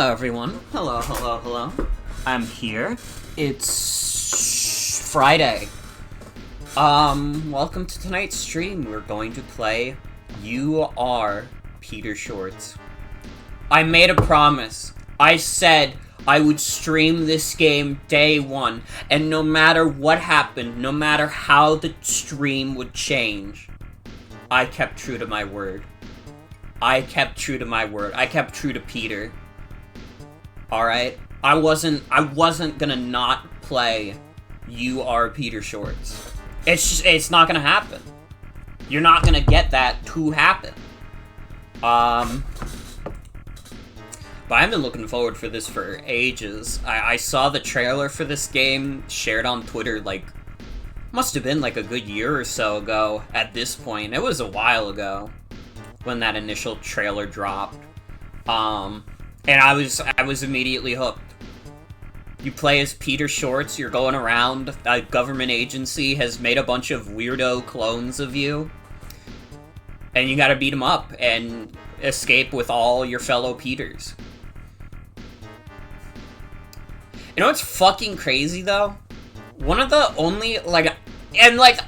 Hello, everyone. Hello. I'm here. It's Friday. Welcome to tonight's stream. We're going to play You Are Peter Shorts. I made a promise. I said I would stream this game day one, and no matter what happened, no matter how the stream would change, I kept true to my word. I kept true to Peter. Alright? I wasn't gonna not play You Are Peter Shorts. It's not gonna happen. You're not gonna get that to happen. But I've been looking forward for this for ages. I saw the trailer for this game shared on Twitter, must have been a good year or so ago at this point. It was a while ago when that initial trailer dropped. And I was immediately hooked. You play as Peter Shorts, you're going around, a government agency has made a bunch of weirdo clones of you, and you gotta beat them up and escape with all your fellow Peters. You know what's fucking crazy, though? One of the only,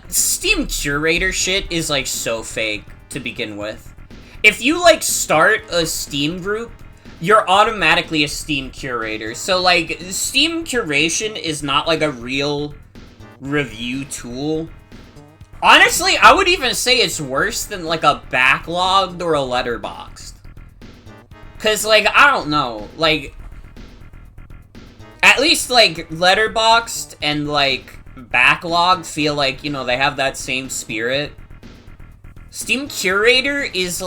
Steam Curator shit is, so fake to begin with. If you, start a Steam group, you're automatically a Steam Curator. So, Steam Curation is not, a real review tool. Honestly, I would even say it's worse than, a Backlogged or a Letterboxd. Cause, I don't know, at least, Letterboxd and, Backlog feel they have that same spirit. Steam Curator is,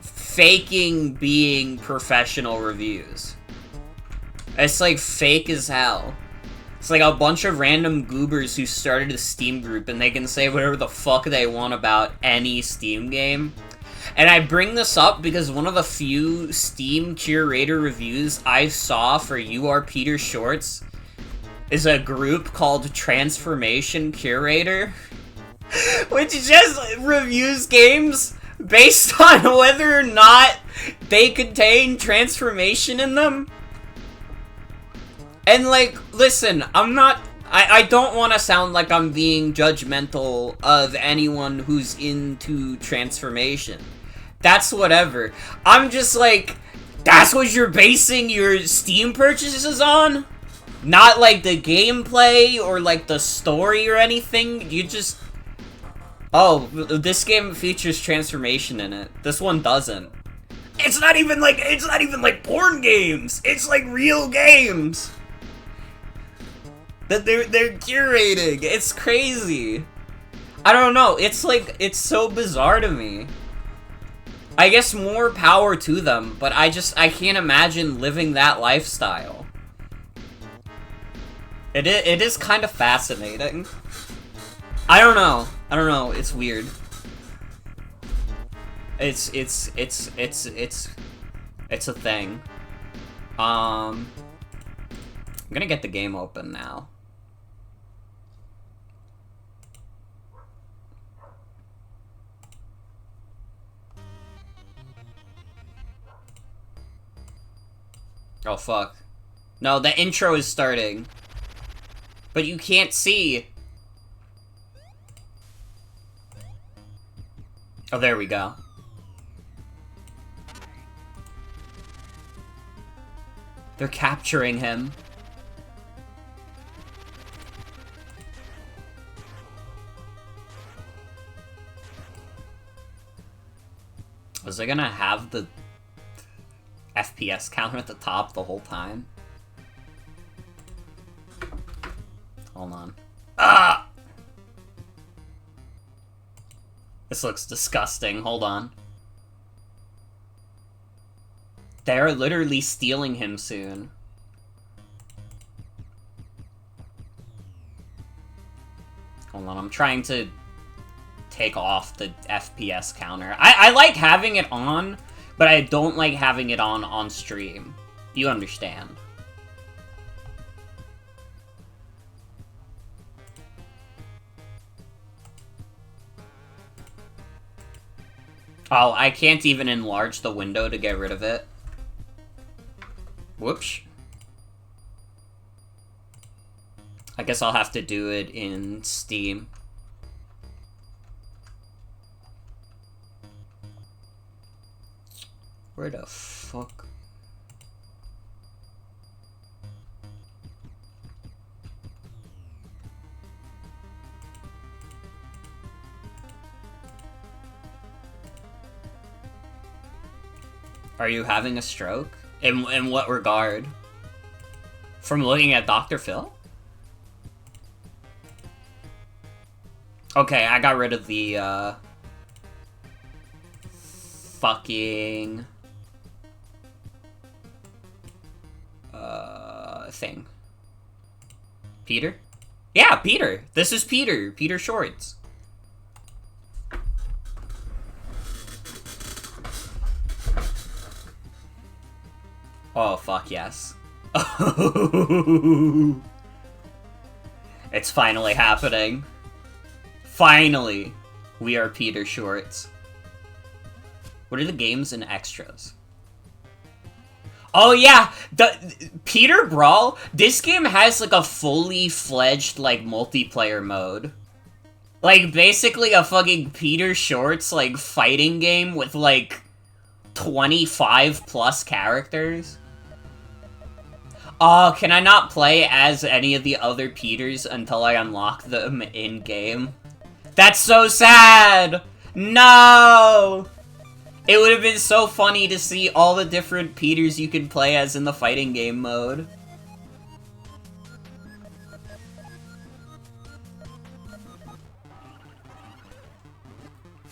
faking being professional reviews. It's, fake as hell. It's, a bunch of random goobers who started a Steam group and they can say whatever the fuck they want about any Steam game. And I bring this up because one of the few Steam Curator reviews I saw for You Are Peter Shorts is a group called Transformation Curator, which just reviews games based on whether or not they contain transformation in them. And, listen, I don't want to sound like I'm being judgmental of anyone who's into transformation. That's whatever. I'm just that's what you're basing your Steam purchases on? Not, the gameplay or, the story or anything? You just... Oh, this game features transformation in it. This one doesn't. It's not even like porn games. It's real games that they're curating. It's crazy. I don't know. It's so bizarre to me. I guess more power to them, but I can't imagine living that lifestyle. It is kind of fascinating. I don't know, it's weird. It's a thing. I'm gonna get the game open now. Oh fuck. No, the intro is starting. But you can't see. Oh, there we go. They're capturing him. Was they gonna have the FPS counter at the top the whole time? Hold on. Ah! This looks disgusting. Hold on. They're literally stealing him soon. Hold on, I'm trying to take off the FPS counter. I like having it on, but I don't like having it on stream. You understand. Oh, I can't even enlarge the window to get rid of it. Whoops. I guess I'll have to do it in Steam. Where the fuck? Are you having a stroke? In what regard? From looking at Dr. Phil? Okay, I got rid of the, fucking... thing. Peter? Yeah, Peter! This is Peter. Peter Shorts. Oh, fuck yes. It's finally happening. Finally, we are Peter Shorts. What are the games and extras? Oh yeah, the Peter Brawl, this game has like a fully fledged like multiplayer mode. Like basically a fucking Peter Shorts like fighting game with like 25 plus characters. Oh, can I not play as any of the other Peters until I unlock them in-game? That's so sad! No! It would have been so funny to see all the different Peters you can play as in the fighting game mode.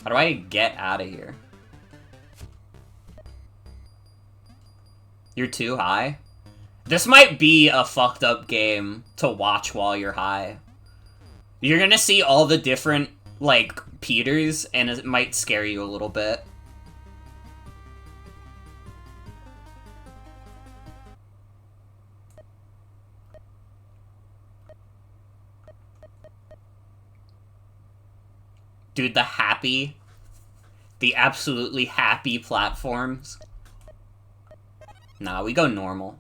How do I get out of here? You're too high? This might be a fucked up game to watch while you're high. You're gonna see all the different, like, Peters, and it might scare you a little bit. Dude, the absolutely happy platforms. Nah, we go normal.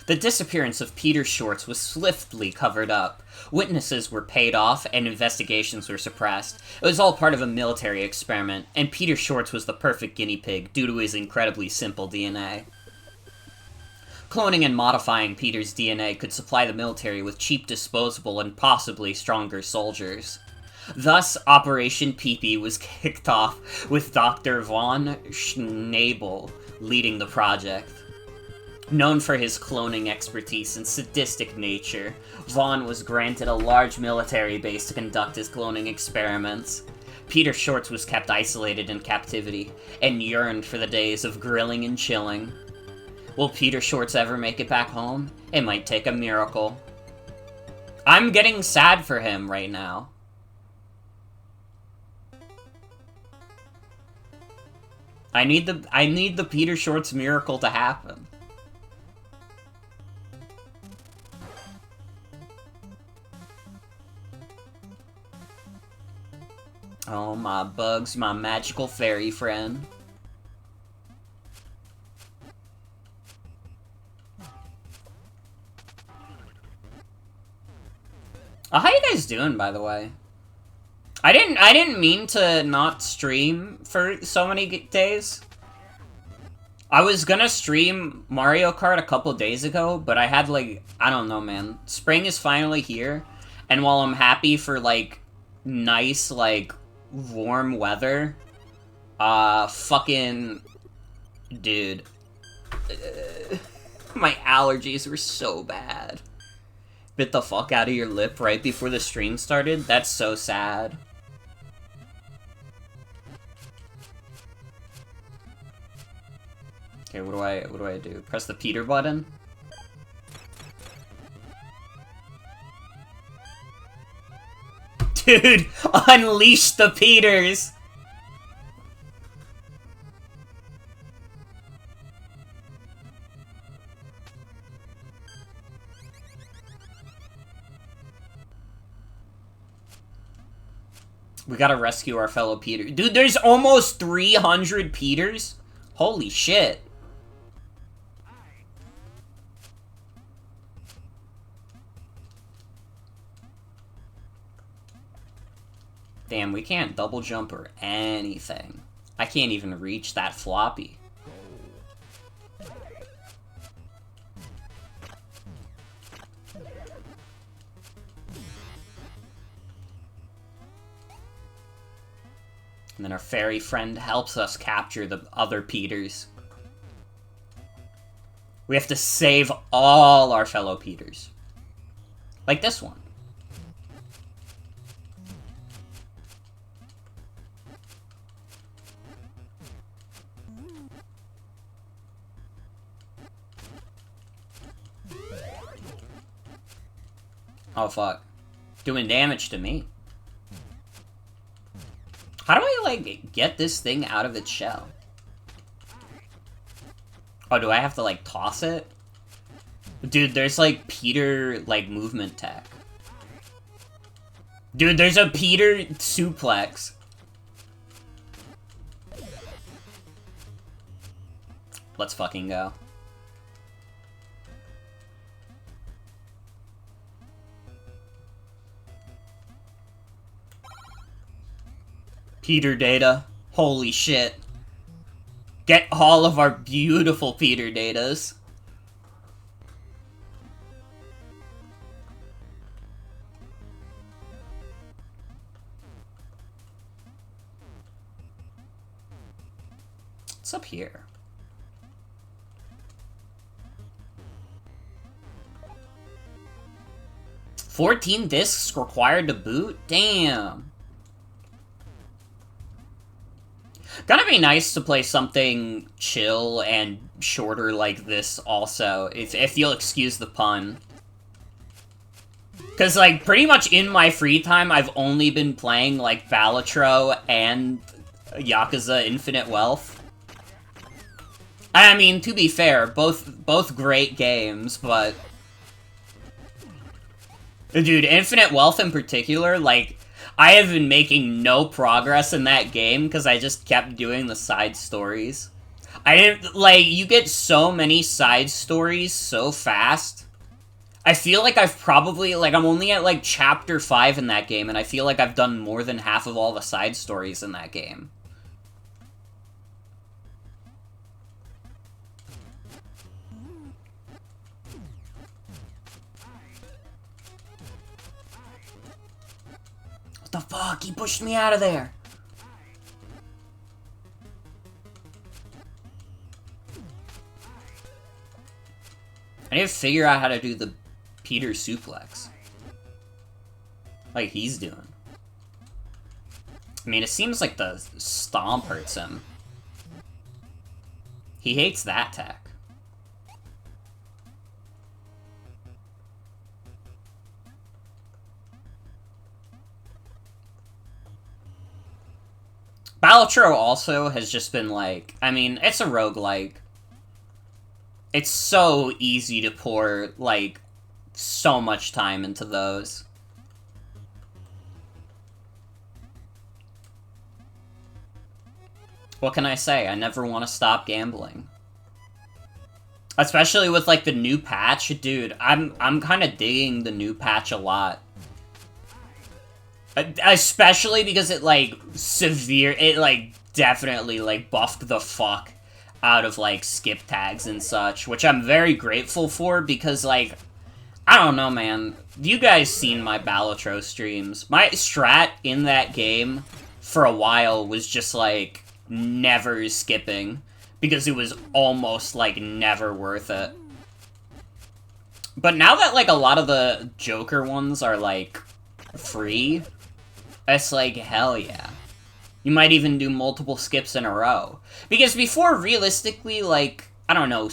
The disappearance of Peter Shorts was swiftly covered up. Witnesses were paid off, and investigations were suppressed. It was all part of a military experiment, and Peter Shorts was the perfect guinea pig due to his incredibly simple DNA. Cloning and modifying Peter's DNA could supply the military with cheap, disposable, and possibly stronger soldiers. Thus, Operation Pee-Pee was kicked off with Dr. Von Schnabel leading the project. Known for his cloning expertise and sadistic nature, Vaughn was granted a large military base to conduct his cloning experiments. Peter Shorts was kept isolated in captivity, and yearned for the days of grilling and chilling. Will Peter Shorts ever make it back home? It might take a miracle. I'm getting sad for him right now. I need the Peter Shorts miracle to happen. Oh, my Bugs, my magical fairy friend. How you guys doing, by the way? I didn't mean to not stream for so many days. I was gonna stream Mario Kart a couple days ago, but I had, like, I don't know, man. Spring is finally here, and while I'm happy for, like, nice, like, warm weather, fucking... Dude. My allergies were so bad. Bit the fuck out of your lip right before the stream started? That's so sad. Okay, what do I do? Press the Peter button? Dude, unleash the Peters! We gotta rescue our fellow Peter. Dude, there's almost 300 Peters? Holy shit. Damn, we can't double jump or anything. I can't even reach that floppy. And then our fairy friend helps us capture the other Peters. We have to save all our fellow Peters. Like this one. Oh, fuck. Doing damage to me. How do I, like, get this thing out of its shell? Oh, do I have to, like, toss it? Dude, there's, like, Peter, like, movement tech. Dude, there's a Peter suplex. Let's fucking go. Peter data. Holy shit. Get all of our beautiful Peter datas. What's up here? $14 discs required to boot? Damn. Gonna be nice to play something chill and shorter like this also, if you'll excuse the pun. Because, like, pretty much in my free time, I've only been playing, like, Balatro and Yakuza Infinite Wealth. I mean, to be fair, both great games, but... Dude, Infinite Wealth in particular, like... I have been making no progress in that game because I just kept doing the side stories. I didn't, like, you get so many side stories so fast. I feel like I've probably, like, I'm only at, like, chapter 5 in that game, and I feel like I've done more than half of all the side stories in that game. The fuck? He pushed me out of there. I need to figure out how to do the Peter suplex. Like he's doing. I mean, it seems like the stomp hurts him. He hates that tech. Balatro also has just been like, I mean, it's a roguelike. It's so easy to pour, like, so much time into those. What can I say? I never want to stop gambling. Especially with, like, the new patch. Dude, I'm kind of digging the new patch a lot. Especially because it, like, definitely, like, buffed the fuck out of, like, skip tags and such, which I'm very grateful for, because, like, I don't know, man. You guys seen my Balatro streams. My strat in that game, for a while, was just, like, never skipping, because it was almost, like, never worth it. But now that, like, a lot of the Joker ones are, like, free... It's like, hell yeah. You might even do multiple skips in a row. Because before, realistically, like, I don't know,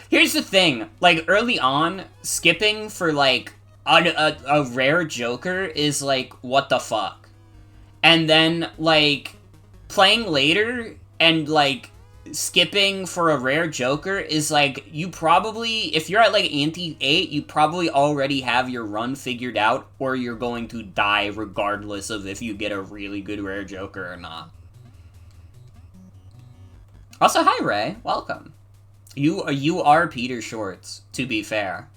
Here's the thing, like, early on, skipping for, like, a rare Joker is, like, what the fuck? And then, like, playing later and, like, skipping for a rare Joker is, like, you probably, if you're at, like, Ante 8, you probably already have your run figured out, or you're going to die regardless of if you get a really good rare Joker or not. Also, hi Ray, welcome. You are Peter Shorts, to be fair.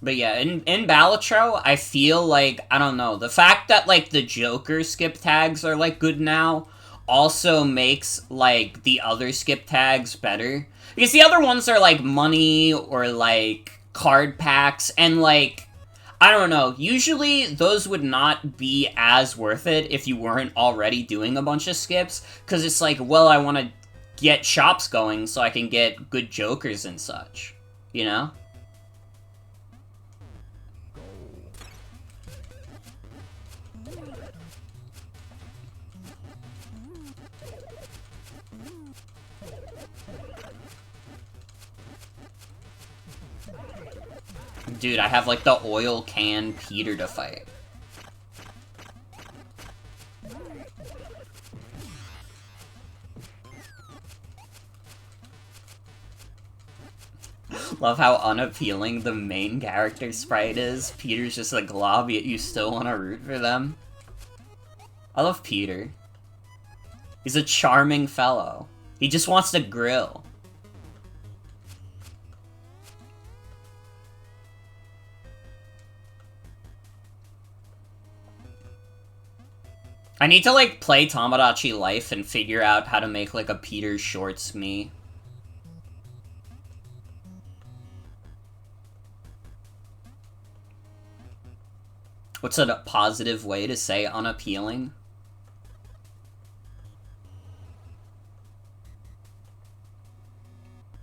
But yeah, in Balatro, I feel like, I don't know, the fact that, like, the Joker skip tags are, like, good now also makes, like, the other skip tags better. Because the other ones are, like, money or, like, card packs, and, like, I don't know, usually those would not be as worth it if you weren't already doing a bunch of skips, because it's like, well, I want to get shops going so I can get good Jokers and such, you know? Dude, I have, like, the oil can Peter to fight. Love how unappealing the main character sprite is. Peter's just a glob, yet you still want to root for them. I love Peter. He's a charming fellow. He just wants to grill. I need to, like, play Tomodachi Life and figure out how to make, like, a Peter Shorts me. What's a positive way to say unappealing?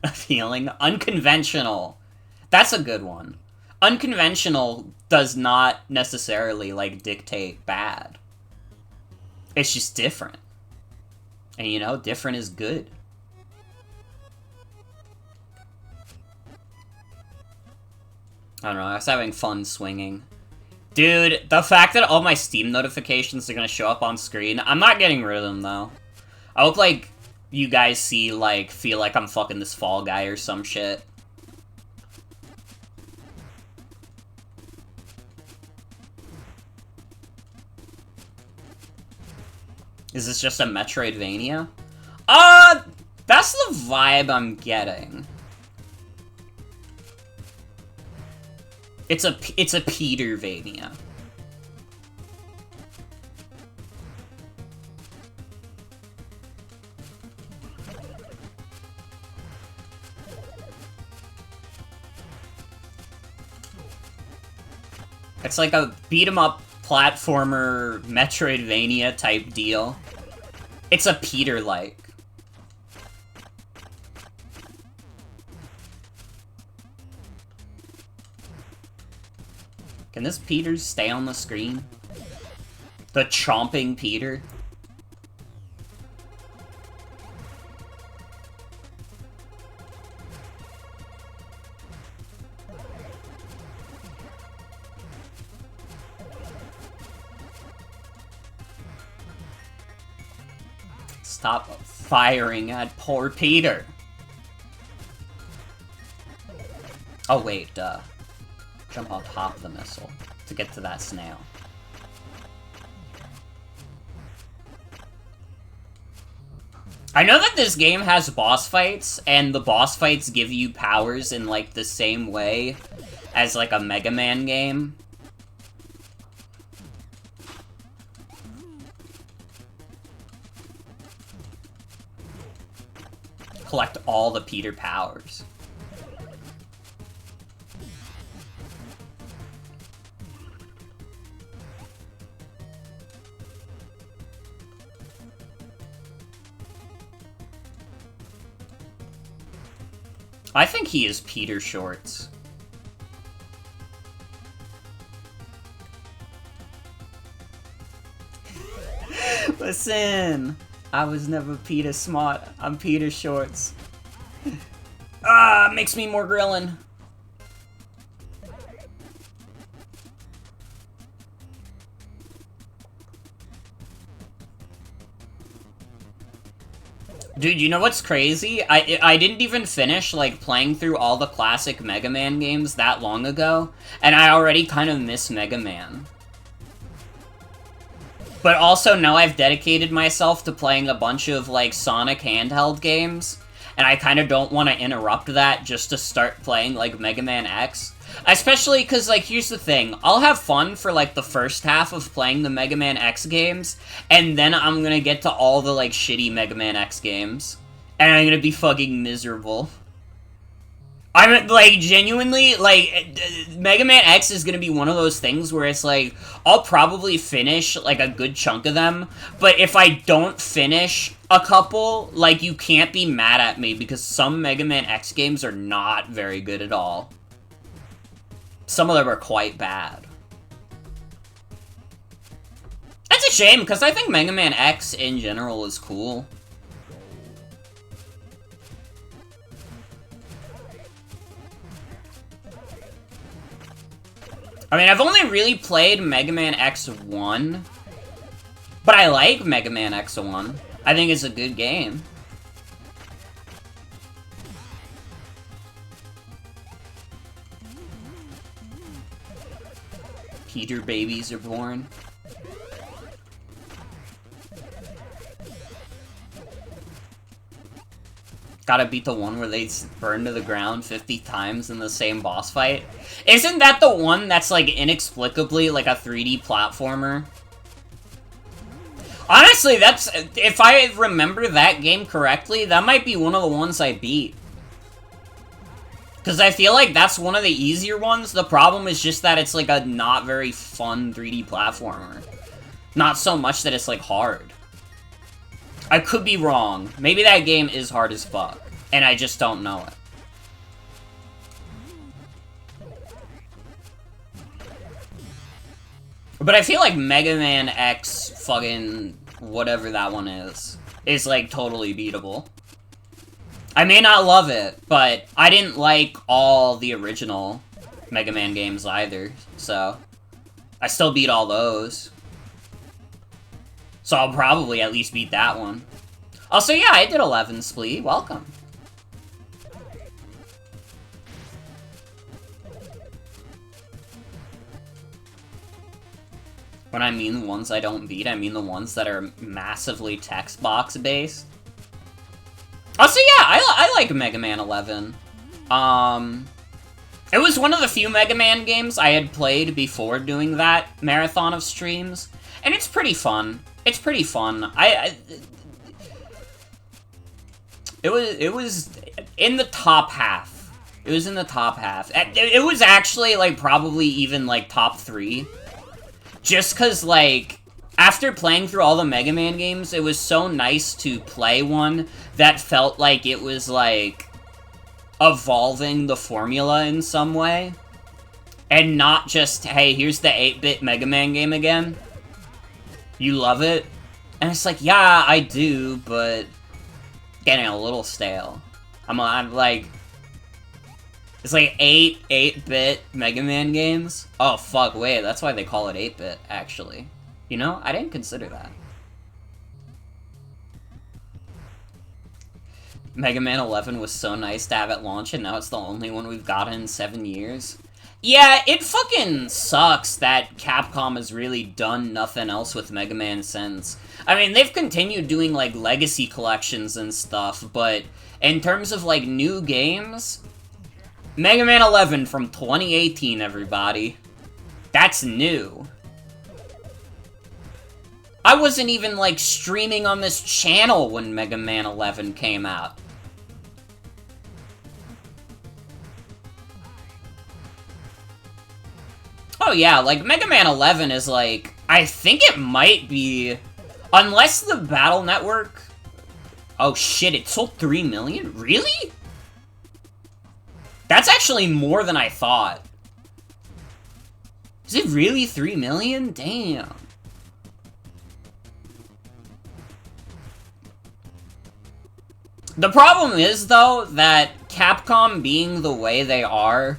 Appealing? Unconventional. That's a good one. Unconventional does not necessarily, like, dictate bad. It's just different. And, you know, different is good. I don't know, I was having fun swinging. Dude, the fact that all my Steam notifications are gonna show up on screen, I'm not getting rid of them, though. I hope, like, you guys see, like, feel like I'm fucking this Fall Guy or some shit. Is this just a Metroidvania? That's the vibe I'm getting. It's a Petervania. It's like a beat-em-up platformer Metroidvania type deal. It's a Peter-like. Can this Peter stay on the screen? The chomping Peter? Stop firing at poor Peter. Oh wait, jump on top of the missile to get to that snail. I know that this game has boss fights, and the boss fights give you powers in, like, the same way as, like, a Mega Man game. Collect all the Peter powers. I think he is Peter Shorts. Listen, I was never Peter Smart. I'm Peter Shorts. Makes me more grillin'. Dude, you know what's crazy? I didn't even finish, like, playing through all the classic Mega Man games that long ago, and I already kind of miss Mega Man. But also, now I've dedicated myself to playing a bunch of, like, Sonic handheld games, and I kind of don't want to interrupt that just to start playing, like, Mega Man X. Especially because, like, here's the thing. I'll have fun for, like, the first half of playing the Mega Man X games, and then I'm gonna get to all the, like, shitty Mega Man X games. And I'm gonna be fucking miserable. I'm, like, genuinely, like, Mega Man X is gonna be one of those things where it's, like, I'll probably finish, like, a good chunk of them, but if I don't finish a couple, like, you can't be mad at me, because some Mega Man X games are not very good at all. Some of them are quite bad. That's a shame, because I think Mega Man X in general is cool. I mean, I've only really played Mega Man X1, but I like Mega Man X1. I think it's a good game. Peter babies are born. Gotta beat the one where they burn to the ground 50 times in the same boss fight. Isn't that the one that's, like, inexplicably, like, a 3D platformer? Honestly, that's... If I remember that game correctly, that might be one of the ones I beat. Because I feel like that's one of the easier ones. The problem is just that it's, like, a not very fun 3D platformer. Not so much that it's, like, hard. I could be wrong. Maybe that game is hard as fuck, and I just don't know it. But I feel like Mega Man X fucking whatever that one is, like, totally beatable. I may not love it, but I didn't like all the original Mega Man games either, so I still beat all those. So I'll probably at least beat that one. Also, yeah, I did 11, Splee. Welcome. When I mean the ones I don't beat, I mean the ones that are massively text box based. Also, yeah, I like Mega Man 11. It was one of the few Mega Man games I had played before doing that marathon of streams, and it's pretty fun. It's pretty fun. It was in the top half. It was in the top half. It was actually, like, probably even, like, top 3. Just because, like, after playing through all the Mega Man games, it was so nice to play one that felt like it was, like, evolving the formula in some way. And not just, hey, here's the 8-bit Mega Man game again. You love it? And it's like, yeah, I do, but getting a little stale. I'm like... It's like 8-bit Mega Man games? Oh, fuck, wait, that's why they call it 8-bit, actually. You know, I didn't consider that. Mega Man 11 was so nice to have at launch, and now it's the only one we've gotten in 7 years. Yeah, it fucking sucks that Capcom has really done nothing else with Mega Man since. I mean, they've continued doing, like, legacy collections and stuff, but in terms of, like, new games... Mega Man 11 from 2018, everybody. That's new. I wasn't even, like, streaming on this channel when Mega Man 11 came out. Oh yeah, like, Mega Man 11 is, like, I think it might be... Unless the Battle Network... Oh shit, it sold 3 million? Really? That's actually more than I thought. Is it really 3 million? Damn. The problem is, though, that Capcom being the way they are,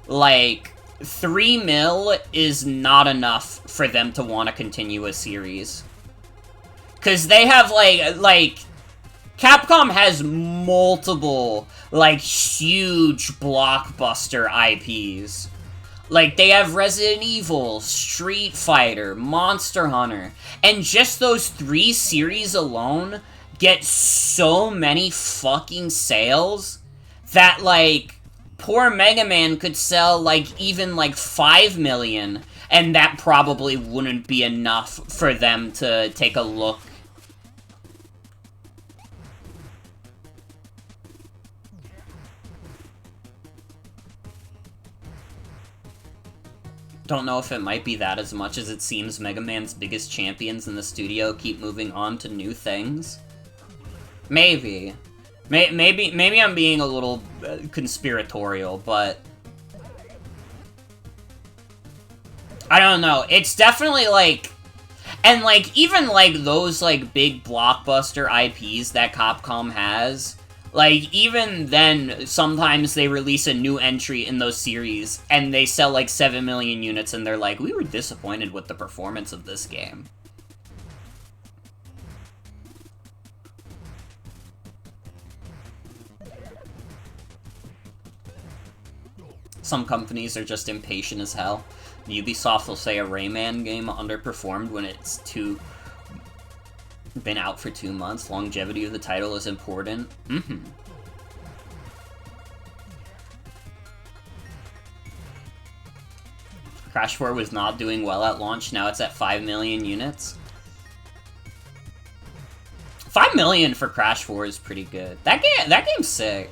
like, 3 mil is not enough for them to want to continue a series. Because they have, like, Capcom has multiple, like, huge blockbuster IPs. Like, they have Resident Evil, Street Fighter, Monster Hunter, and just those 3 series alone get so many fucking sales that, like, poor Mega Man could sell, like, even, like, 5 million, and that probably wouldn't be enough for them to take a look. Don't know if it might be that as much as it seems Mega Man's biggest champions in the studio keep moving on to new things. Maybe. Maybe I'm being a little conspiratorial, but I don't know. It's definitely, like... And, like, even, like, those, like, big blockbuster IPs that Capcom has... Like, even then, sometimes they release a new entry in those series, and they sell, like, 7 million units, and they're like, we were disappointed with the performance of this game. Some companies are just impatient as hell. Ubisoft will say a Rayman game underperformed when it's been out for 2 months. Longevity of the title is important. Crash 4 was not doing well at launch, now it's at 5 million units. 5 million for Crash 4 is pretty good. That game's sick.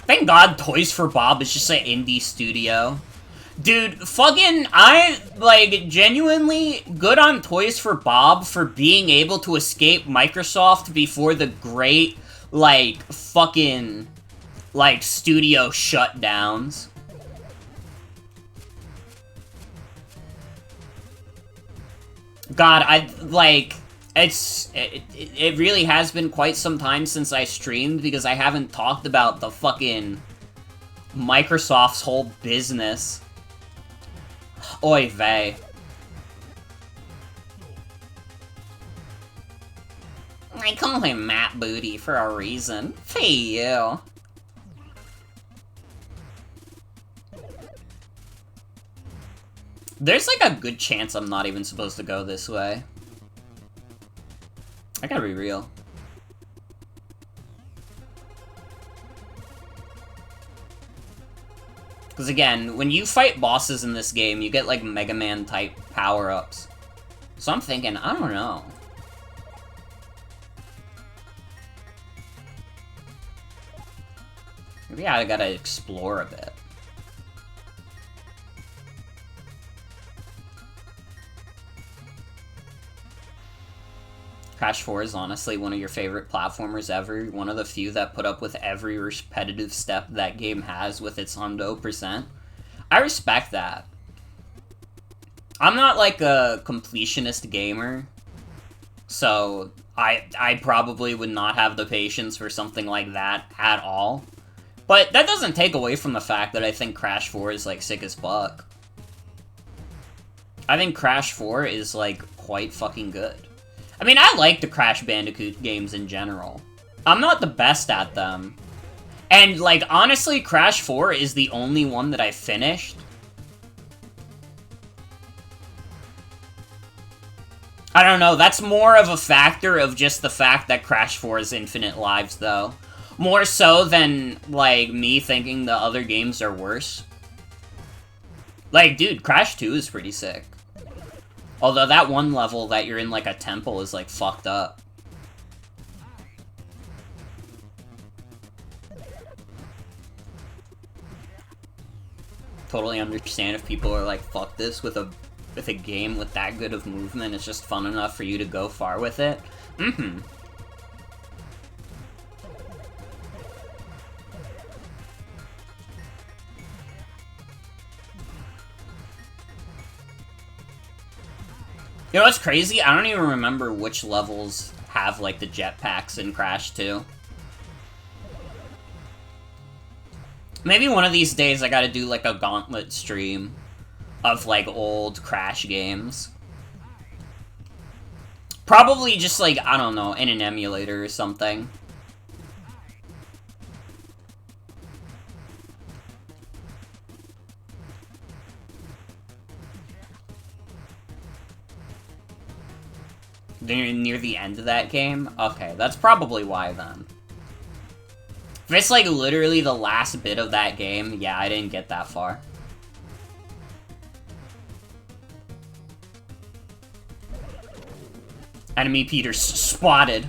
Thank God Toys for Bob is just an indie studio. Dude, fucking, like, genuinely good on Toys for Bob for being able to escape Microsoft before the great, like, fucking, like, studio shutdowns. God, it really has been quite some time since I streamed because I haven't talked about the fucking Microsoft's whole business. Oy vey. I call him Matt Booty for a reason. Fee you. There's like a good chance I'm not even supposed to go this way. I gotta be real. Because again, when you fight bosses in this game, you get like Mega Man type power-ups. So I'm thinking, I don't know. Maybe I gotta explore a bit. Crash 4 is honestly one of your favorite platformers ever, one of the few that put up with every repetitive step that game has with its hundo percent. I respect that. I'm not like a completionist gamer, so I probably would not have the patience for something like that at all. But that doesn't take away from the fact that I think Crash 4 is like sick as fuck. I think Crash 4 is like quite fucking good. I mean, I like the Crash Bandicoot games in general. I'm not the best at them. And, like, honestly, Crash 4 is the only one that I finished. I don't know, that's more of a factor of just the fact that Crash 4 is infinite lives, though. More so than, like, me thinking the other games are worse. Like, dude, Crash 2 is pretty sick. Although that one level that you're in, like, a temple is, like, fucked up. Totally understand if people are like, fuck this, with a game with that good of movement, it's just fun enough for you to go far with it. Mm-hmm. You know what's crazy? I don't even remember which levels have, like, the jetpacks in Crash 2. Maybe one of these days I gotta do, like, a gauntlet stream of, like, old Crash games. Probably just, like, I don't know, in an emulator or something. Near the end of that game? Okay, that's probably why, then. If it's, like, literally the last bit of that game, yeah, I didn't get that far. Enemy Peter spotted.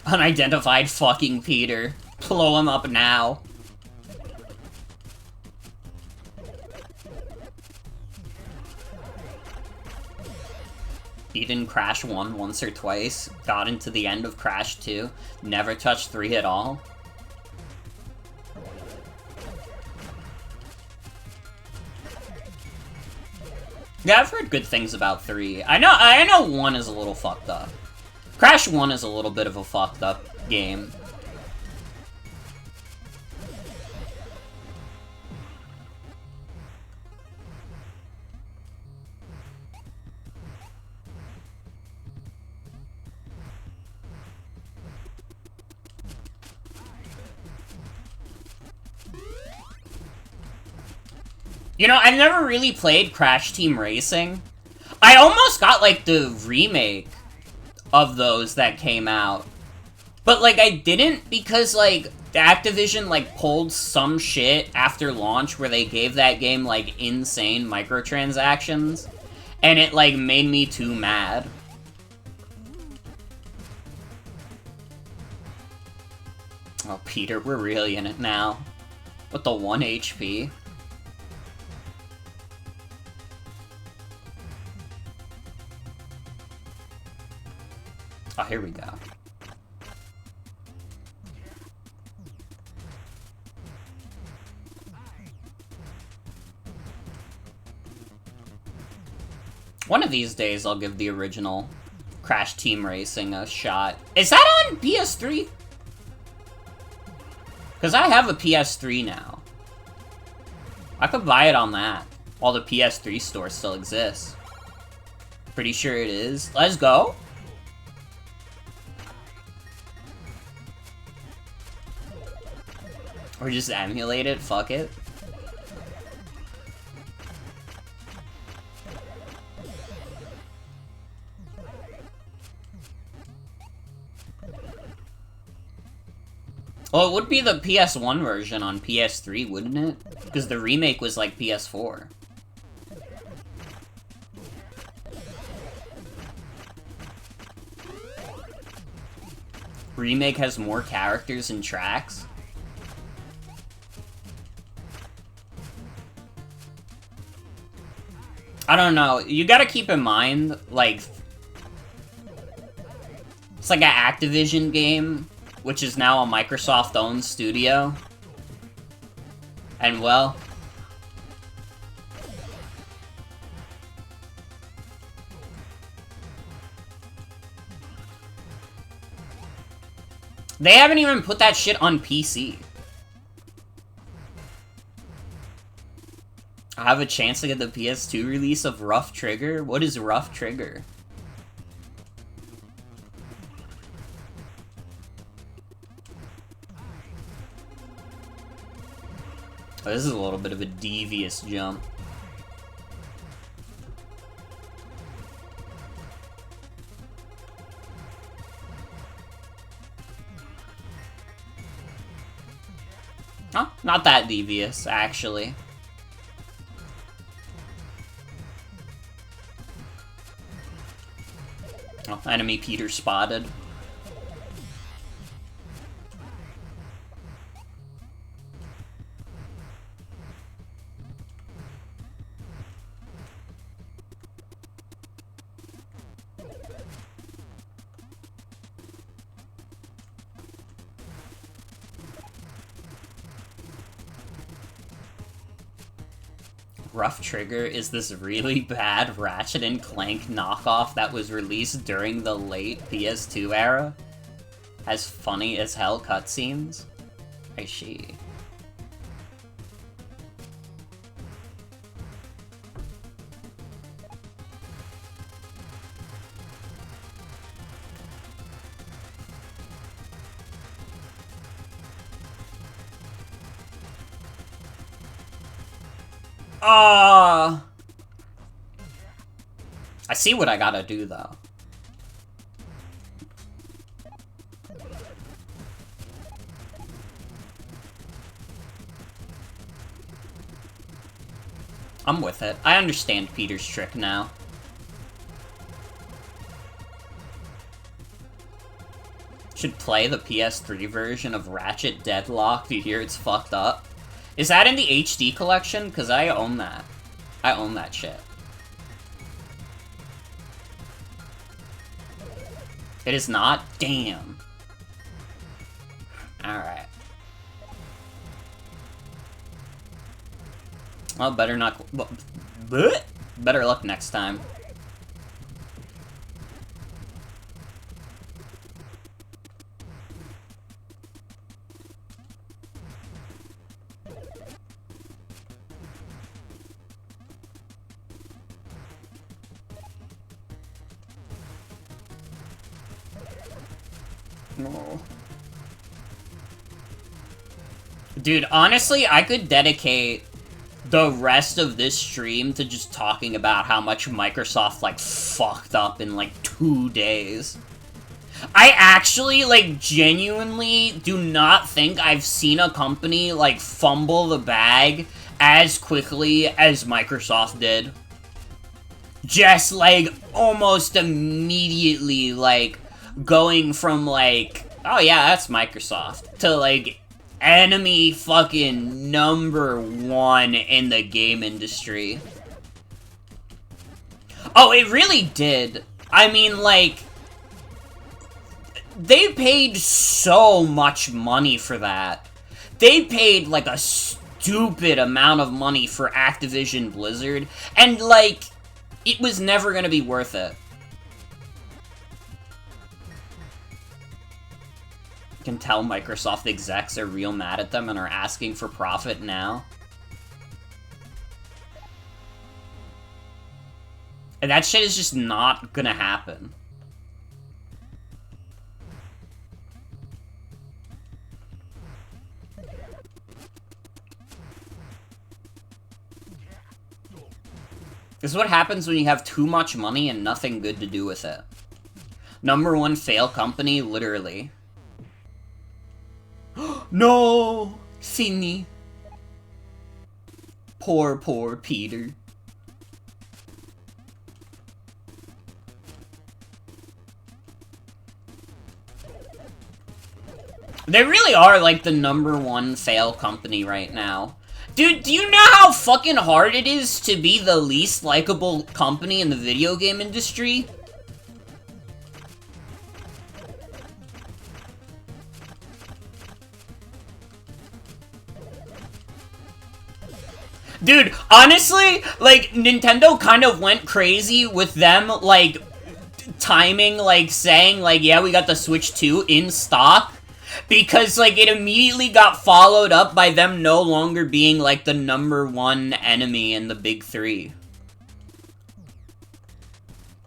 Unidentified fucking Peter. Blow him up now. Beaten Crash 1 once or twice. Got into the end of Crash 2. Never touched 3 at all. Yeah, I've heard good things about 3. I know 1 is a little fucked up. Crash 1 is a little bit of a fucked up game. You know, I've never really played Crash Team Racing. I almost got, like, the remake of those that came out. But, like, I didn't because, like, Activision, like, pulled some shit after launch where they gave that game, like, insane microtransactions. And it, like, made me too mad. Oh, Peter, we're really in it now. With the 1 HP. Oh, here we go. One of these days, I'll give the original Crash Team Racing a shot. Is that on PS3? Because I have a PS3 now. I could buy it on that, while the PS3 store still exists. Pretty sure it is. Let's go! Or just emulate it, fuck it. Well, it would be the PS1 version on PS3, wouldn't it? Because the remake was like PS4. Remake has more characters and tracks. I don't know, you gotta keep in mind, like, it's like an Activision game, which is now a Microsoft-owned studio. And, well, they haven't even put that shit on PC. I have a chance to get the PS2 release of Rough Trigger? What is Rough Trigger? Oh, this is a little bit of a devious jump. Huh? Not that devious, actually. Oh, enemy Peter spotted. Rough Trigger is this really bad Ratchet and Clank knockoff that was released during the late PS2 era. Has funny as hell cutscenes. I see. I see what I gotta do, though. I'm with it. I understand Peter's trick now. Should play the PS3 version of Ratchet Deadlock to hear it's fucked up. Is that in the HD collection? Because I own that. I own that shit. It is not? Damn. Alright. Well, better not... Better luck next time. No. Dude, honestly, I could dedicate the rest of this stream to just talking about how much Microsoft, like, fucked up in, like, 2 days. I actually, like, genuinely do not think I've seen a company, like, fumble the bag as quickly as Microsoft did. Just, like, almost immediately, like, going from, like, oh yeah, that's Microsoft, to, like, enemy fucking #1 in the game industry. Oh, it really did. I mean, like, they paid so much money for that. They paid, like, a stupid amount of money for Activision Blizzard, and, like, it was never gonna be worth it. Can tell Microsoft execs are real mad at them and are asking for profit now. And that shit is just not gonna happen. This is what happens when you have too much money and nothing good to do with it. #1 fail company, literally. No! Finny. Poor, poor Peter. They really are, like, the #1 fail company right now. Dude, do you know how fucking hard it is to be the least likable company in the video game industry? Dude, honestly, like, Nintendo kind of went crazy with them, like, timing, like, saying, like, yeah, we got the Switch 2 in stock, because, like, it immediately got followed up by them no longer being, like, the #1 enemy in the big three.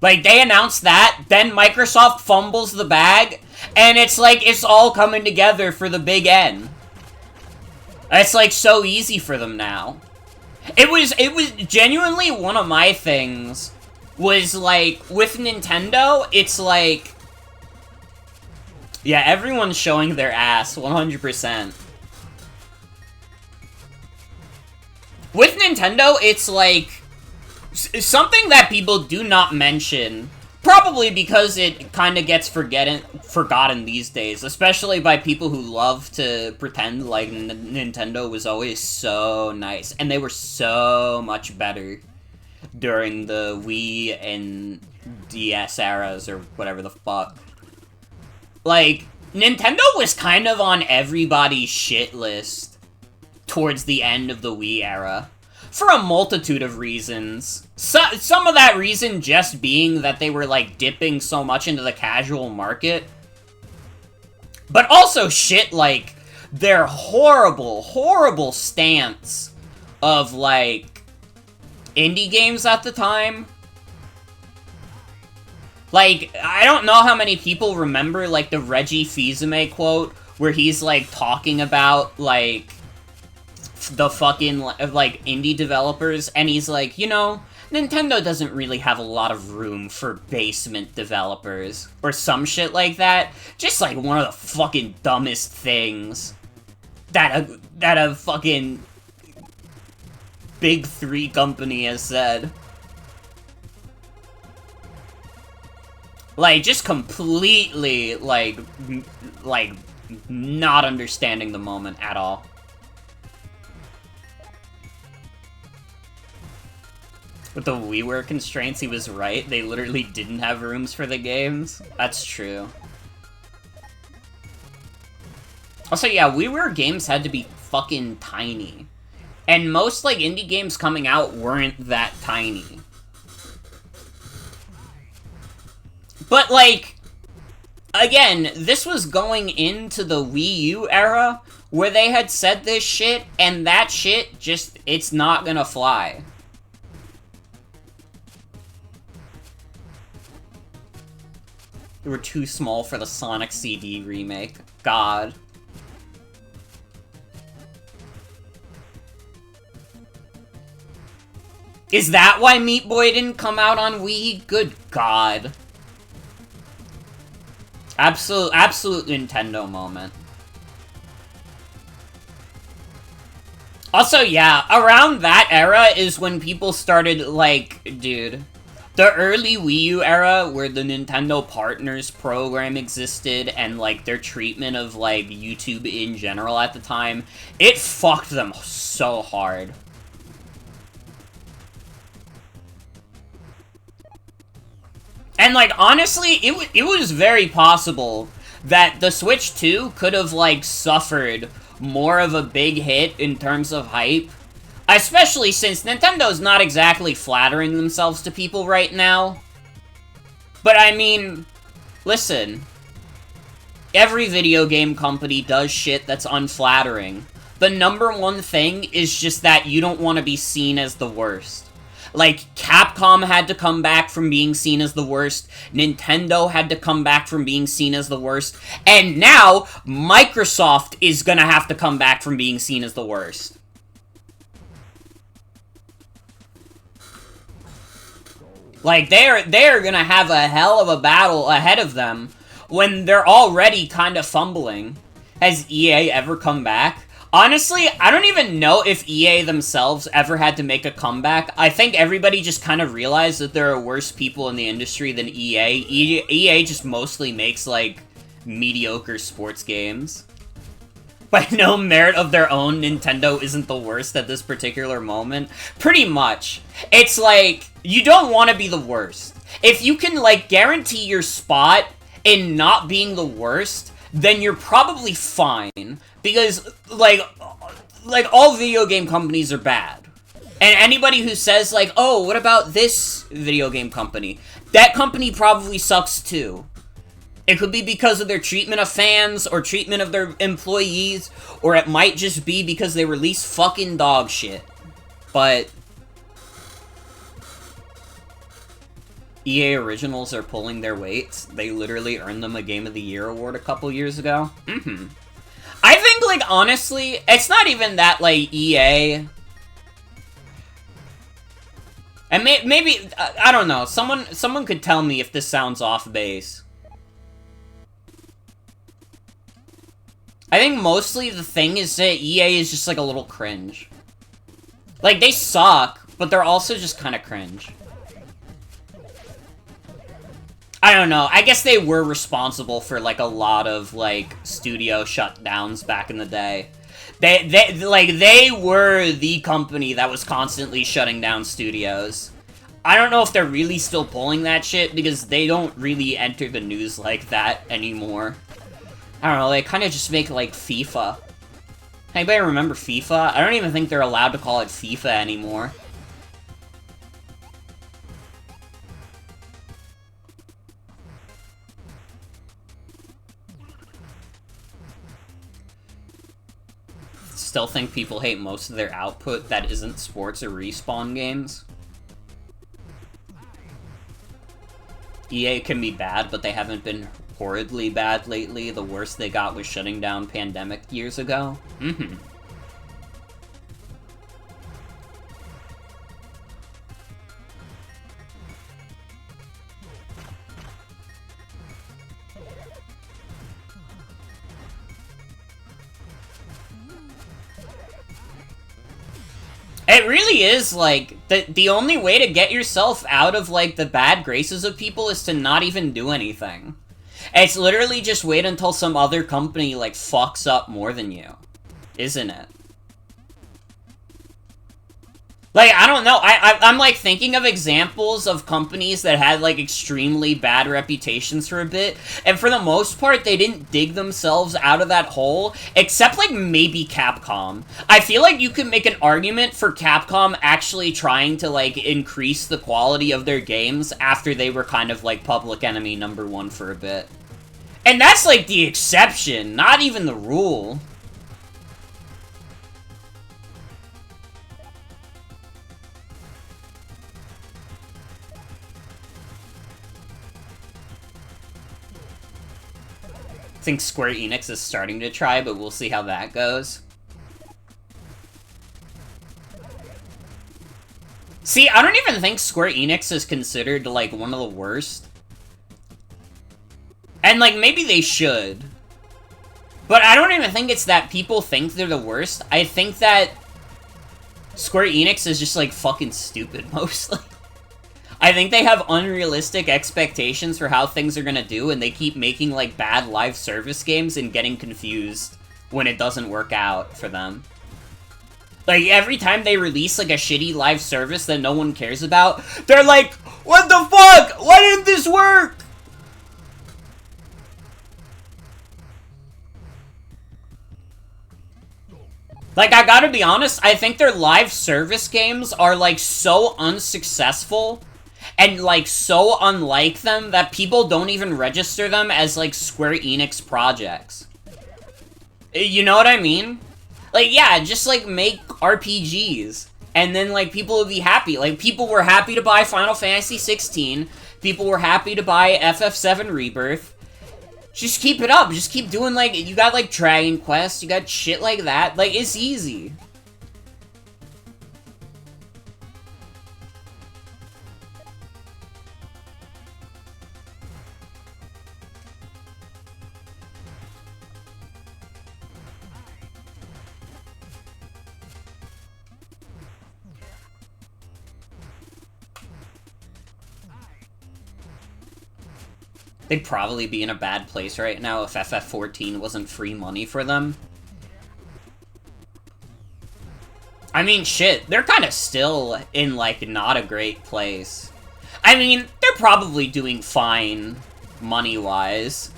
Like, they announced that, then Microsoft fumbles the bag, and it's like, it's all coming together for the big N. It's, like, so easy for them now. It was genuinely one of my things, was, like, with Nintendo, it's like, yeah, everyone's showing their ass, 100%. With Nintendo, it's, like, something that people do not mention, probably because it kind of gets forgotten these days, especially by people who love to pretend like Nintendo was always so nice, and they were so much better during the Wii and DS eras, or whatever the fuck. Like, Nintendo was kind of on everybody's shit list towards the end of the Wii era. For a multitude of reasons. Some of that reason just being that they were, like, dipping so much into the casual market. But also shit like their horrible, horrible stance of, like, indie games at the time. Like, I don't know how many people remember, like, the Reggie Fils-Aimé quote, where he's, like, talking about, like, the fucking, like, indie developers, and he's like, you know, Nintendo doesn't really have a lot of room for basement developers, or some shit like that. Just, like, one of the fucking dumbest things that a fucking Big 3 company has said. Like, just completely, like, not understanding the moment at all. With the WiiWare constraints, he was right. They literally didn't have rooms for the games. That's true. Also, yeah, WiiWare games had to be fucking tiny. And most, like, indie games coming out weren't that tiny. But, like, again, this was going into the Wii U era, where they had said this shit, and that shit just, it's not gonna fly. They were too small for the Sonic CD remake. God. Is that why Meat Boy didn't come out on Wii? Good God. Absolute Nintendo moment. Also, yeah, around that era is when people started, like, dude, the early Wii U era, where the Nintendo Partners program existed, and, like, their treatment of, like, YouTube in general at the time, it fucked them so hard. And, like, honestly, it was very possible that the Switch 2 could have, like, suffered more of a big hit in terms of hype. Especially since Nintendo's not exactly flattering themselves to people right now. But, I mean, listen. Every video game company does shit that's unflattering. The #1 thing is just that you don't want to be seen as the worst. Like, Capcom had to come back from being seen as the worst, Nintendo had to come back from being seen as the worst, and now, Microsoft is gonna have to come back from being seen as the worst. Like, they're gonna have a hell of a battle ahead of them when they're already kind of fumbling. Has EA ever come back? Honestly, I don't even know if EA themselves ever had to make a comeback. I think everybody just kind of realized that there are worse people in the industry than EA. EA just mostly makes, like, mediocre sports games. By no merit of their own, Nintendo isn't the worst at this particular moment. Pretty much. It's like, you don't want to be the worst. If you can, like, guarantee your spot in not being the worst, then you're probably fine. Because, like, all video game companies are bad. And anybody who says, like, oh, what about this video game company? That company probably sucks too. It could be because of their treatment of fans, or treatment of their employees, or it might just be because they release fucking dog shit. But EA Originals are pulling their weight. They literally earned them a Game of the Year award a couple years ago. I think, like, honestly, it's not even that, like, EA... And maybe, I don't know, someone could tell me if this sounds off base. I think mostly the thing is that EA is just, like, a little cringe. Like, they suck, but they're also just kind of cringe. I don't know, I guess they were responsible for, like, a lot of, like, studio shutdowns back in the day. They were the company that was constantly shutting down studios. I don't know if they're really still pulling that shit, because they don't really enter the news like that anymore. I don't know, they kind of just make, like, FIFA. Anybody remember FIFA? I don't even think they're allowed to call it FIFA anymore. Still think people hate most of their output that isn't sports or Respawn games. EA can be bad, but they haven't been horridly bad lately. The worst they got was shutting down Pandemic years ago. It really is, like, the only way to get yourself out of, like, the bad graces of people is to not even do anything. It's literally just wait until some other company, like, fucks up more than you. Isn't it? Like, I don't know, I'm like, thinking of examples of companies that had, like, extremely bad reputations for a bit, and for the most part, they didn't dig themselves out of that hole, except, like, maybe Capcom. I feel like you could make an argument for Capcom actually trying to, like, increase the quality of their games after they were kind of, like, public enemy #1 for a bit. And that's, like, the exception, not even the rule. I think Square Enix is starting to try, but we'll see how that goes. See, I don't even think Square Enix is considered, like, one of the worst. And, like, maybe they should. But I don't even think it's that people think they're the worst. I think that Square Enix is just, like, fucking stupid, mostly. I think they have unrealistic expectations for how things are gonna do, and they keep making, like, bad live service games and getting confused when it doesn't work out for them. Like, every time they release, like, a shitty live service that no one cares about, they're like, what the fuck? Why didn't this work? Like, I gotta be honest, I think their live service games are, like, so unsuccessful and, like, so unlike them that people don't even register them as, like, Square Enix projects. You know what I mean? Like, yeah, just, like, make RPGs. And then, like, people will be happy. Like, people were happy to buy Final Fantasy 16. People were happy to buy FF7 Rebirth. Just keep it up. Just keep doing, like, you got, like, Dragon Quest. You got shit like that. Like, it's easy. They'd probably be in a bad place right now if FF14 wasn't free money for them. I mean, shit, they're kind of still in, like, not a great place. I mean, they're probably doing fine, money-wise.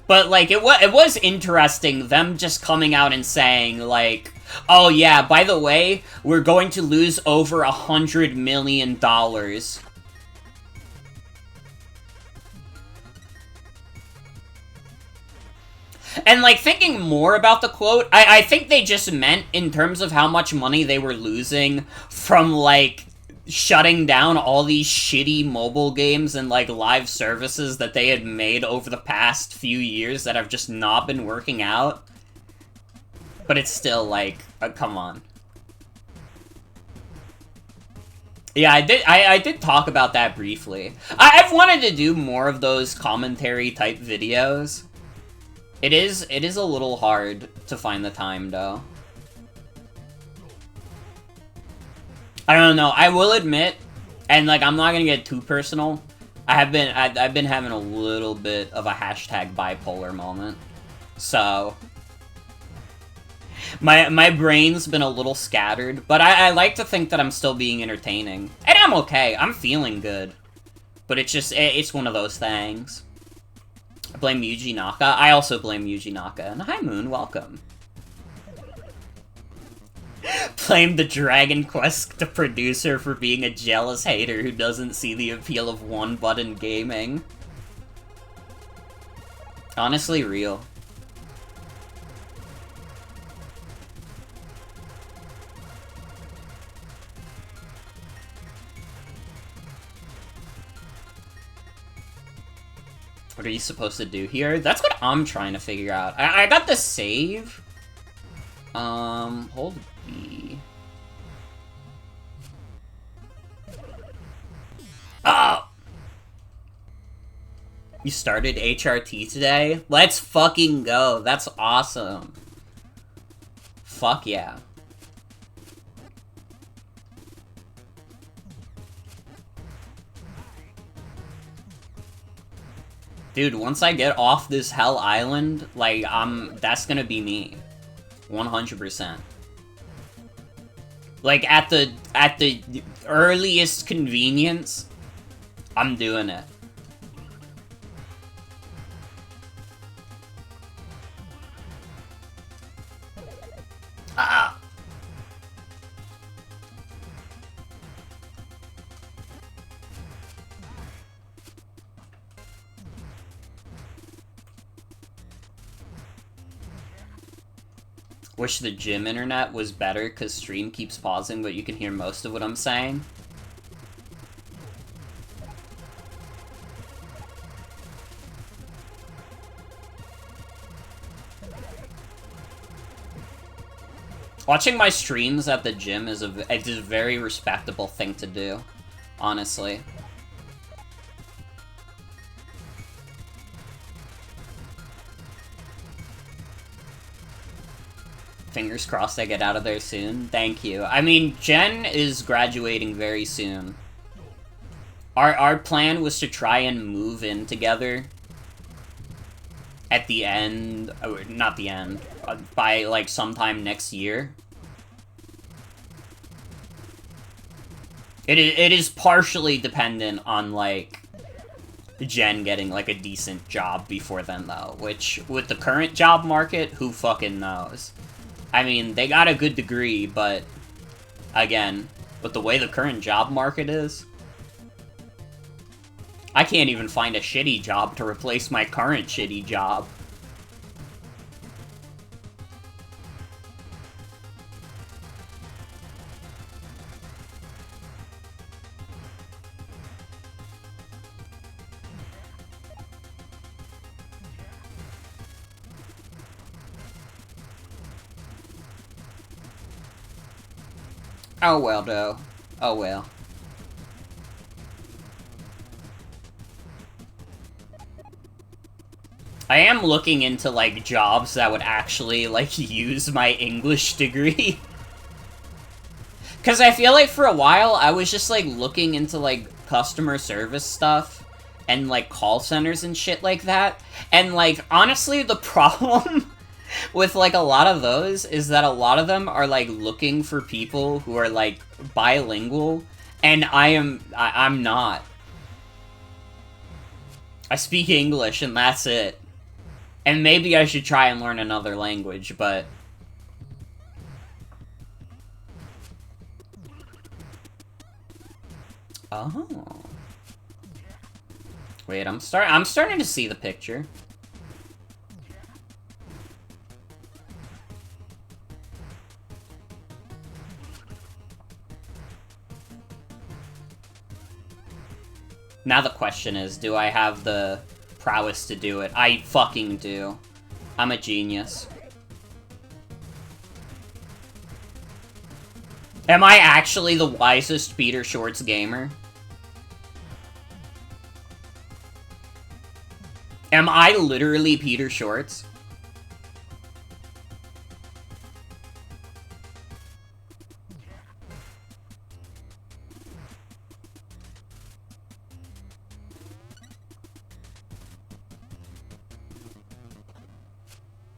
But, like, it was interesting, them just coming out and saying, like, oh yeah, by the way, we're going to lose over $100 million. And, like, thinking more about the quote, I think they just meant in terms of how much money they were losing from, like, shutting down all these shitty mobile games and, like, live services that they had made over the past few years that have just not been working out. But it's still, like, come on. Yeah, I did talk about that briefly. I've wanted to do more of those commentary-type videos. It is a little hard to find the time, though. I don't know, I will admit, and, like, I'm not gonna get too personal, I've been having a little bit of a hashtag bipolar moment. So, my brain's been a little scattered, but I like to think that I'm still being entertaining. And I'm okay, I'm feeling good. But it's just, it's one of those things. I blame Yuji Naka. I also blame Yuji Naka. And hi, Moon, welcome. Blame the Dragon Quest producer for being a jealous hater who doesn't see the appeal of one-button gaming. Honestly, real. What are you supposed to do here? That's what I'm trying to figure out. I got the save. Hold B. Oh! You started HRT today? Let's fucking go. That's awesome. Fuck yeah. Dude, once I get off this Hell Island, like, that's gonna be me. 100%. Like, at the earliest convenience, I'm doing it. Ah! Wish the gym internet was better, because stream keeps pausing, but you can hear most of what I'm saying. Watching my streams at the gym is a very respectable thing to do, honestly. Fingers crossed I get out of there soon. Thank you. I mean, Jen is graduating very soon. Our plan was to try and move in together at the end, not the end, by, like, sometime next year. It is partially dependent on, like, Jen getting, like, a decent job before then, though, which, with the current job market, who fucking knows? I mean, they got a good degree, but, again, with the way the current job market is, I can't even find a shitty job to replace my current shitty job. Oh well, though. Oh well. I am looking into, like, jobs that would actually, like, use my English degree. Because I feel like for a while, I was just, like, looking into, like, customer service stuff and, like, call centers and shit like that. And, like, honestly, the problem with, like, a lot of those is that a lot of them are, like, looking for people who are, like, bilingual, and I'm not. I speak English, and that's it. And maybe I should try and learn another language, but... Oh. Wait, I'm starting to see the picture. Now the question is, do I have the prowess to do it? I fucking do. I'm a genius. Am I actually the wisest Peter Shorts gamer? Am I literally Peter Shorts?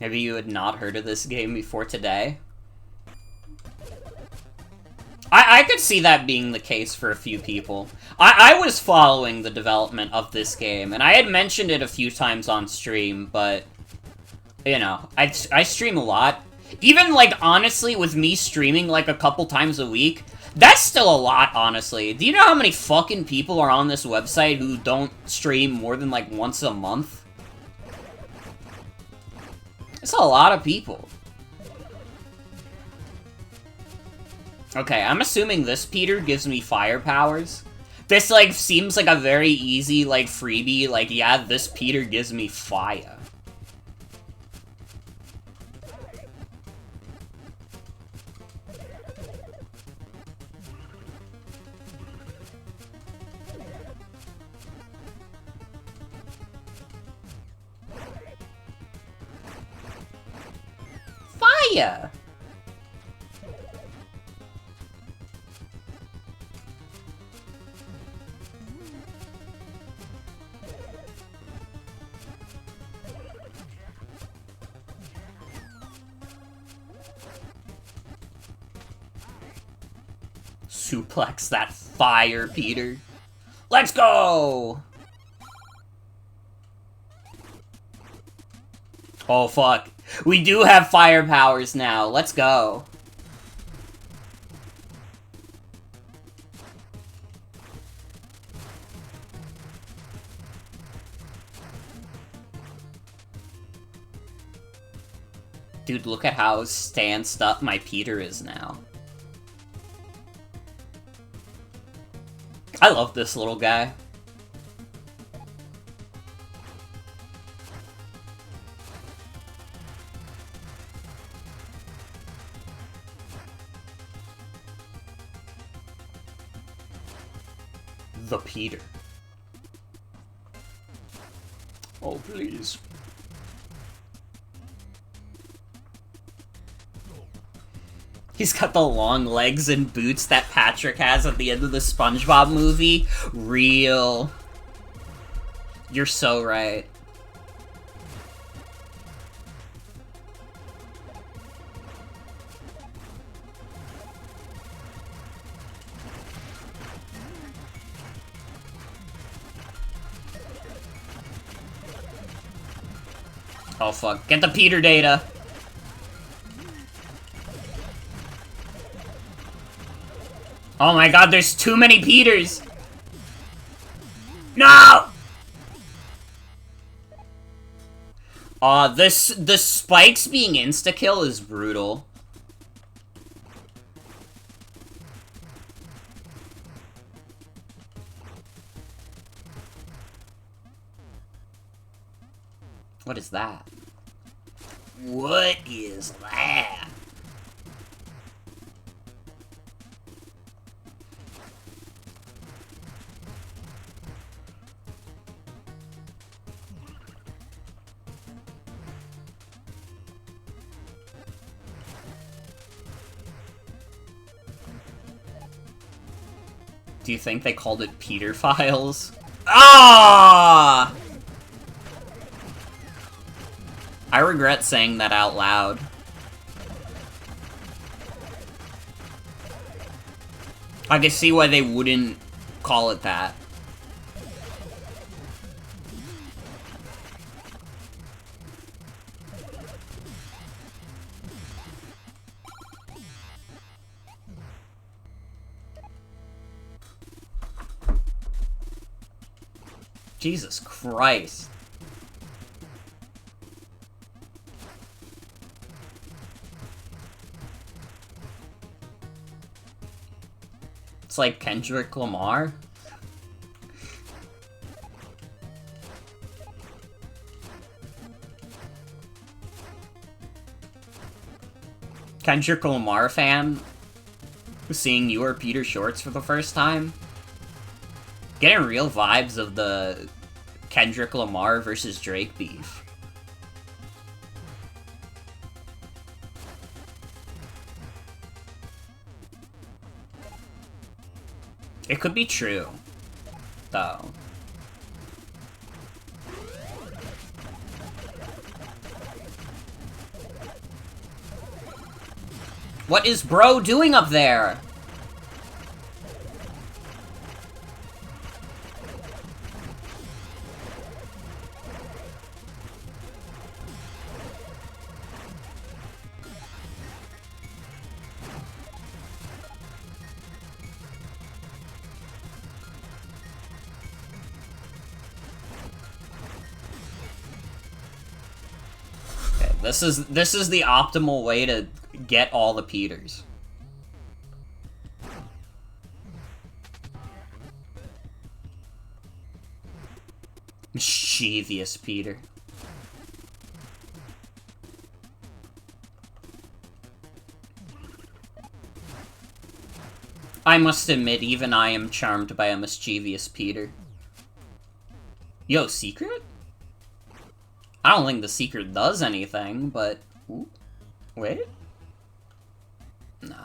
Maybe you had not heard of this game before today? I could see that being the case for a few people. I was following the development of this game, and I had mentioned it a few times on stream, but, you know, I stream a lot. Even, like, honestly, with me streaming, like, a couple times a week, that's still a lot, honestly. Do you know how many fucking people are on this website who don't stream more than, like, once a month? It's a lot of people. Okay, I'm assuming this Peter gives me fire powers. This, like, seems like a very easy, like, freebie. Like, yeah, this Peter gives me fire. Fire! Suplex that fire, Peter. Let's go! Oh, fuck. We do have fire powers now. Let's go. Dude, look at how stanced up my Peter is now. I love this little guy. The Peter. Oh, please. He's got the long legs and boots that Patrick has at the end of the SpongeBob movie. Real. You're so right. Oh fuck, get the Peter data! Oh my god, there's too many Peters! No! The spikes being insta-kill is brutal. What is that? What is that? Do you think they called it Peter Files? Ah! I regret saying that out loud. I can see why they wouldn't call it that. Jesus Christ. It's like Kendrick Lamar. Kendrick Lamar fan seeing you or Peter Shorts for the first time. Getting real vibes of the Kendrick Lamar versus Drake beef. It could be true, though. What is bro doing up there? This is the optimal way to get all the Peters. Mischievous Peter. I must admit, even I am charmed by a mischievous Peter. Yo, secret? I don't think the secret does anything, but... Ooh, wait? No.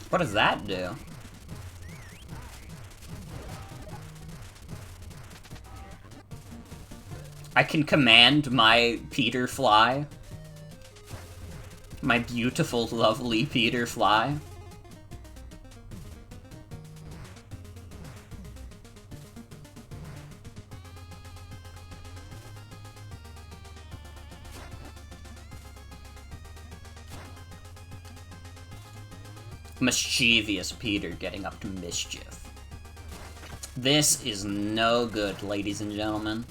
What does that do? I can command my Peter fly. My beautiful, lovely Peter fly. Mischievous Peter getting up to mischief. This is no good, ladies and gentlemen.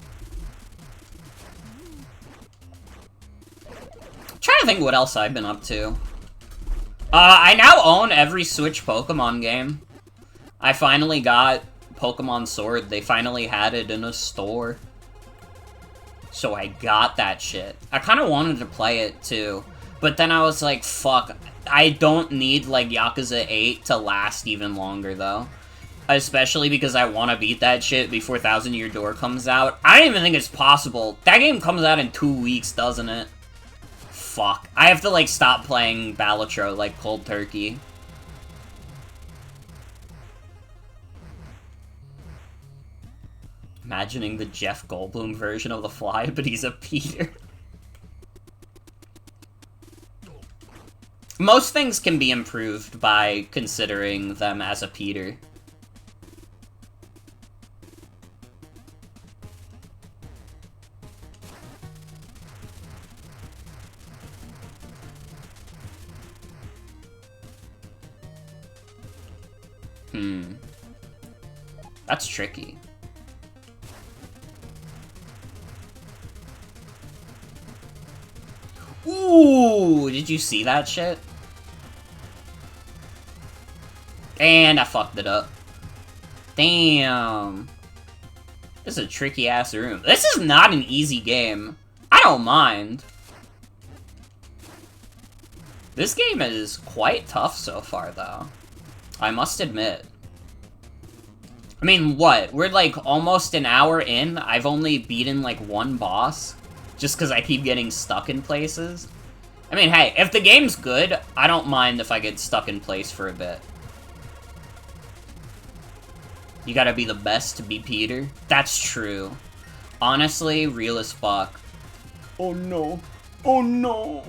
Trying to think what else I've been up to. I now own every Switch Pokemon game. I finally got Pokemon Sword. They finally had it in a store. So I got that shit. I kind of wanted to play it too. But then I was like, fuck. I don't need, like, Yakuza 8 to last even longer, though. Especially because I want to beat that shit before Thousand Year Door comes out. I don't even think it's possible. That game comes out in 2 weeks, doesn't it? Fuck. I have to, like, stop playing Balatro, like, cold turkey. Imagining the Jeff Goldblum version of the Fly, but he's a Peter. Most things can be improved by considering them as a Peter. That's tricky. Ooh, did you see that shit? And I fucked it up. Damn. This is a tricky-ass room. This is not an easy game. I don't mind. This game is quite tough so far, though. I must admit. I mean, what? We're, like, almost an hour in. I've only beaten, like, one boss. Just because I keep getting stuck in places. I mean, hey, if the game's good, I don't mind if I get stuck in place for a bit. You gotta be the best to be Peter. That's true. Honestly, real as fuck. Oh no. Oh no.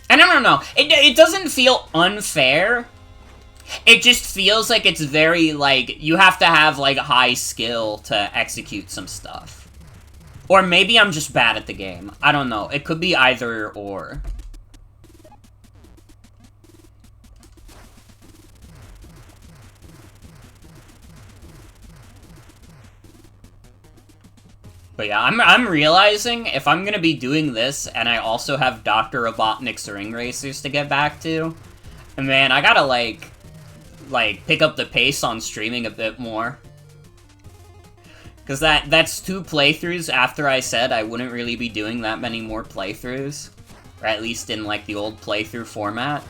And I don't know. It doesn't feel unfair. It just feels like it's very, like, you have to have, like, high skill to execute some stuff. Or maybe I'm just bad at the game. I don't know. It could be either or. But yeah, I'm realizing if I'm gonna be doing this and I also have Dr. Robotnik's Ring Racers to get back to, man, I gotta, like, pick up the pace on streaming a bit more. Because that's 2 playthroughs after I said I wouldn't really be doing that many more playthroughs. Or at least in, like, the old playthrough format.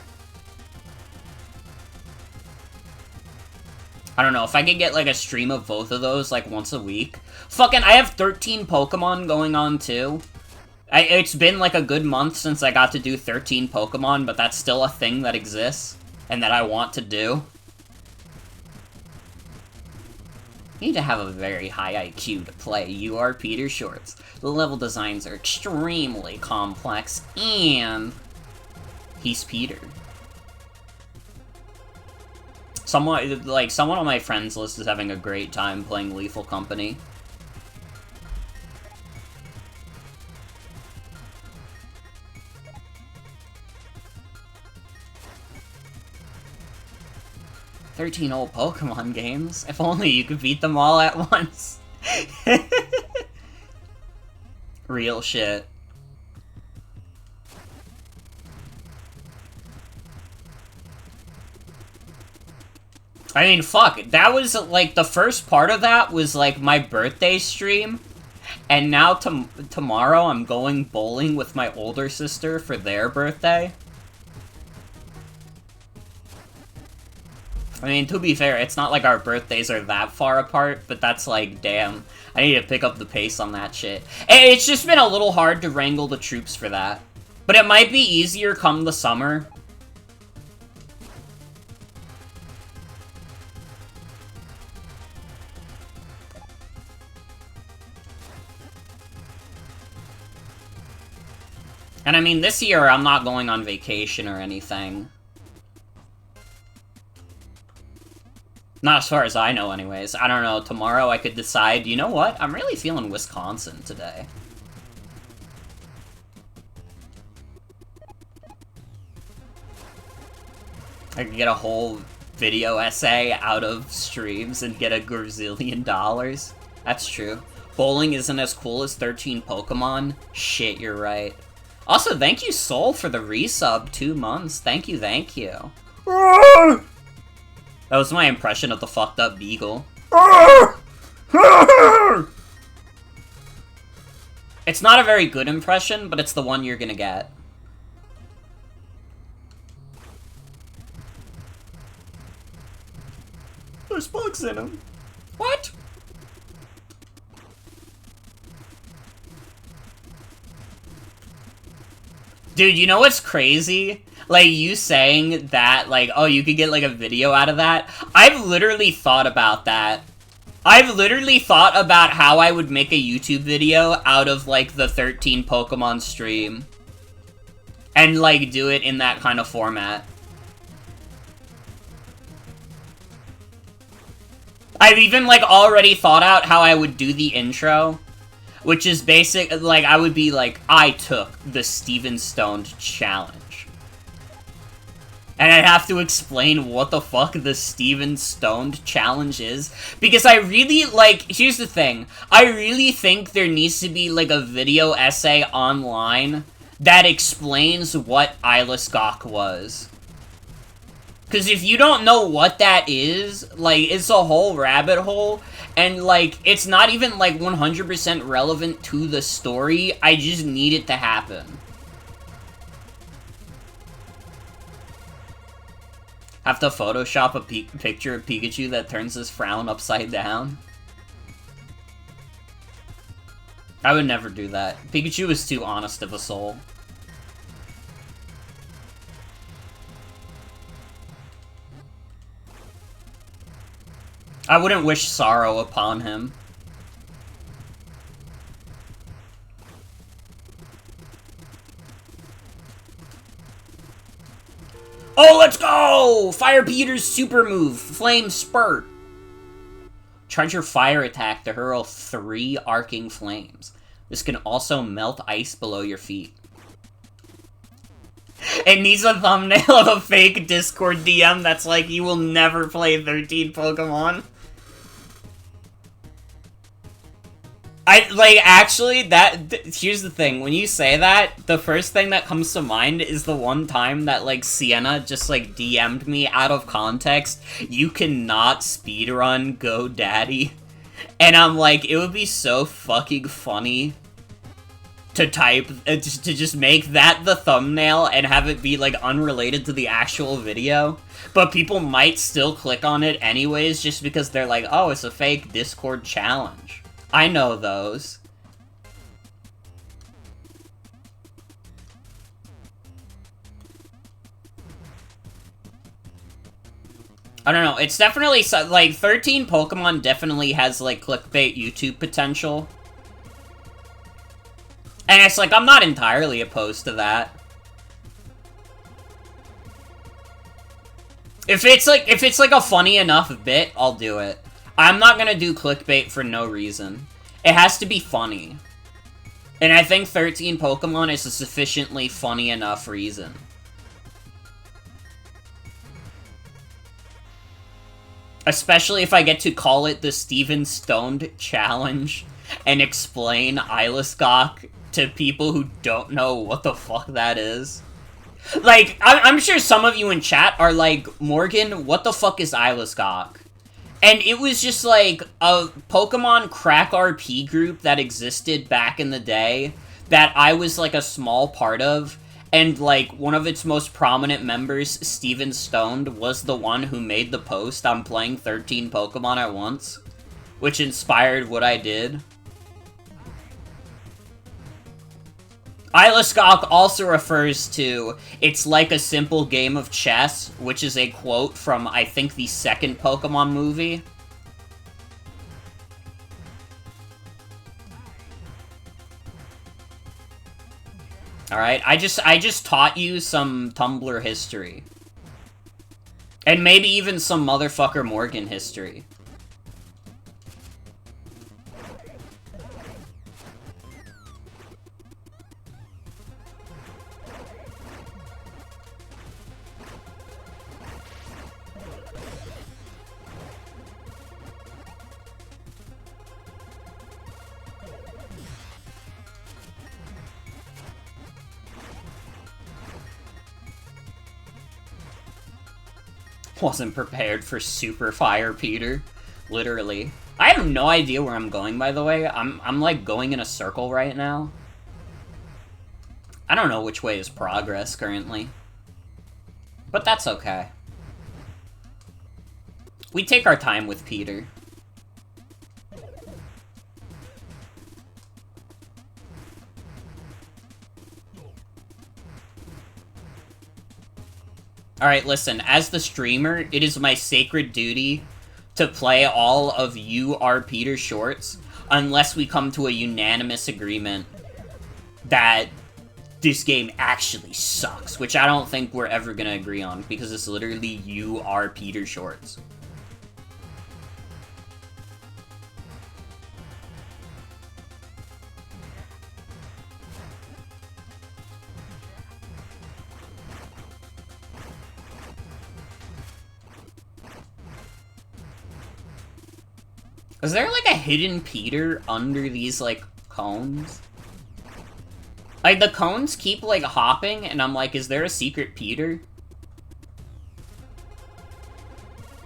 I don't know, if I could get, like, a stream of both of those, like, once a week. Fucking, I have 13 Pokemon going on, too. It's been, like, a good month since I got to do 13 Pokemon, but that's still a thing that exists. And that I want to do. You need to have a very high IQ to play You Are Peter Shorts. The level designs are extremely complex, and he's Peter. Someone on my friends list is having a great time playing Lethal Company. "13 old Pokemon games. If only you could beat them all at once." Real shit. I mean, fuck, that was, like, the first part of that was, like, my birthday stream, and now tomorrow I'm going bowling with my older sister for their birthday. I mean, to be fair, it's not like our birthdays are that far apart, but that's like, damn, I need to pick up the pace on that shit. And it's just been a little hard to wrangle the troops for that. But it might be easier come the summer. And I mean, this year I'm not going on vacation or anything. Not as far as I know, anyways. I don't know, tomorrow I could decide, you know what? I'm really feeling Wisconsin today. I could get a whole video essay out of streams and get a gazillion dollars. That's true. Bowling isn't as cool as 13 Pokemon? Shit, you're right. Also, thank you, Soul, for the resub. 2 months. Thank you, thank you. That was my impression of the fucked up beagle. It's not a very good impression, but it's the one you're gonna get. There's bugs in him. What? Dude, you know what's crazy? Like, you saying that, like, oh, you could get, like, a video out of that? I've literally thought about that. I've literally thought about how I would make a YouTube video out of, like, the 13 Pokemon stream. And, like, do it in that kind of format. I've even, like, already thought out how I would do the intro. Which is basic, like, I would be like, I took the Steven Stoned challenge. And I'd have to explain what the fuck the Steven Stoned challenge is. Because I really, like, here's the thing. I really think there needs to be, like, a video essay online that explains what Ilasgok was. Because if you don't know what that is, like, it's a whole rabbit hole. And, like, it's not even, like, 100% relevant to the story. I just need it to happen. Have to Photoshop a picture of Pikachu that turns his frown upside down? I would never do that. Pikachu is too honest of a soul. I wouldn't wish sorrow upon him. Oh, let's go! Fire Peter's super move, Flame Spurt. Charge your fire attack to hurl 3 arcing flames. This can also melt ice below your feet. It needs a thumbnail of a fake Discord DM that's like, you will never play 13 Pokemon. Actually, here's the thing, when you say that, the first thing that comes to mind is the one time that, like, Sienna just, like, DM'd me out of context, you cannot speedrun GoDaddy. And I'm like, it would be so fucking funny to type, to just make that the thumbnail and have it be, like, unrelated to the actual video. But people might still click on it anyways, just because they're like, oh, it's a fake Discord challenge. I know those. I don't know, it's definitely, like, 13 Pokemon definitely has, like, clickbait YouTube potential. And it's like, I'm not entirely opposed to that. If it's like a funny enough bit, I'll do it. I'm not gonna do clickbait for no reason. It has to be funny. And I think 13 Pokemon is a sufficiently funny enough reason. Especially if I get to call it the Steven Stoned Challenge and explain Ilascock to people who don't know what the fuck that is. Like, I'm sure some of you in chat are like, Morgan, what the fuck is Ilascock? And it was just like a Pokemon crack RP group that existed back in the day that I was like a small part of. And like one of its most prominent members, Steven Stoned, was the one who made the post on playing 13 Pokemon at once, which inspired what I did. Ilascock also refers to, it's like a simple game of chess, which is a quote from, I think, the second Pokemon movie. Alright, I just taught you some Tumblr history. And maybe even some motherfucker Morgan history. Wasn't prepared for Super Fire Peter. Literally. I have no idea where I'm going, by the way. I'm like going in a circle right now. I don't know which way is progress currently. But that's okay. We take our time with Peter. Alright, listen, as the streamer, it is my sacred duty to play all of You Are Peter shorts, unless we come to a unanimous agreement that this game actually sucks, which I don't think we're ever gonna agree on, because it's literally You Are Peter shorts. Is there, like, a hidden Peter under these, like, cones? Like, the cones keep, like, hopping, and I'm like, is there a secret Peter?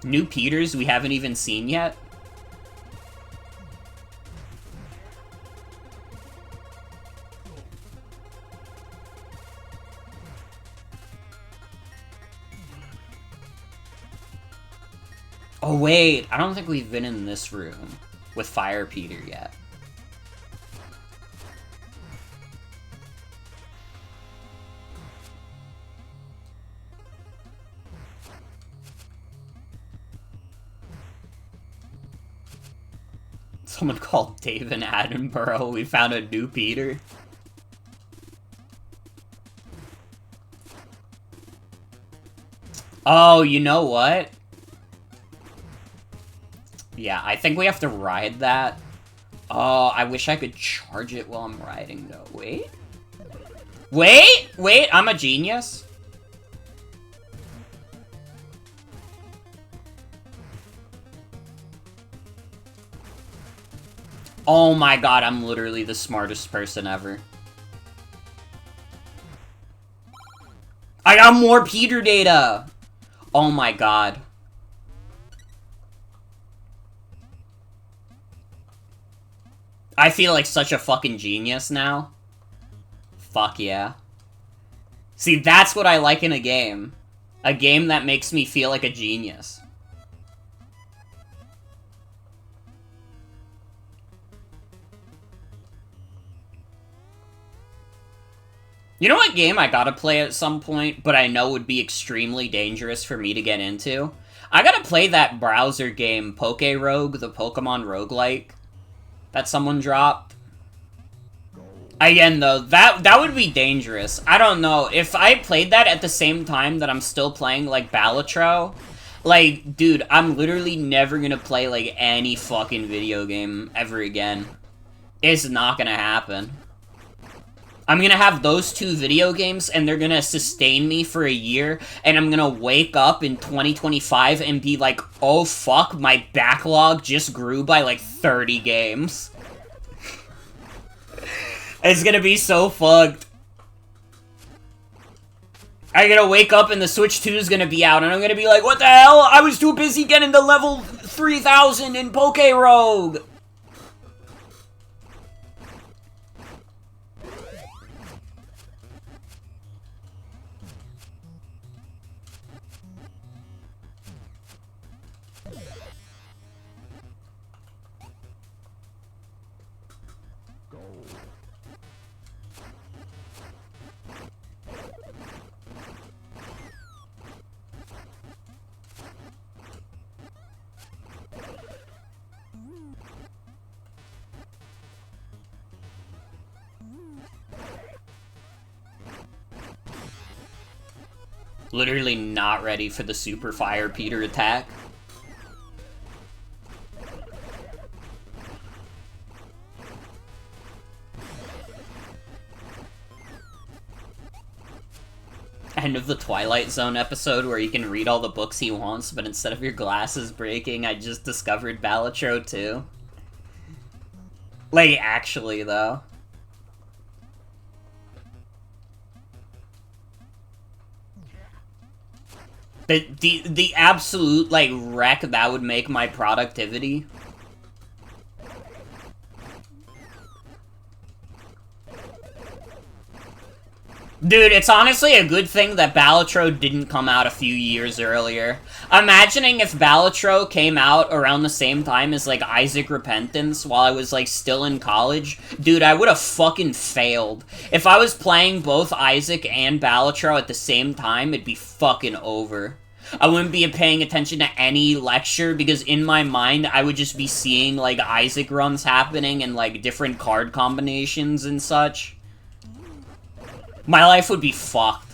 New Peters we haven't even seen yet? Oh wait, I don't think we've been in this room with Fire Peter yet. Someone called Dave in Attenborough, we found a new Peter. Oh, you know what? Yeah, I think we have to ride that. Oh, I wish I could charge it while I'm riding, though. Wait. Wait, I'm a genius. Oh my god, I'm literally the smartest person ever. I got more Peter data! Oh my god. I feel like such a fucking genius now. Fuck yeah. See, that's what I like in a game. A game that makes me feel like a genius. You know what game I gotta play at some point, but I know would be extremely dangerous for me to get into? I gotta play that browser game, Pokerogue, the Pokemon roguelike, that someone dropped. Again, though, that would be dangerous. I don't know. If I played that at the same time that I'm still playing, like, Balatro, Like, dude, I'm literally never gonna play, like, any fucking video game ever again. It's not gonna happen. I'm gonna have those 2 video games, and they're gonna sustain me for a year, and I'm gonna wake up in 2025 and be like, oh fuck, my backlog just grew by, like, 30 games. It's gonna be so fucked. I'm gonna wake up and the Switch 2 is gonna be out, and I'm gonna be like, what the hell? I was too busy getting to level 3000 in Poke Rogue! Literally not ready for the Super Fire Peter attack. End of the Twilight Zone episode where he can read all the books he wants, but instead of your glasses breaking, I just discovered Balatro too. Like, actually, though. The absolute, like, wreck that would make my productivity. Dude, it's honestly a good thing that Balatro didn't come out a few years earlier. Imagining if Balatro came out around the same time as, like, Isaac Repentance while I was, like, still in college, dude, I would have fucking failed. If I was playing both Isaac and Balatro at the same time, it'd be fucking over. I wouldn't be paying attention to any lecture because in my mind, I would just be seeing, like, Isaac runs happening and, like, different card combinations and such. My life would be fucked.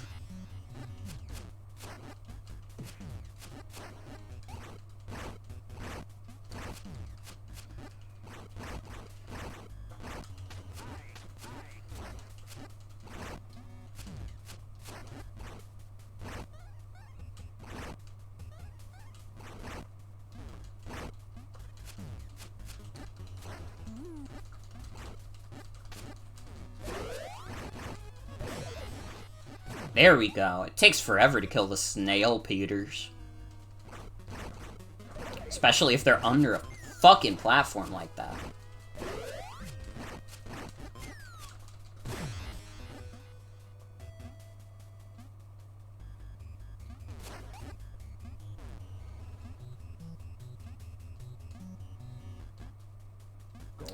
There we go. It takes forever to kill the snail Peters. Especially if they're under a fucking platform like that.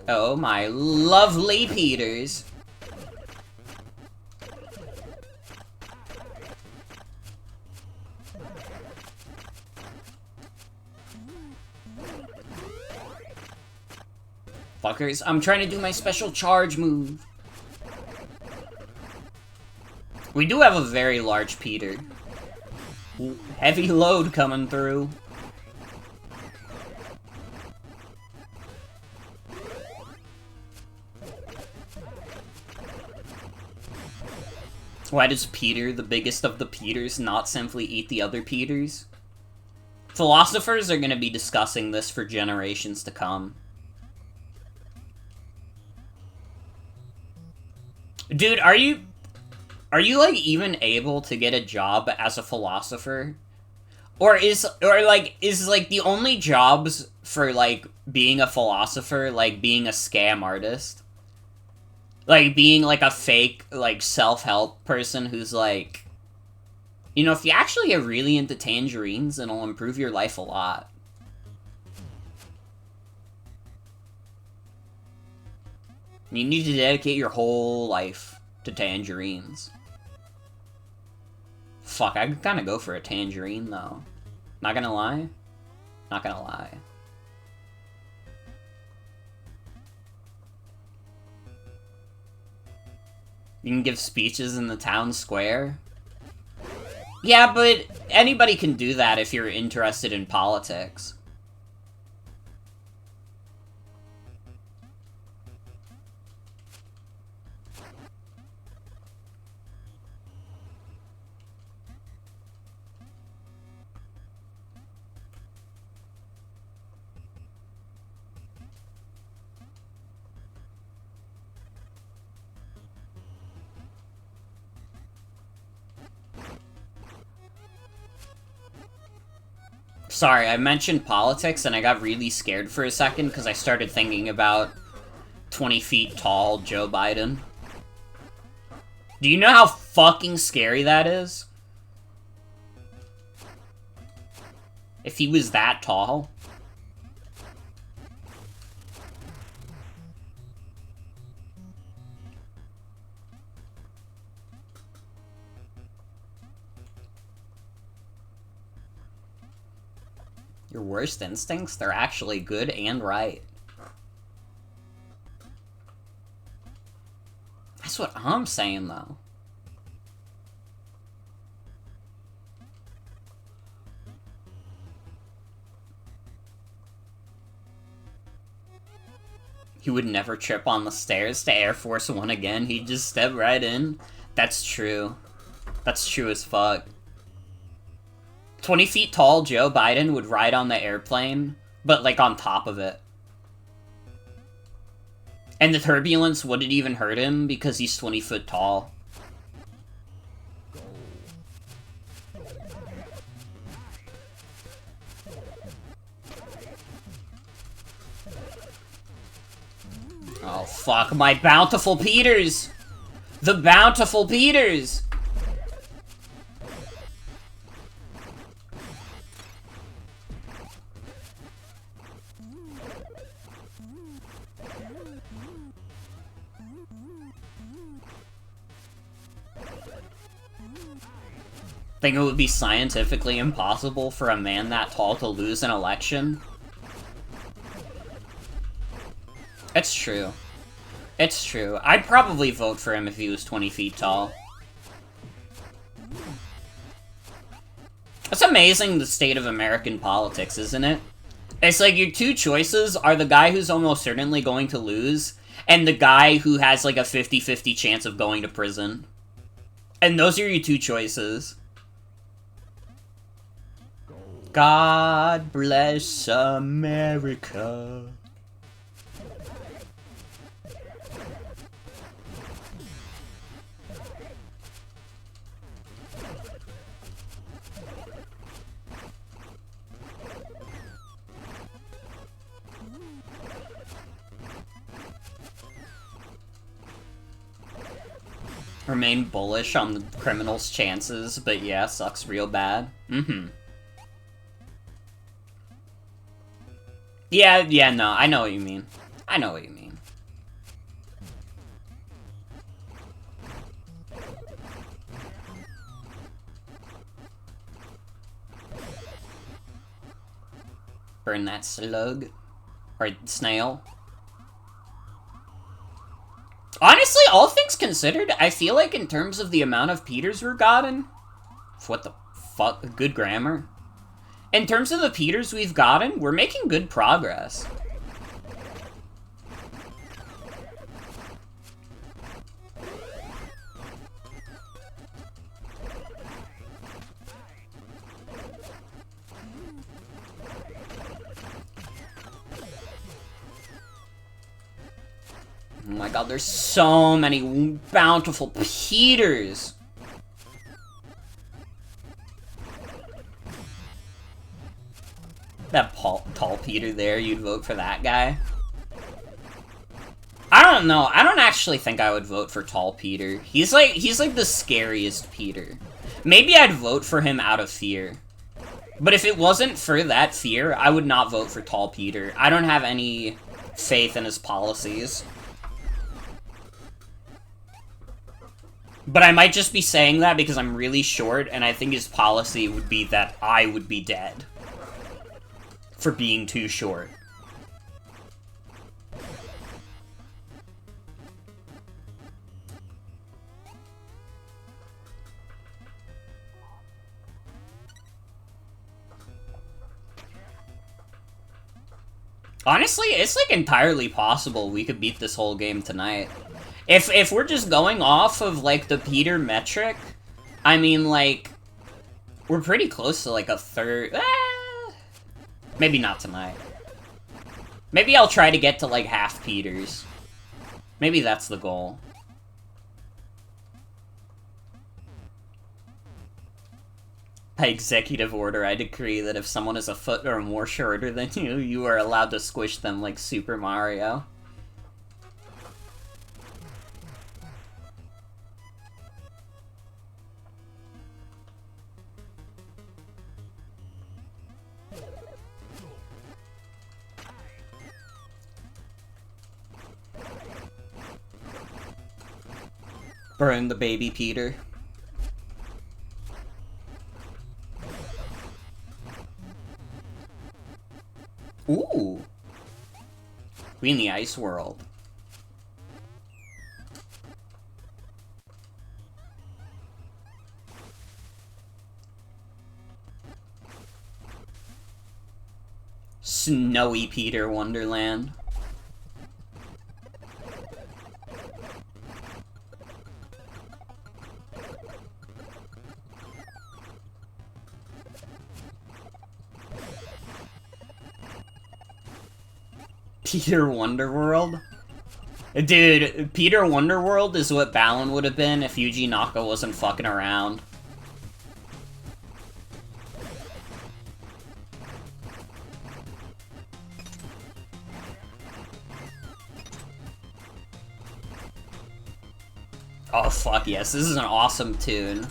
Oh my lovely Peters. Fuckers, I'm trying to do my special charge move. We do have a very large Peter. Heavy load coming through. Why does Peter, the biggest of the Peters, not simply eat the other Peters? Philosophers are gonna be discussing this for generations to come. Dude, are you like even able to get a job as a philosopher? Or is like the only jobs for like being a philosopher like being a scam artist? Like being like a fake like self-help person who's like, you know, if you actually get really into tangerines, it'll improve your life a lot. You need to dedicate your whole life to tangerines. Fuck, I could kinda go for a tangerine, though. Not gonna lie. Not gonna lie. You can give speeches in the town square. Yeah, but anybody can do that if you're interested in politics. Sorry, I mentioned politics and I got really scared for a second because I started thinking about 20 feet tall Joe Biden. Do you know how fucking scary that is? If he was that tall? Your worst instincts? They're actually good and right. That's what I'm saying, though. He would never trip on the stairs to Air Force One again. He'd just step right in. That's true. That's true as fuck. 20 feet tall Joe Biden would ride on the airplane, but like on top of it. And the turbulence wouldn't even hurt him because he's 20 foot tall. Oh fuck, my bountiful Peters! The bountiful Peters! Think it would be scientifically impossible for a man that tall to lose an election? It's true. It's true. I'd probably vote for him if he was 20 feet tall. It's amazing the state of American politics, isn't it? It's like your two choices are the guy who's almost certainly going to lose, and the guy who has like a 50-50 chance of going to prison. And those are your two choices. God bless America. Remain bullish on the criminal's chances, but yeah, sucks real bad. Yeah, no, I know what you mean. I know what you mean. Burn that slug. Or snail. Honestly, all things considered, I feel like in terms of the amount of Peters we've gotten... What the fuck? Good grammar. In terms of the Peters we've gotten, we're making good progress. Oh my god, there's so many bountiful Peters! That tall Peter there, you'd vote for that guy? I don't know. I don't actually think I would vote for tall Peter. He's like the scariest Peter. Maybe I'd vote for him out of fear. But if it wasn't for that fear, I would not vote for tall Peter. I don't have any faith in his policies. But I might just be saying that because I'm really short, and I think his policy would be that I would be dead. For being too short. Honestly, it's like entirely possible we could beat this whole game tonight. If we're just going off of like the Peter metric, I mean like we're pretty close to like a third. Maybe not tonight. Maybe I'll try to get to like half Peters. Maybe that's the goal. By executive order, I decree that if someone is a foot or more shorter than you, you are allowed to squish them like Super Mario. Burn the baby Peter. Ooh. We in the ice world. Snowy Peter Wonderland. Peter Wonderworld? Dude, Peter Wonderworld is what Balan would have been if Yuji Naka wasn't fucking around. Oh fuck yes, this is an awesome tune.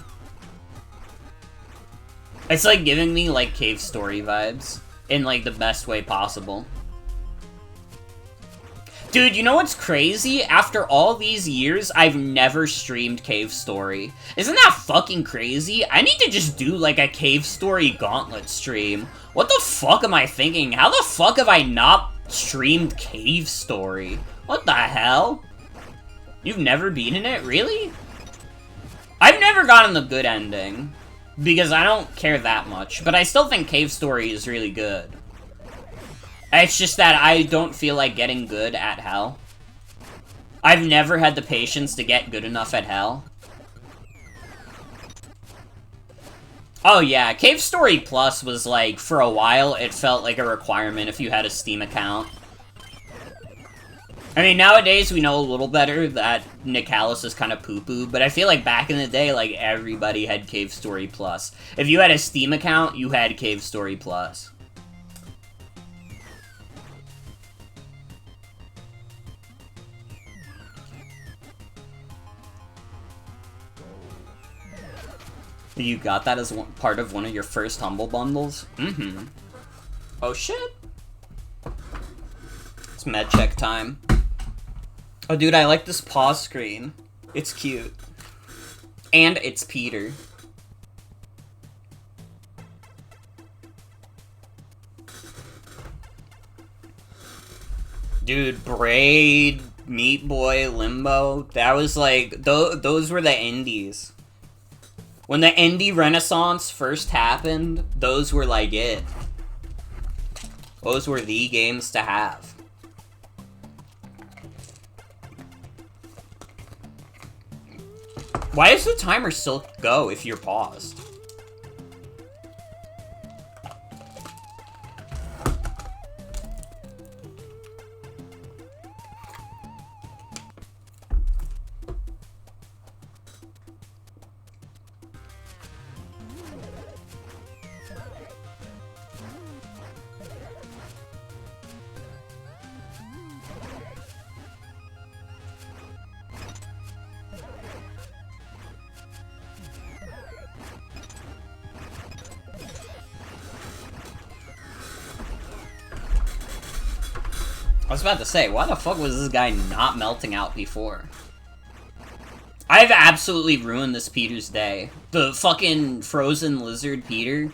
It's like giving me like Cave Story vibes in like the best way possible. Dude, you know what's crazy? After all these years, I've never streamed Cave Story. Isn't that fucking crazy? I need to just do, like, a Cave Story Gauntlet stream. What the fuck am I thinking? How the fuck have I not streamed Cave Story? What the hell? You've never beaten it? Really? I've never gotten the good ending, because I don't care that much, but I still think Cave Story is really good. It's just that I don't feel like getting good at Hell. I've never had the patience to get good enough at Hell. Oh yeah, Cave Story Plus was like, for a while, it felt like a requirement if you had a Steam account. I mean, nowadays we know a little better that Nicalis is kind of poo-poo, but I feel like back in the day, like, everybody had Cave Story Plus. If you had a Steam account, you had Cave Story Plus. You got that as part of one of your first Humble Bundles? Mm-hmm. Oh, shit. It's med check time. Oh, dude, I like this pause screen. It's cute. And it's Peter. Dude, Braid, Meat Boy, Limbo, that was like, those were the indies. When the indie renaissance first happened, those were like it. Those were the games to have. Why does the timer still go if you're paused? I was about to say, why the fuck was this guy not melting out before? I've absolutely ruined this Peter's day. The fucking frozen lizard Peter.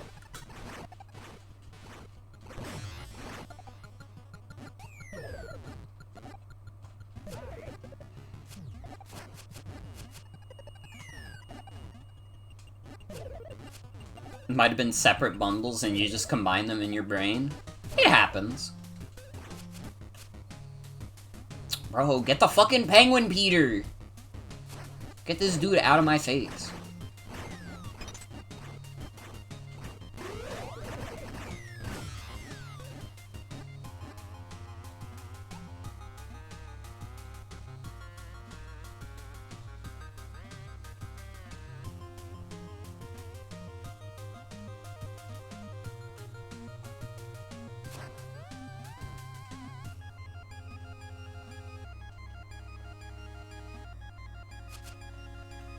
Might have been separate bundles and you just combine them in your brain. It happens. Bro, get the fucking penguin, Peter! Get this dude out of my face.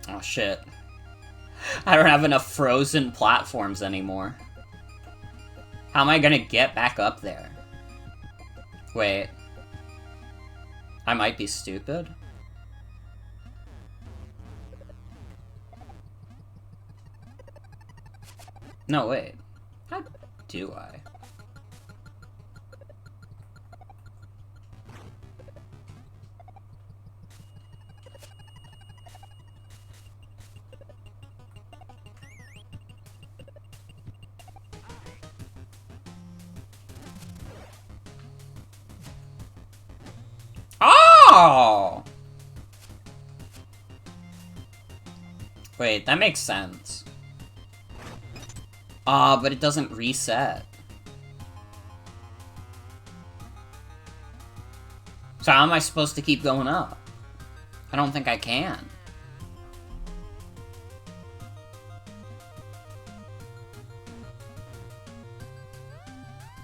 Oh shit. I don't have enough frozen platforms anymore. How am I gonna get back up there? Wait. I might be stupid. No, wait. How do I? Oh! Wait, that makes sense. But it doesn't reset. So how am I supposed to keep going up? I don't think I can.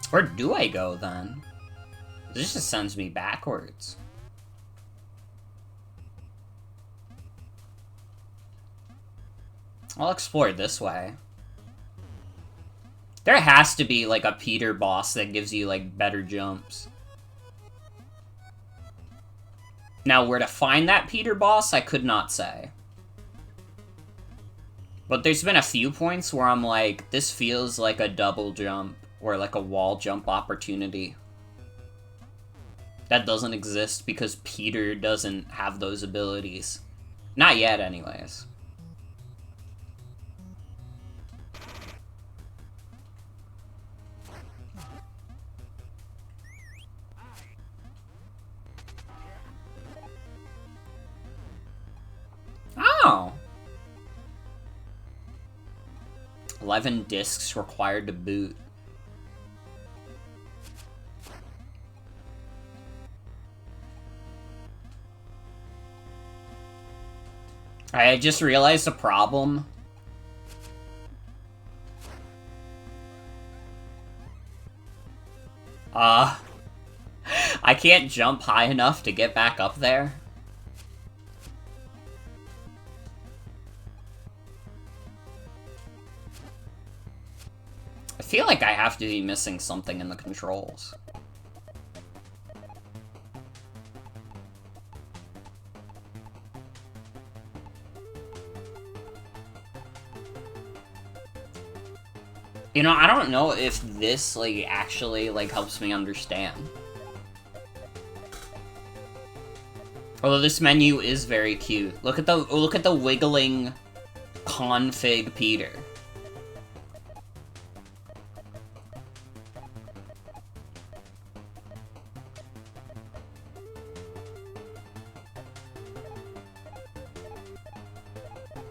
Where do I go, then? This just sends me backwards. I'll explore this way. There has to be, like, a Peter boss that gives you, like, better jumps. Now, where to find that Peter boss, I could not say. But there's been a few points where I'm like, this feels like a double jump, or like a wall jump opportunity. That doesn't exist because Peter doesn't have those abilities. Not yet, anyways. Oh! 11 discs required to boot. I just realized a problem. I can't jump high enough to get back up there. I feel like I have to be missing something in the controls. You know, I don't know if this, like, actually, like, helps me understand. Although this menu is very cute. Look at the wiggling config Peter.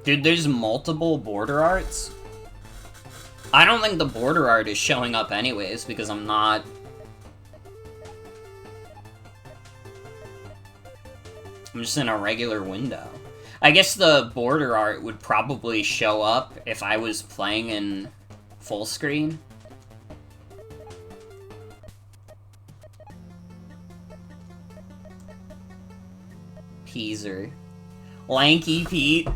Dude, there's multiple border arts. I don't think the border art is showing up anyways, because I'm not... I'm just in a regular window. I guess the border art would probably show up if I was playing in full screen. Peaser. Lanky Pete.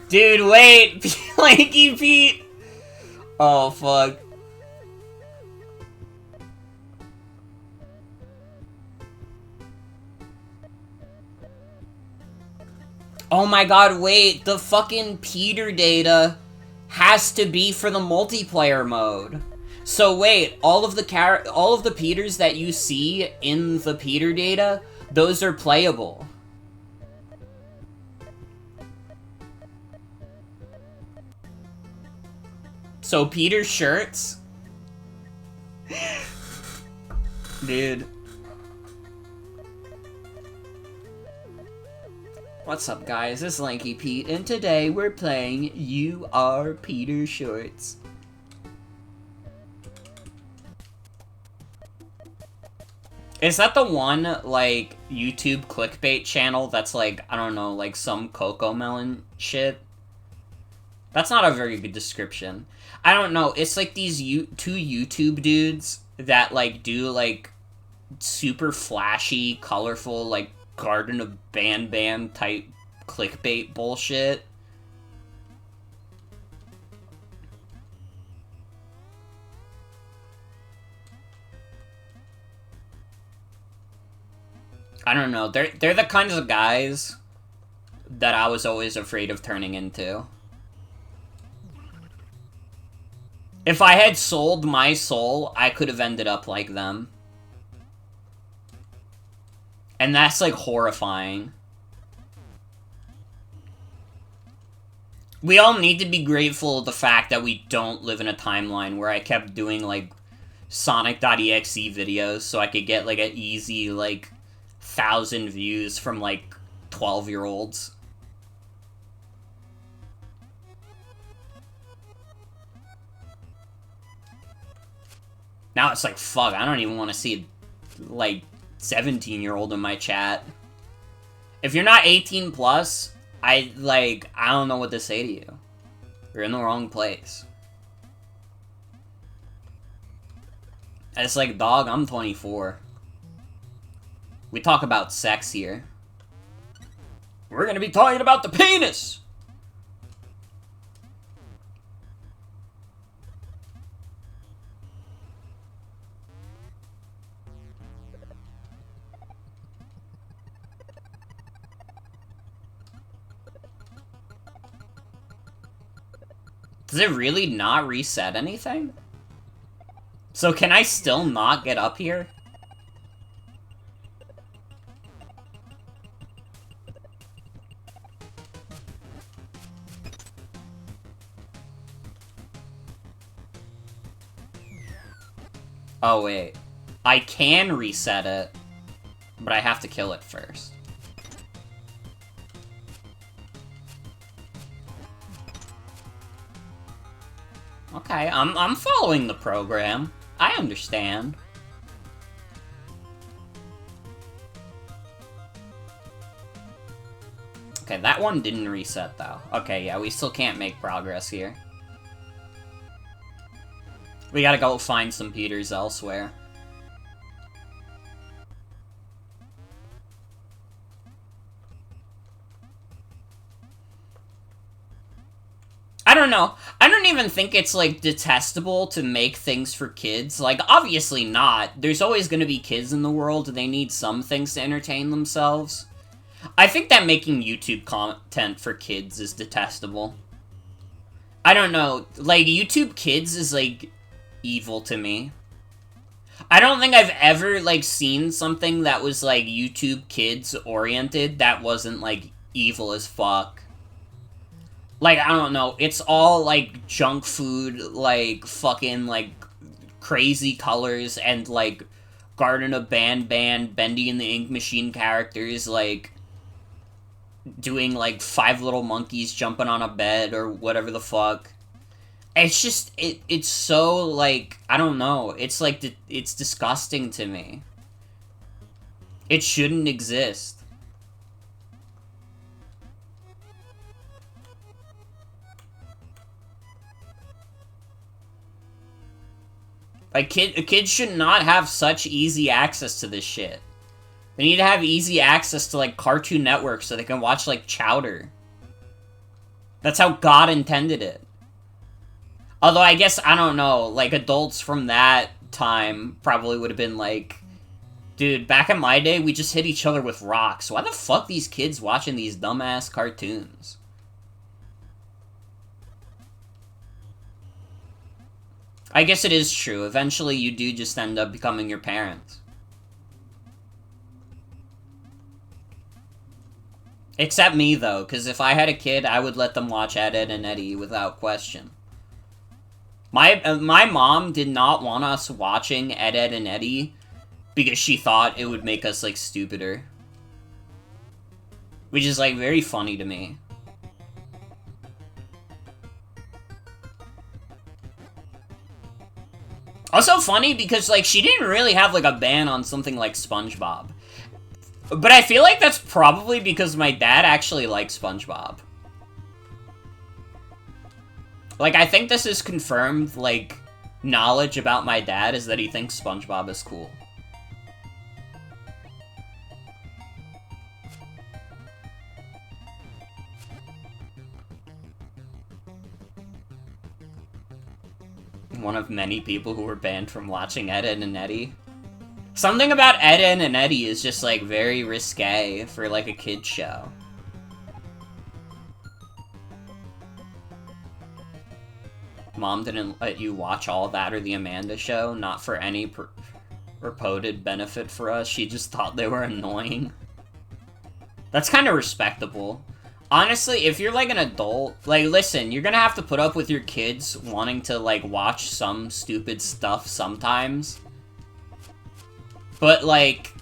Dude, wait! Lanky Pete! Oh, fuck. Oh my god, wait. The fucking Peter data has to be for the multiplayer mode. So wait, all of the Peters that you see in the Peter data, those are playable. So Peter shirts? Dude. What's up, guys? It's Lanky Pete, and today we're playing You Are Peter Shorts. Is that the one, like, YouTube clickbait channel that's like, I don't know, like some Cocomelon shit? That's not a very good description. I don't know, it's like these two YouTube dudes that, like, do, like, super flashy, colorful, like, Garden of Banban type clickbait bullshit. I don't know, they're the kinds of guys that I was always afraid of turning into. If I had sold my soul, I could have ended up like them. And that's, like, horrifying. We all need to be grateful of the fact that we don't live in a timeline where I kept doing, like, Sonic.exe videos so I could get, like, an easy, like, 1,000 views from, like, 12-year-olds. Now it's like, fuck, I don't even want to see, like, 17-year-old in my chat. If you're not 18 plus, I don't know what to say to you. You're in the wrong place. It's like, dog, I'm 24. We talk about sex here. We're gonna be talking about the penis! Does it really not reset anything? So can I still not get up here? Oh wait. I can reset it, but I have to kill it first. Okay, I'm following the program. I understand. Okay, that one didn't reset, though. Okay, yeah, we still can't make progress here. We gotta go find some Peters elsewhere. I don't know. I don't even think it's, like, detestable to make things for kids. Like, obviously not. There's always gonna be kids in the world, and they need some things to entertain themselves. I think that making YouTube content for kids is detestable. I don't know. Like, YouTube Kids is, like, evil to me. I don't think I've ever, like, seen something that was, like, YouTube Kids oriented that wasn't, like, evil as fuck. Like, I don't know, it's all, like, junk food, like, fucking, like, crazy colors, and, like, Garden of Banban, Bendy and the Ink Machine characters, like, doing, like, 5 little monkeys jumping on a bed, or whatever the fuck. It's just, it's so, like, I don't know, it's, like, it's disgusting to me. It shouldn't exist. Like, kids should not have such easy access to this shit. They need to have easy access to, like, Cartoon Network so they can watch, like, Chowder. That's how God intended it. Although, I guess, I don't know, like, adults from that time probably would have been like, dude, back in my day, we just hit each other with rocks. Why the fuck these kids watching these dumbass cartoons? I guess it is true. Eventually, you do just end up becoming your parents. Except me, though, because if I had a kid, I would let them watch Ed, Edd and Eddy without question. My mom did not want us watching Ed, Edd and Eddy, because she thought it would make us, like, stupider. which is, like, very funny to me. Also funny because, like, she didn't really have, like, a ban on something like SpongeBob. But I feel like that's probably because my dad actually likes SpongeBob. Like, I think this is confirmed, like, knowledge about my dad is that he thinks SpongeBob is cool. One of many people who were banned from watching Ed, Edd n Eddy. Something about Ed, Edd n Eddy is just, like, very risque for, like, a kid's show. Mom didn't let you watch all that or the Amanda Show, not for any purported benefit for us, she just thought they were annoying. That's kind of respectable. Honestly, if you're, like, an adult, like, listen, you're gonna have to put up with your kids wanting to, like, watch some stupid stuff sometimes. But, like,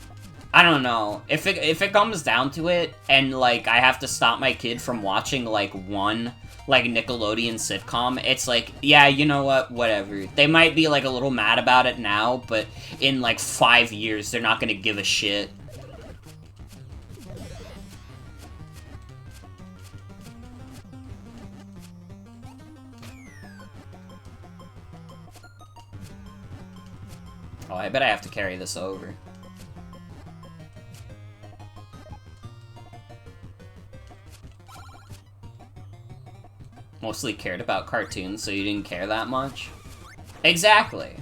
I don't know. If it comes down to it, and, like, I have to stop my kid from watching, like, one, like, Nickelodeon sitcom, it's like, yeah, you know what, whatever. They might be, like, a little mad about it now, but in, like, 5 years, they're not gonna give a shit. Oh, I bet I have to carry this over. Mostly cared about cartoons, so you didn't care that much? Exactly.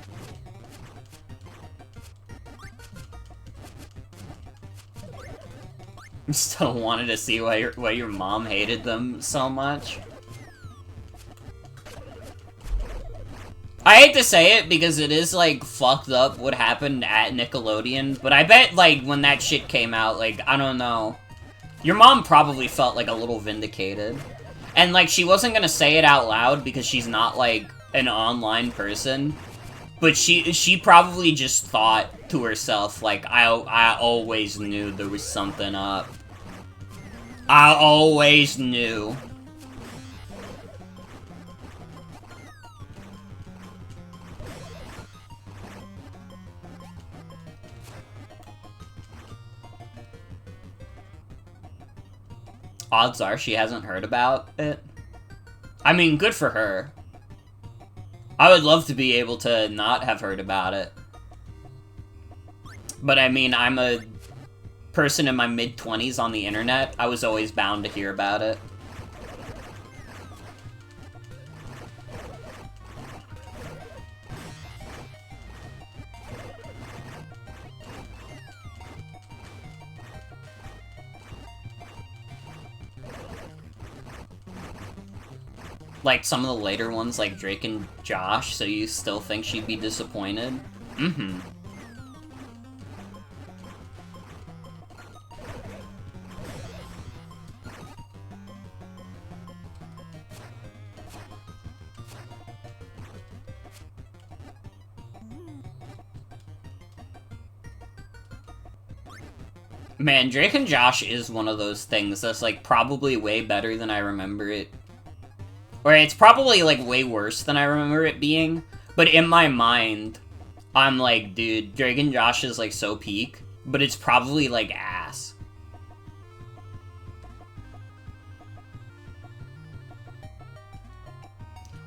Still wanted to see why your mom hated them so much. I hate to say it because it is, like, fucked up what happened at Nickelodeon, but I bet, like, when that shit came out, like, I don't know. Your mom probably felt, like, a little vindicated. And, like, she wasn't gonna say it out loud because she's not, like, an online person. But she probably just thought to herself, like, I always knew there was something up. I always knew. Odds are she hasn't heard about it. I mean, good for her. I would love to be able to not have heard about it. But I mean, I'm a person in my mid-20s on the internet. I was always bound to hear about it. Like, some of the later ones, like Drake and Josh, so you still think she'd be disappointed? Mm-hmm. Man, Drake and Josh is one of those things that's, like, probably way better than I remember it. Or it's probably, like, way worse than I remember it being. But in my mind, I'm like, dude, Drake and Josh is, like, so peak. But it's probably, like, ass.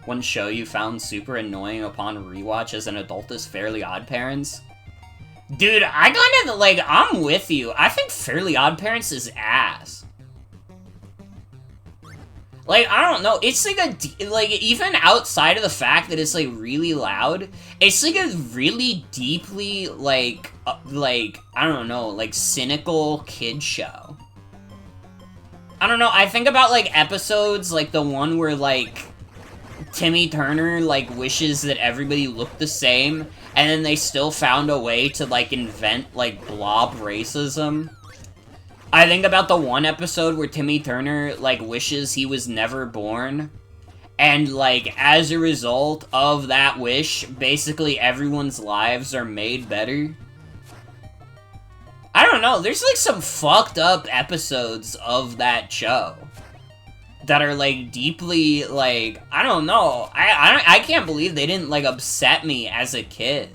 One show you found super annoying upon rewatch as an adult is Fairly Odd Parents. Dude, I kinda, like, I'm with you. I think Fairly Odd Parents is ass. Like, I don't know, it's like even outside of the fact that it's, like, really loud, it's, like, a really deeply, like, I don't know, like, cynical kid show. I don't know, I think about, like, episodes, like, the one where, like, Timmy Turner, like, wishes that everybody looked the same, and then they still found a way to, like, invent, like, blob racism. I think about the one episode where Timmy Turner, like, wishes he was never born, and, like, as a result of that wish, basically everyone's lives are made better. I don't don't know, there's like some fucked up episodes of that show that are like deeply like, I don't know, I can't believe they didn't like upset me as a kid.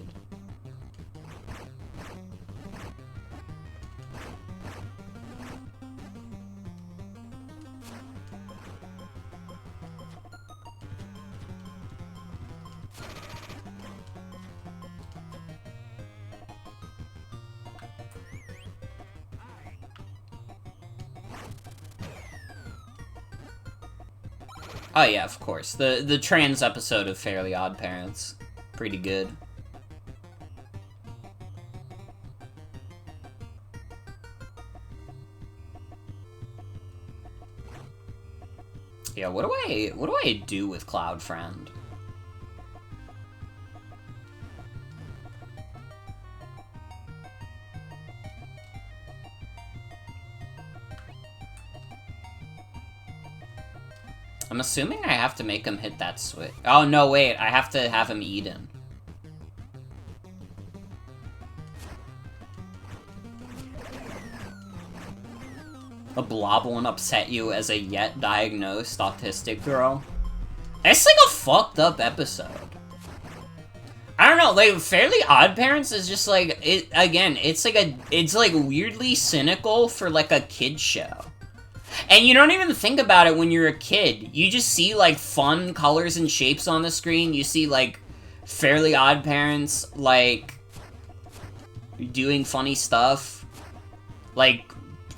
Oh yeah, of course. The trans episode of Fairly Odd Parents. Pretty good. Yeah, what do I do with Cloud Friend? I'm assuming I have to make him hit that switch. Oh, no, wait. I have to have him Eden. A blob won't upset you as a yet diagnosed autistic girl. It's like a fucked up episode. I don't know, like, Fairly Odd Parents is just like, it's like weirdly cynical for like a kid show. And you don't even think about it when you're a kid. You just see, like, fun colors and shapes on the screen. You see, like, Fairly Odd Parents, like, doing funny stuff. Like,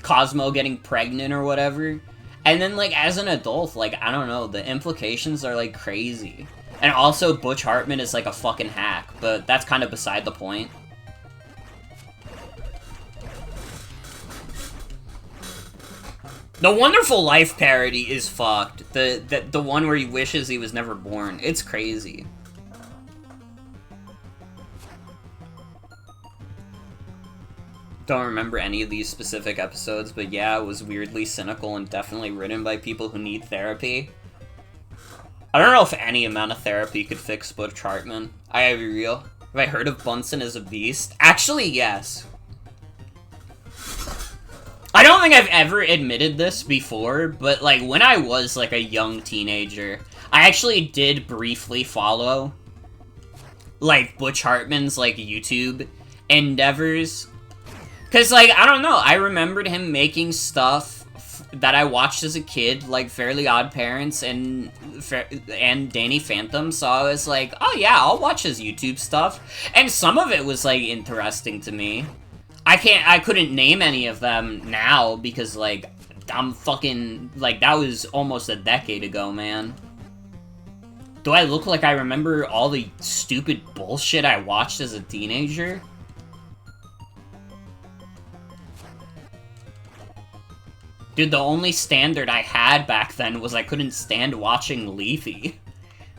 Cosmo getting pregnant or whatever. And then, like, as an adult, like, I don't know, the implications are, like, crazy. And also, Butch Hartman is, like, a fucking hack. But that's kind of beside the point. The Wonderful Life parody is fucked. The one where he wishes he was never born. It's crazy. Don't remember any of these specific episodes, but yeah, it was weirdly cynical and definitely written by people who need therapy. I don't know if any amount of therapy could fix Butch Hartman. I gotta be real. Have I heard of Bunsen as a beast? Actually, yes. I don't think I've ever admitted this before, but, like, when I was, like, a young teenager, I actually did briefly follow, like, Butch Hartman's, like, YouTube endeavors. Because, like, I don't know, I remembered him making stuff that I watched as a kid, like Fairly Odd Parents and Danny Phantom, so I was like, oh yeah, I'll watch his YouTube stuff. And some of it was, like, interesting to me. I couldn't name any of them now because, like, I'm fucking, like, that was almost a decade ago, man. Do I look like I remember all the stupid bullshit I watched as a teenager? Dude, the only standard I had back then was I couldn't stand watching Leafy.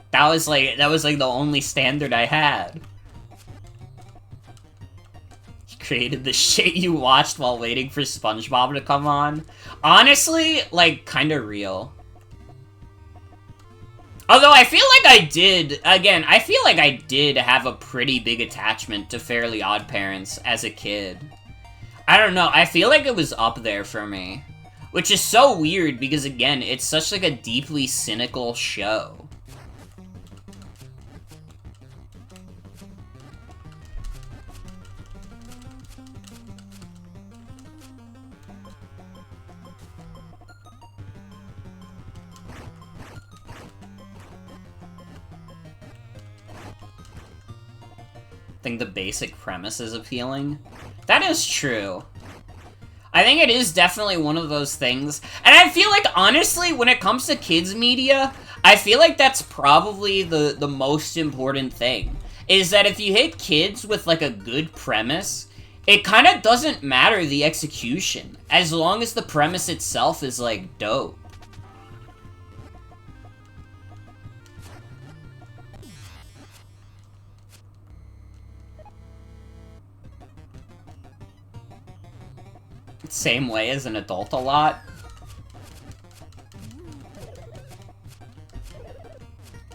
That was like the only standard I had. Created the shit you watched while waiting for SpongeBob to come on. Honestly, like, kinda real. Although I feel like I did have a pretty big attachment to Fairly Odd Parents as a kid. I don't know, I feel like it was up there for me. Which is so weird because, again, it's such like a deeply cynical show. I think the basic premise is appealing. That is true. I think it is definitely one of those things. And I feel like, honestly, when it comes to kids media, I feel like that's probably the most important thing. Is that if you hit kids with, like, a good premise, it kind of doesn't matter the execution, as long as the premise itself is, like, dope. Same way as an adult a lot.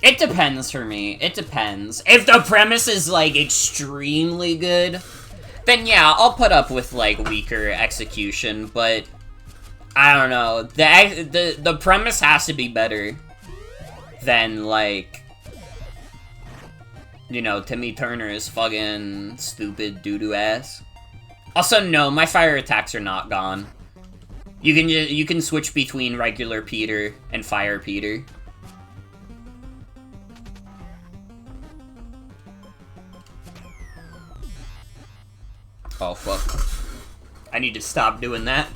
It depends for me. It depends. If the premise is, like, extremely good, then yeah, I'll put up with, like, weaker execution, but I don't know. The premise has to be better than, like, you know, Timmy Turner's fucking stupid doo-doo ass. Also, no, my fire attacks are not gone. You can switch between regular Peter and Fire Peter. Oh, fuck. I need to stop doing that.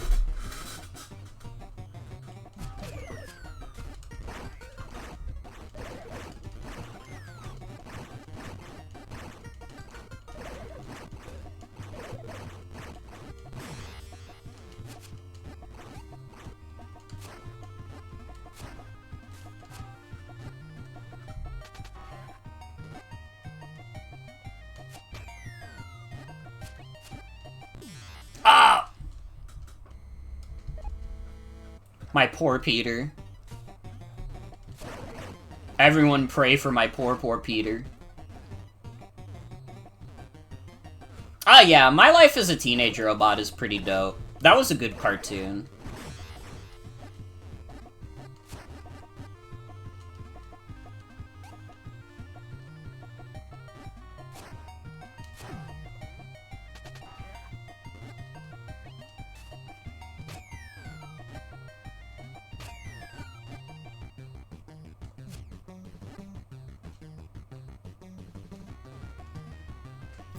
Ah! My poor Peter. Everyone pray for my poor Peter. Oh yeah, My Life as a Teenage Robot is pretty dope. That was a good cartoon.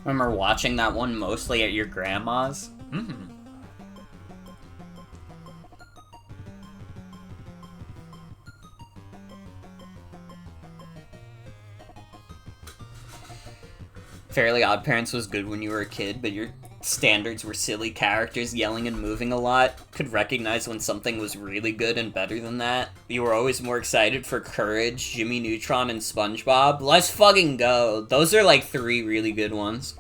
Remember watching that one mostly at your grandma's? Mm-hmm. Fairly Odd Parents was good when you were a kid, but your standards were silly characters yelling and moving a lot. Could recognize when something was really good and better than that. You were always more excited for Courage, Jimmy Neutron, and SpongeBob. Let's fucking go. Those are like 3 really good ones.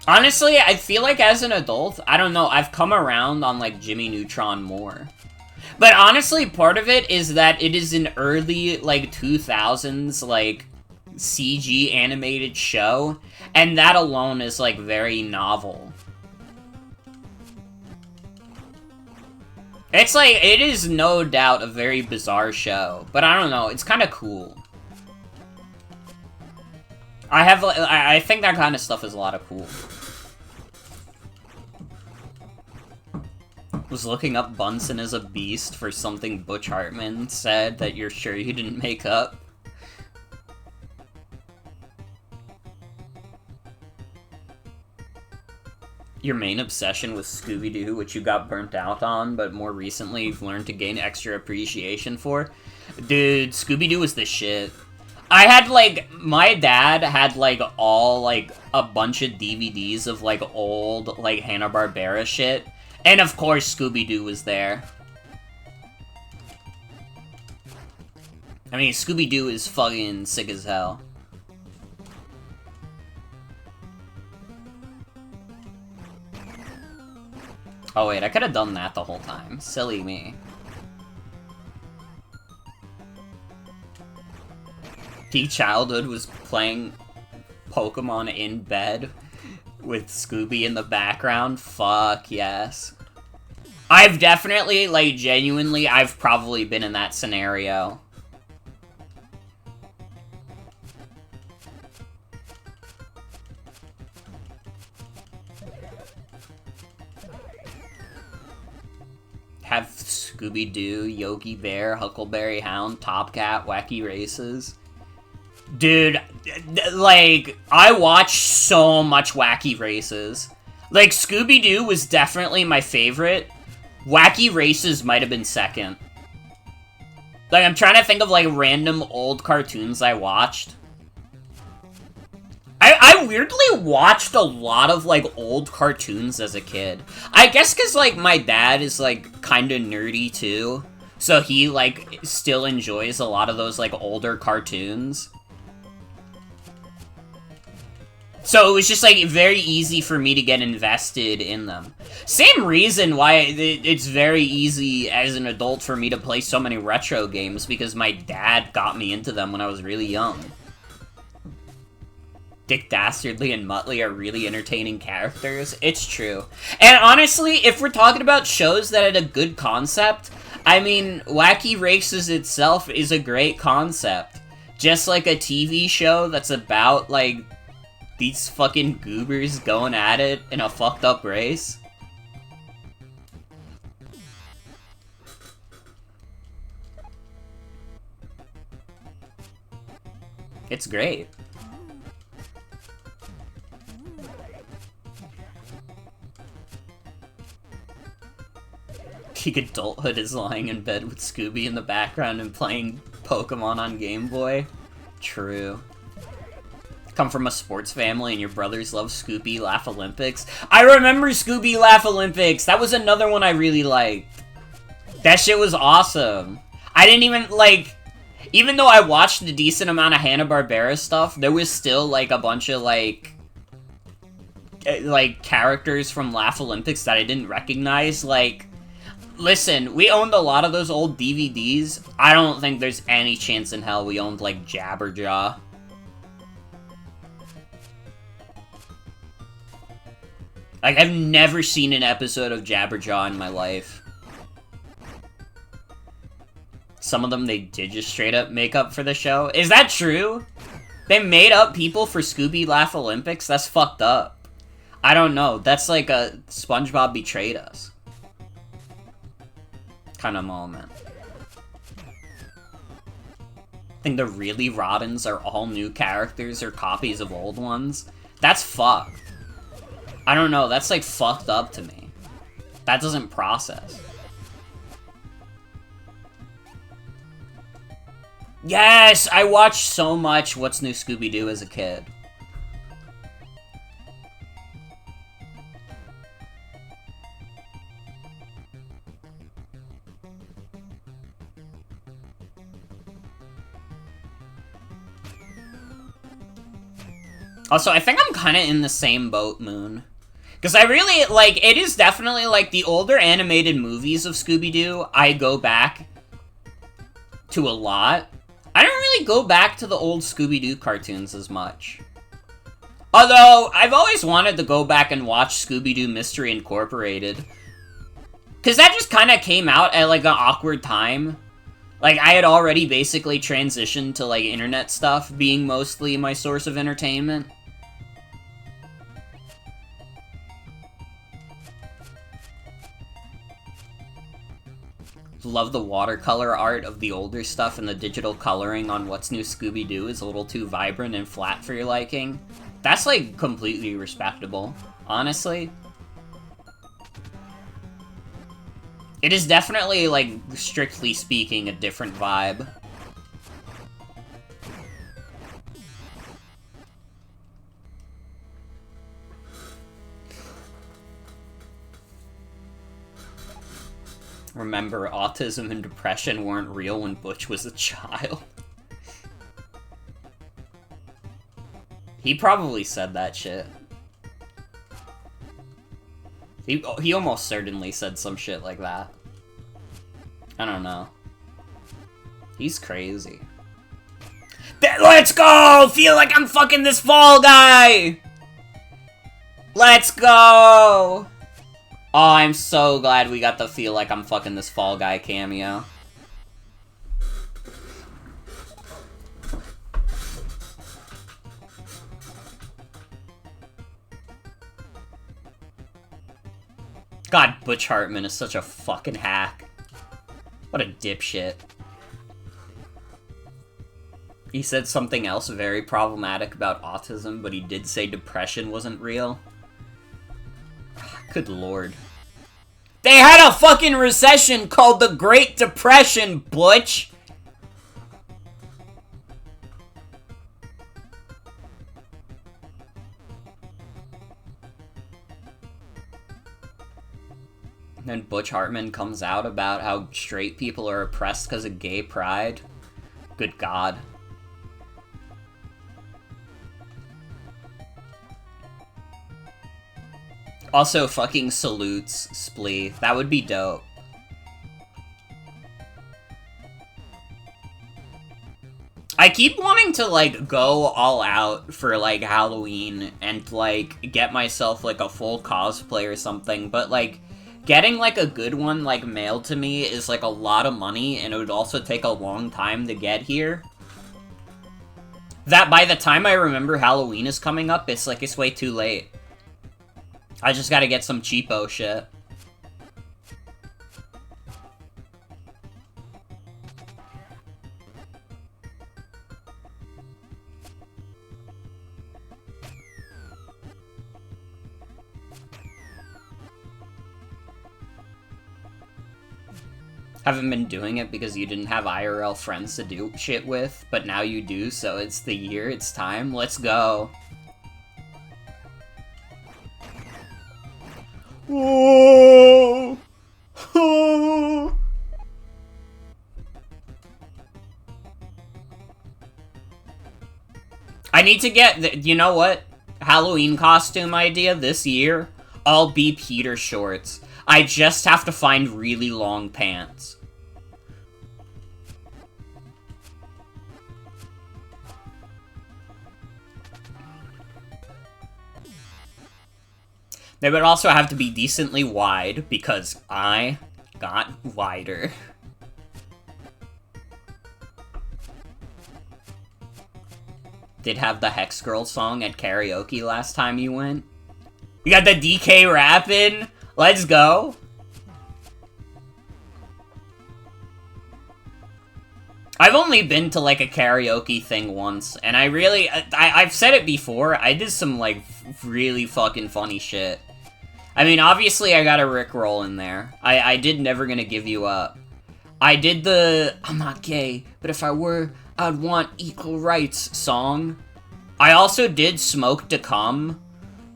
Honestly, I feel like as an adult, I don't know, I've come around on like Jimmy Neutron more. But honestly, part of it is that it is an early, like, 2000s, like, CG animated show, and that alone is, like, very novel. It's like, it is no doubt a very bizarre show, but I don't know, it's kind of cool. I think that kind of stuff is a lot of cool. Was looking up Bunsen as a beast for something Butch Hartman said that you're sure you didn't make up. Your main obsession was Scooby-Doo, which you got burnt out on, but more recently you've learned to gain extra appreciation for. Dude, Scooby-Doo was the shit. I had, like, my dad had, like, all, like, a bunch of DVDs of, like, old, like, Hanna-Barbera shit. And of course, Scooby-Doo was there. I mean, Scooby-Doo is fucking sick as hell. Oh wait, I could have done that the whole time. Silly me. Peak childhood was playing Pokemon in bed with Scooby in the background. Fuck yes. I've definitely, like, genuinely, I've probably been in that scenario. Have Scooby-Doo, Yogi Bear, Huckleberry Hound, Top Cat, Wacky Races. Dude, like, I watched so much Wacky Races. Like, Scooby-Doo was definitely my favorite. Wacky Races might have been second. Like, I'm trying to think of, like, random old cartoons I watched. I weirdly watched a lot of, like, old cartoons as a kid. I guess because, like, my dad is, like, kind of nerdy, too. So he, like, still enjoys a lot of those, like, older cartoons. So it was just, like, very easy for me to get invested in them. Same reason why it's very easy as an adult for me to play so many retro games, because my dad got me into them when I was really young. Dick Dastardly and Muttley are really entertaining characters. It's true. And honestly, if we're talking about shows that had a good concept, I mean, Wacky Races itself is a great concept. Just like a TV show that's about, like, these fucking goobers going at it in a fucked up race. It's great. Peak adulthood is lying in bed with Scooby in the background and playing Pokemon on Game Boy. True. Come from a sports family and your brothers love Scooby Laugh Olympics. I remember Scooby Laugh Olympics! That was another one I really liked. That shit was awesome. I didn't even, like... Even though I watched a decent amount of Hanna-Barbera stuff, there was still, like, a bunch of, like, characters from Laugh Olympics that I didn't recognize. Like, listen, we owned a lot of those old DVDs. I don't think there's any chance in hell we owned, like, Jabberjaw. Like, I've never seen an episode of Jabberjaw in my life. Some of them they did just straight up make up for the show. Is that true? They made up people for Scooby Laugh Olympics? That's fucked up. I don't know. That's like a SpongeBob betrayed us kind of moment. I think the really Rottens are all new characters or copies of old ones. That's fucked. I don't know. That's like fucked up to me. That doesn't process. Yes! I watched so much What's New Scooby-Doo as a kid. Also, I think I'm kind of in the same boat, Moon. Because I really, like, it is definitely, like, the older animated movies of Scooby-Doo I go back to a lot. I don't really go back to the old Scooby-Doo cartoons as much. Although, I've always wanted to go back and watch Scooby-Doo Mystery Incorporated. Because that just kind of came out at, like, an awkward time. Like, I had already basically transitioned to, like, internet stuff being mostly my source of entertainment. Love the watercolor art of the older stuff, and the digital coloring on What's New Scooby-Doo is a little too vibrant and flat for your liking. That's, like, completely respectable, honestly. It is definitely, like, strictly speaking, a different vibe. Remember, autism and depression weren't real when Butch was a child. He probably said that shit. He almost certainly said some shit like that. I don't know. He's crazy. Let's go! Feel like I'm fucking this Fall Guy! Let's go! Oh, I'm so glad we got to feel like I'm fucking this Fall Guy cameo. God, Butch Hartman is such a fucking hack. What a dipshit. He said something else very problematic about autism, but he did say depression wasn't real. Good lord. They had a fucking recession called the Great Depression, Butch! And then Butch Hartman comes out about how straight people are oppressed because of gay pride. Good God. Also, fucking salutes, Splee. That would be dope. I keep wanting to, like, go all out for, like, Halloween and, like, get myself, like, a full cosplay or something, but, like, getting, like, a good one, like, mailed to me is, like, a lot of money, and it would also take a long time to get here. That by the time I remember Halloween is coming up, it's, like, it's way too late. I just gotta get some cheapo shit. Haven't been doing it because you didn't have IRL friends to do shit with, but now you do, so it's the year, it's time. Let's go. Oh. Oh. I need to get, you know what? Halloween costume idea this year? I'll be Peter Shorts. I just have to find really long pants. They would also have to be decently wide, because I got wider. Did have the Hex Girl song at karaoke last time you went? You got the DK rapping? Let's go! I've only been to, like, a karaoke thing once, and I really... I've said it before, I did some, like, really fucking funny shit. I mean, obviously I got a Rickroll in there. I did Never Gonna Give You Up. I did the I'm not gay, but if I were, I'd want equal rights song. I also did Smoke to Come,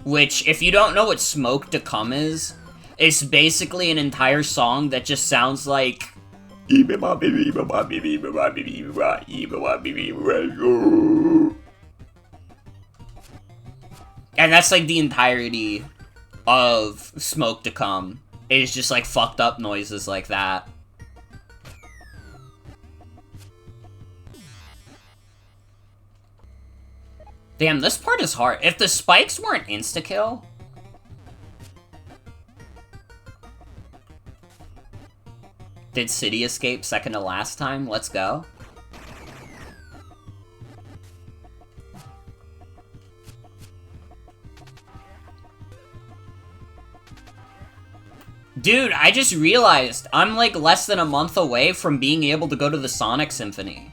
which, if you don't know what Smoke to Come is, it's basically an entire song that just sounds like... And that's like the entirety of Smoke to Come. It is just like fucked up noises like that. Damn, this part is hard. If the spikes weren't insta-kill... Did City Escape second to last time? Let's go. Dude, I just realized I'm like less than a month away from being able to go to the Sonic Symphony.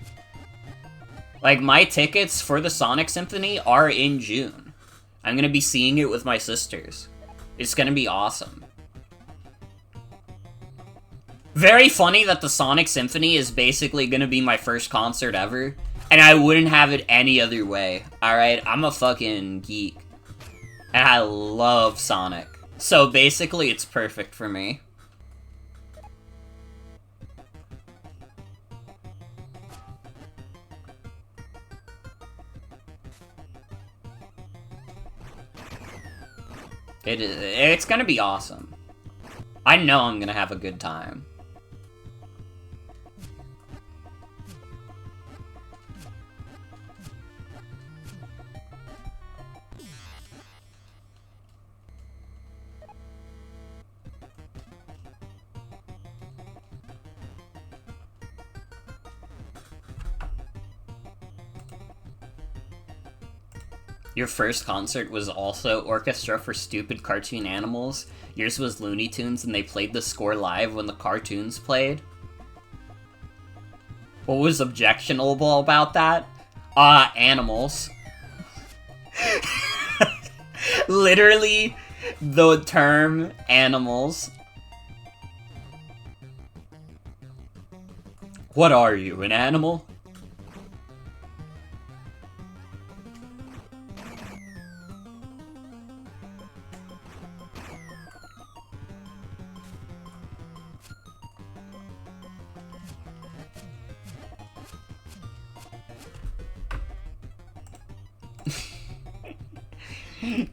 Like, my tickets for the Sonic Symphony are in June. I'm gonna be seeing it with my sisters. It's gonna be awesome. Very funny that the Sonic Symphony is basically gonna be my first concert ever, and I wouldn't have it any other way, alright? I'm a fucking geek. And I love Sonic. So basically, it's perfect for me. It's gonna be awesome. I know I'm gonna have a good time. Your first concert was also Orchestra for Stupid Cartoon Animals. Yours was Looney Tunes, and they played the score live when the cartoons played. What was objectionable about that? Animals. Literally, the term animals. What are you, an animal?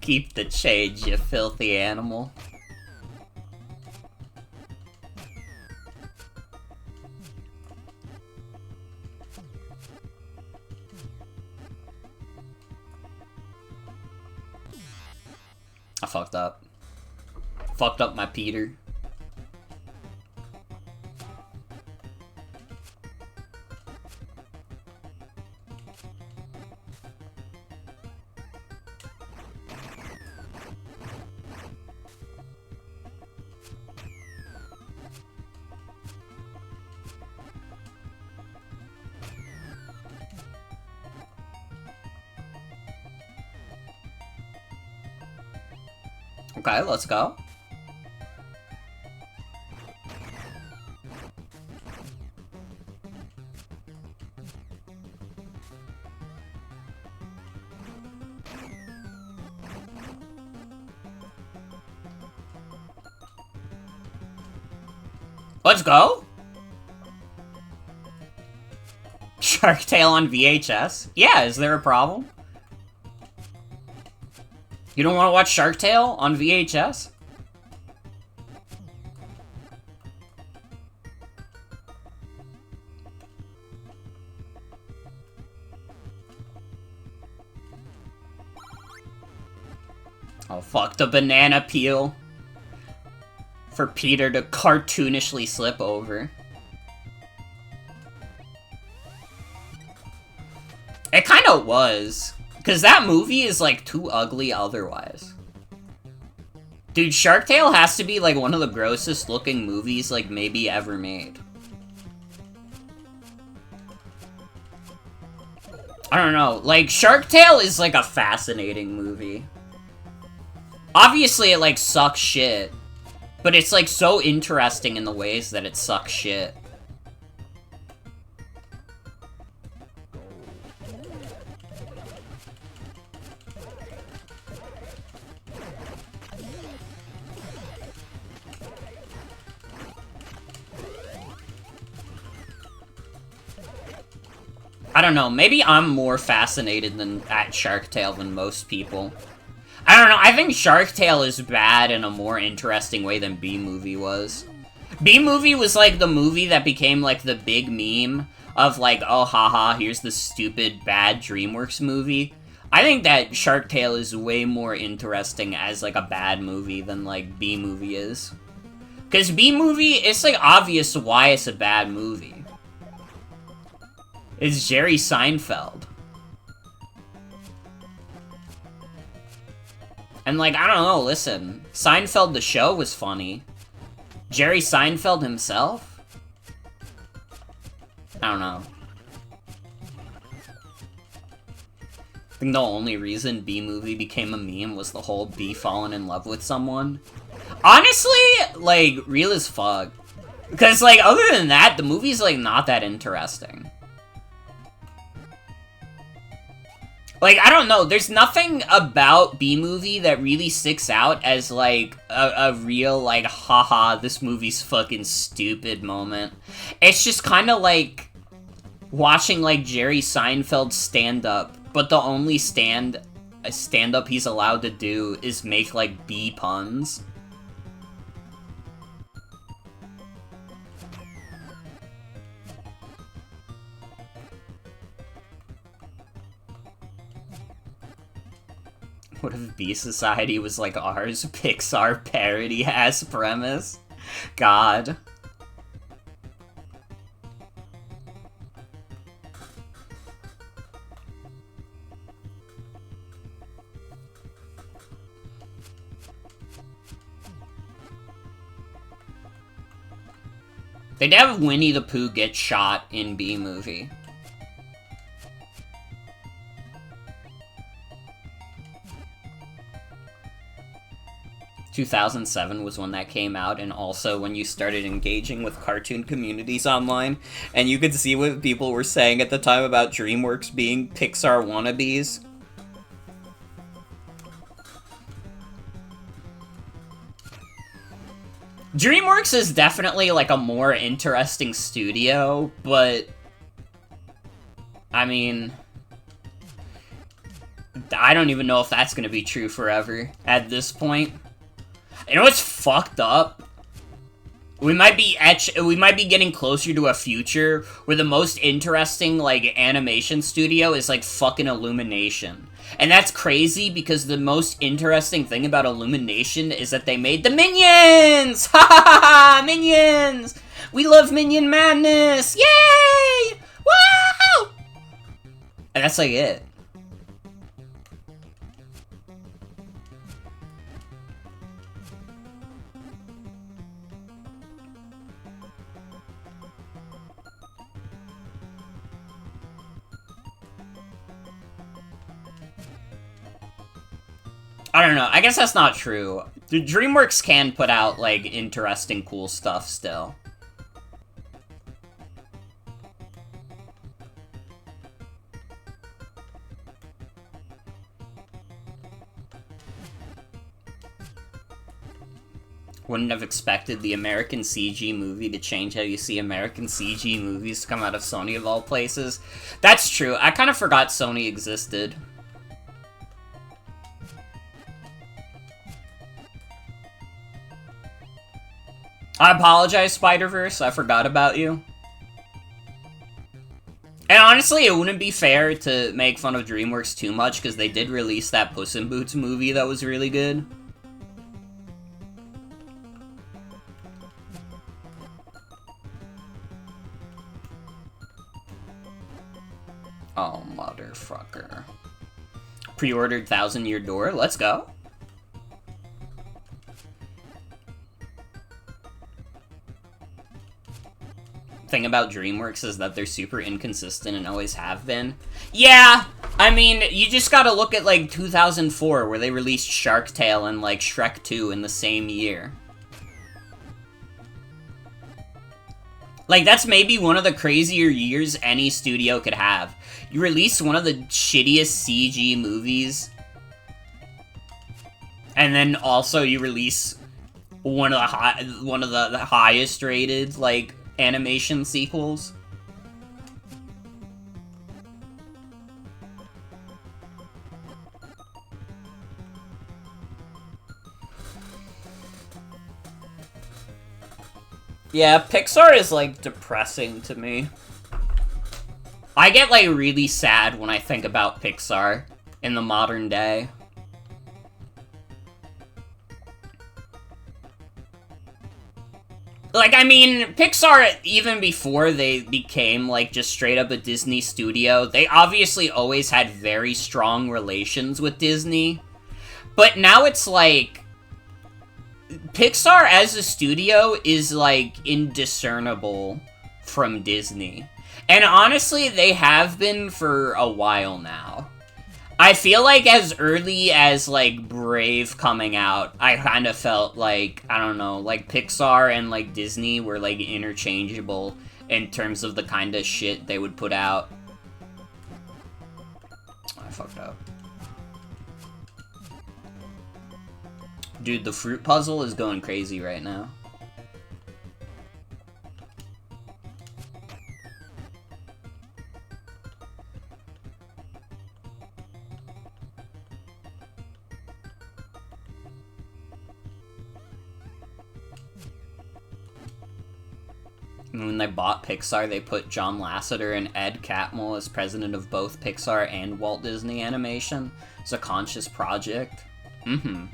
Keep the change, you filthy animal. I fucked up. Fucked up my Peter. Okay, let's go. Let's go? Shark Tale on VHS? Yeah, is there a problem? You don't want to watch Shark Tale on VHS? Oh, fuck, the banana peel. For Peter to cartoonishly slip over. It kinda was. Because that movie is, like, too ugly otherwise. Dude, Shark Tale has to be, like, one of the grossest looking movies, like, maybe ever made. I don't know. Like, Shark Tale is, like, a fascinating movie. Obviously, it, like, sucks shit. But it's, like, so interesting in the ways that it sucks shit. I don't know, maybe I'm more fascinated at Shark Tale than most people. I don't know, I think Shark Tale is bad in a more interesting way than B-Movie was. B-Movie was like the movie that became like the big meme of like, oh haha, here's the stupid bad DreamWorks movie. I think that Shark Tale is way more interesting as like a bad movie than like B-Movie is. Because B-Movie, it's like obvious why it's a bad movie. It's Jerry Seinfeld. And like, I don't know, listen. Seinfeld the show was funny. Jerry Seinfeld himself? I don't know. I think the only reason B-Movie became a meme was the whole B falling in love with someone. Honestly, like, real as fuck. Because, like, other than that, the movie's, like, not that interesting. Like, I don't know, there's nothing about B-Movie that really sticks out as, like, a real, like, haha, this movie's fucking stupid moment. It's just kind of like watching, like, Jerry Seinfeld stand-up, but the only stand-up he's allowed to do is make, like, B puns. What if B Society was like ours? Pixar parody-ass premise? God. They'd have Winnie the Pooh get shot in B-Movie. ...2007 was when that came out, and also when you started engaging with cartoon communities online, and you could see what people were saying at the time about DreamWorks being Pixar wannabes. DreamWorks is definitely, like, a more interesting studio, but... I mean... I don't even know if that's gonna be true forever at this point. You know what's fucked up? We might be getting closer to a future where the most interesting, like, animation studio is, like, fucking Illumination. And that's crazy because the most interesting thing about Illumination is that they made the Minions! Ha ha ha ha! Minions! We love Minion madness! Yay! Wow! And that's, like, it. I don't know. I guess that's not true. DreamWorks can put out, like, interesting, cool stuff still. Wouldn't have expected the American CG movie to change how you see American CG movies come out of Sony of all places. That's true. I kind of forgot Sony existed. I apologize, Spider-Verse. I forgot about you. And honestly, it wouldn't be fair to make fun of DreamWorks too much, because they did release that Puss in Boots movie that was really good. Oh, motherfucker. Pre-ordered 1,000 Year Door. Let's go. Thing about DreamWorks is that they're super inconsistent and always have been. Yeah, I mean, you just gotta look at, like, 2004, where they released Shark Tale and, like, Shrek 2 in the same year. Like, that's maybe one of the crazier years any studio could have. You release one of the shittiest CG movies, and then also you release one of the highest rated, like, animation sequels. Yeah, Pixar is, like, depressing to me. I get, like, really sad when I think about Pixar in the modern day. Like, I mean, Pixar, even before they became, like, just straight up a Disney studio, they obviously always had very strong relations with Disney. But now it's, like, Pixar as a studio is, like, indiscernible from Disney. And honestly, they have been for a while now. I feel like as early as, like, Brave coming out, I kind of felt like, I don't know, like, Pixar and, like, Disney were, like, interchangeable in terms of the kind of shit they would put out. I fucked up. Dude, the fruit puzzle is going crazy right now. When they bought Pixar, they put John Lasseter and Ed Catmull as president of both Pixar and Walt Disney Animation. It's a conscious project. Mm-hmm.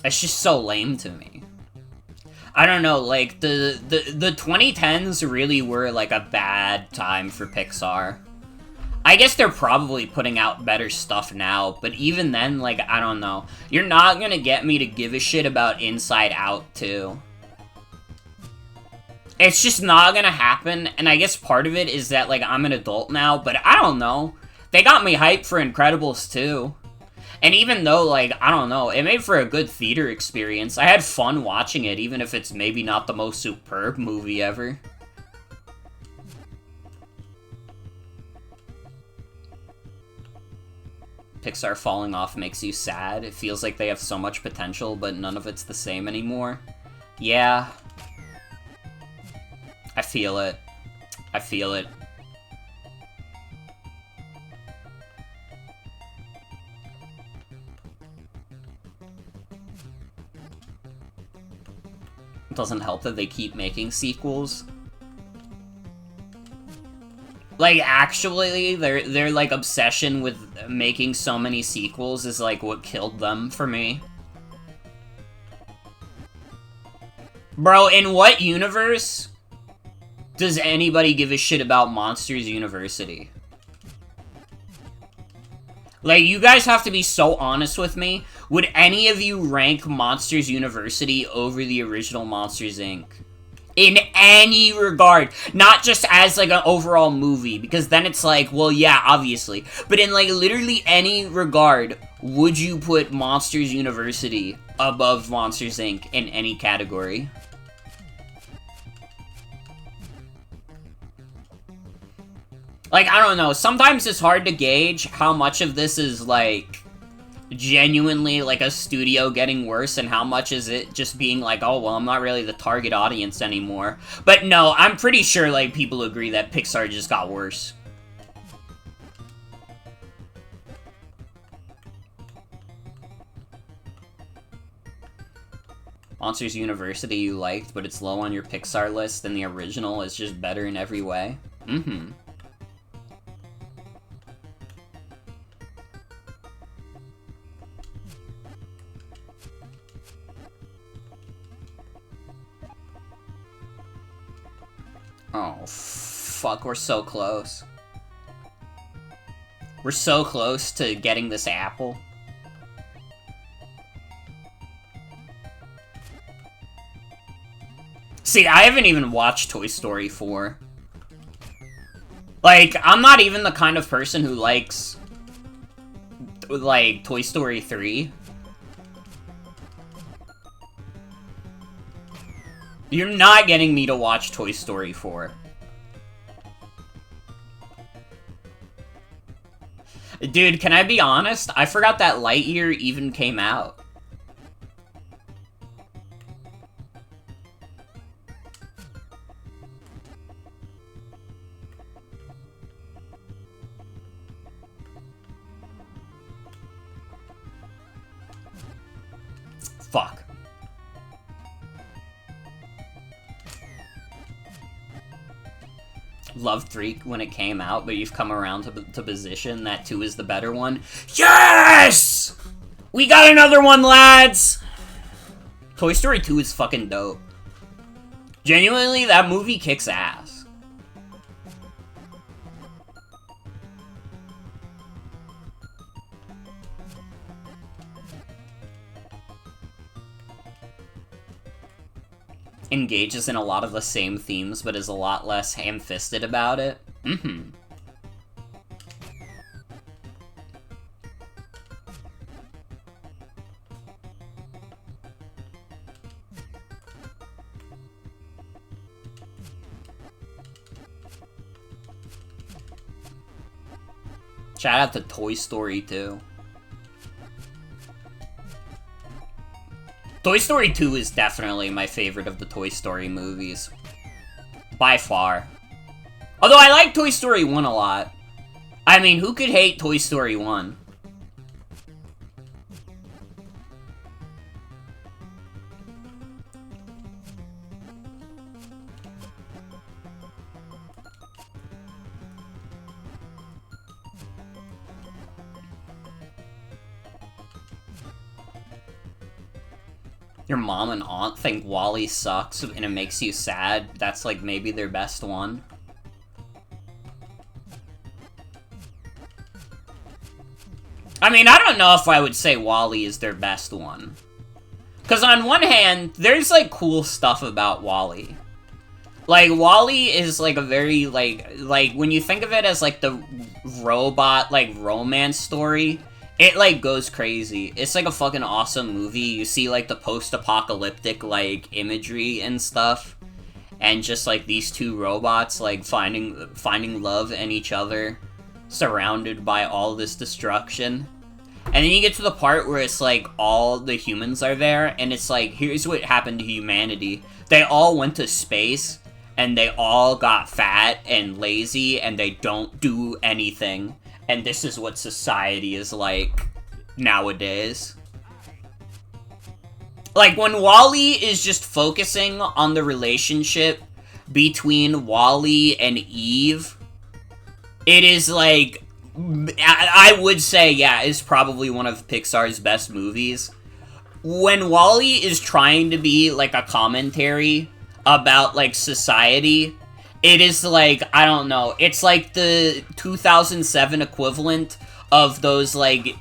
It's just so lame to me. I don't know, like, the 2010s really were, like, a bad time for Pixar. I guess they're probably putting out better stuff now, but even then, like, I don't know. You're not gonna get me to give a shit about Inside Out 2. It's just not gonna happen, and I guess part of it is that, like, I'm an adult now, but I don't know. They got me hyped for Incredibles 2. And even though, like, I don't know, it made for a good theater experience. I had fun watching it, even if it's maybe not the most superb movie ever. Pixar falling off makes you sad. It feels like they have so much potential, but none of it's the same anymore. Yeah. I feel it. I feel it. It doesn't help that they keep making sequels. Like, actually, their like, obsession with making so many sequels is, like, what killed them for me. Bro, in what universe does anybody give a shit about Monsters University? Like, you guys have to be so honest with me. Would any of you rank Monsters University over the original Monsters, Inc.? In any regard. Not just as, like, an overall movie, because then it's like, well, yeah, obviously. But in, like, literally any regard, would you put Monsters University above Monsters, Inc. in any category? Like, I don't know, sometimes it's hard to gauge how much of this is, like, genuinely, like, a studio getting worse, and how much is it just being like, oh, well, I'm not really the target audience anymore. But no, I'm pretty sure, like, people agree that Pixar just got worse. Monsters University you liked, but it's low on your Pixar list, and the original is just better in every way? Mm-hmm. Oh, fuck, we're so close. We're so close to getting this apple. See, I haven't even watched Toy Story 4. Like, I'm not even the kind of person who likes, like, Toy Story 3. You're not getting me to watch Toy Story 4. Dude, can I be honest? I forgot that Lightyear even came out. Fuck. Loved 3 when it came out, but you've come around to position that 2 is the better one. Yes! We got another one, lads! Toy Story 2 is fucking dope. Genuinely, that movie kicks ass. Engages in a lot of the same themes, but is a lot less ham-fisted about it. Mm-hmm. Shout out to Toy Story 2. Toy Story 2 is definitely my favorite of the Toy Story movies. By far. Although I like Toy Story 1 a lot. I mean, who could hate Toy Story 1? Your mom and aunt think WALL-E sucks and it makes you sad. That's like maybe their best one. I mean, I don't know if I would say WALL-E is their best one. Because on one hand, there's like cool stuff about WALL-E. Like, WALL-E is like a very like when you think of it as like the robot like romance story, it, like, goes crazy. It's, like, a fucking awesome movie. You see, like, the post-apocalyptic, like, imagery and stuff. And just, like, these two robots, like, finding love in each other. Surrounded by all this destruction. And then you get to the part where it's, like, all the humans are there. And it's, like, here's what happened to humanity. They all went to space. and they all got fat and lazy, and they don't do anything. And this is what society is like nowadays. Like, when WALL-E is just focusing on the relationship between WALL-E and Eve, it is like, I would say, yeah, it's probably one of Pixar's best movies. When WALL-E is trying to be, like, a commentary about, like, society, it is like, I don't know, it's like the 2007 equivalent of those, like,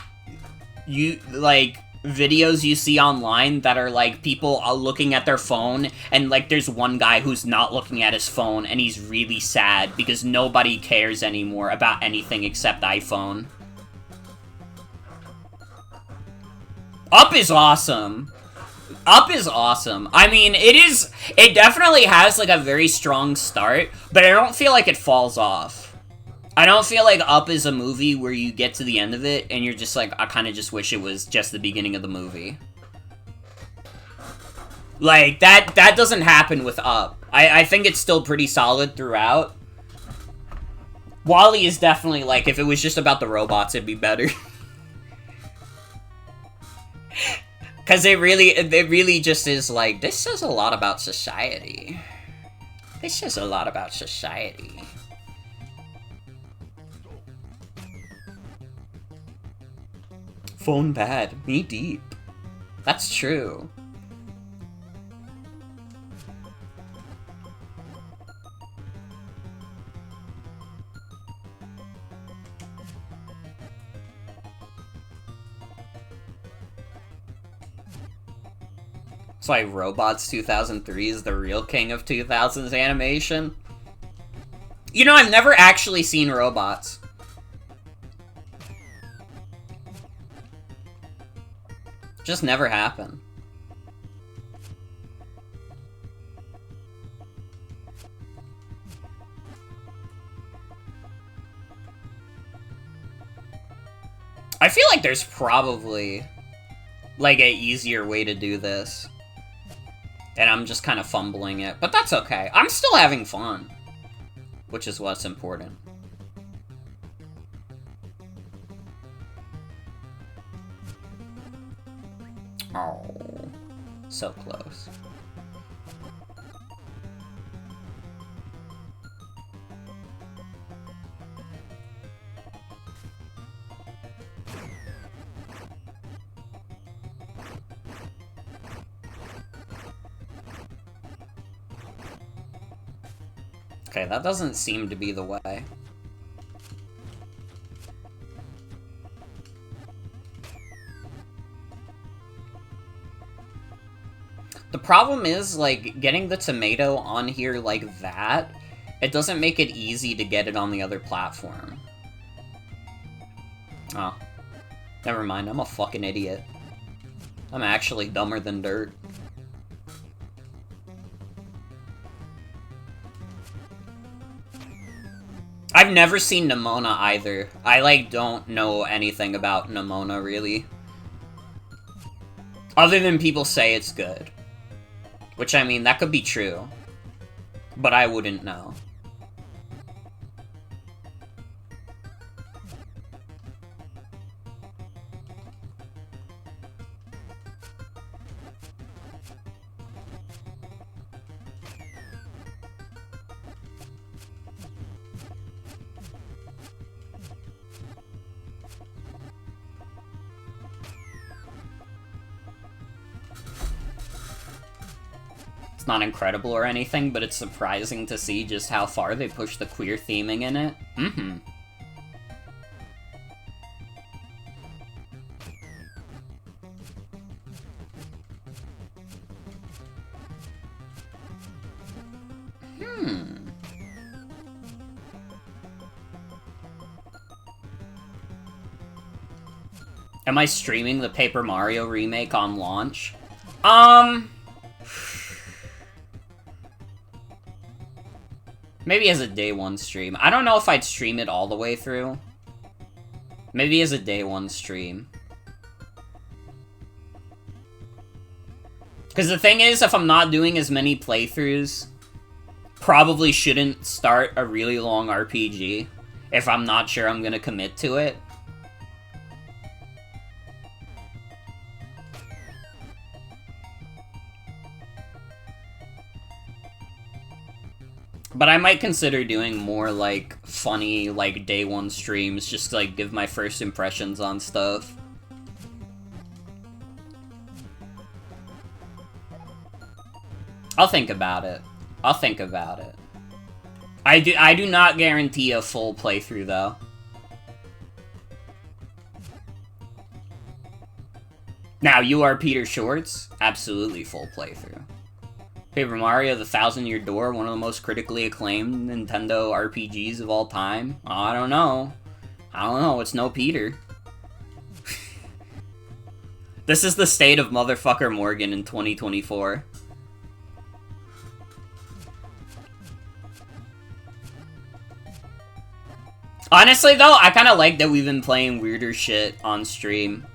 videos you see online that are, like, people are looking at their phone, and, like, there's one guy who's not looking at his phone, and he's really sad because nobody cares anymore about anything except iPhone. Up is awesome. Up is awesome. I mean, it definitely has, like, a very strong start, but I don't feel like it falls off. I don't feel like Up is a movie where you get to the end of it and you're just like, I kind of just wish it was just the beginning of the movie. Like, that doesn't happen with Up. I think it's still pretty solid throughout. WALL-E is definitely, like, if it was just about the robots, it'd be better. Because it really just is like, this says a lot about society. This says a lot about society. Phone bad, me deep. That's true. That's why Robots 2003 is the real king of 2000s animation. You know, I've never actually seen Robots. Just never happened. I feel like there's probably, like, an easier way to do this. And I'm just kind of fumbling it. But that's okay. I'm still having fun. Which is what's important. Oh, so close. Okay, that doesn't seem to be the way. The problem is, like, getting the tomato on here like that, it doesn't make it easy to get it on the other platform. Oh. Never mind, I'm a fucking idiot. I'm actually dumber than dirt. I've never seen Nimona either. I, like, don't know anything about Nimona, really. Other than people say it's good. Which, I mean, that could be true. But I wouldn't know. It's not incredible or anything, but it's surprising to see just how far they push the queer theming in it. Mm-hmm. Am I streaming the Paper Mario remake on launch? Maybe as a day one stream. I don't know if I'd stream it all the way through. Maybe as a day one stream. Because the thing is, if I'm not doing as many playthroughs probably shouldn't start a really long RPG if I'm not sure I'm gonna commit to it. But I might consider doing more, like, funny, like, day one streams, just to, like, give my first impressions on stuff. I'll think about it. I'll think about it. I do not guarantee a full playthrough, though. Now, you are Peter Shorts? Absolutely full playthrough. Paper Mario: The Thousand-Year Door, one of the most critically acclaimed Nintendo RPGs of all time? I don't know. It's no Peter. This is the state of motherfucker Morgan in 2024. Honestly, though, I kind of like that we've been playing weirder shit on stream.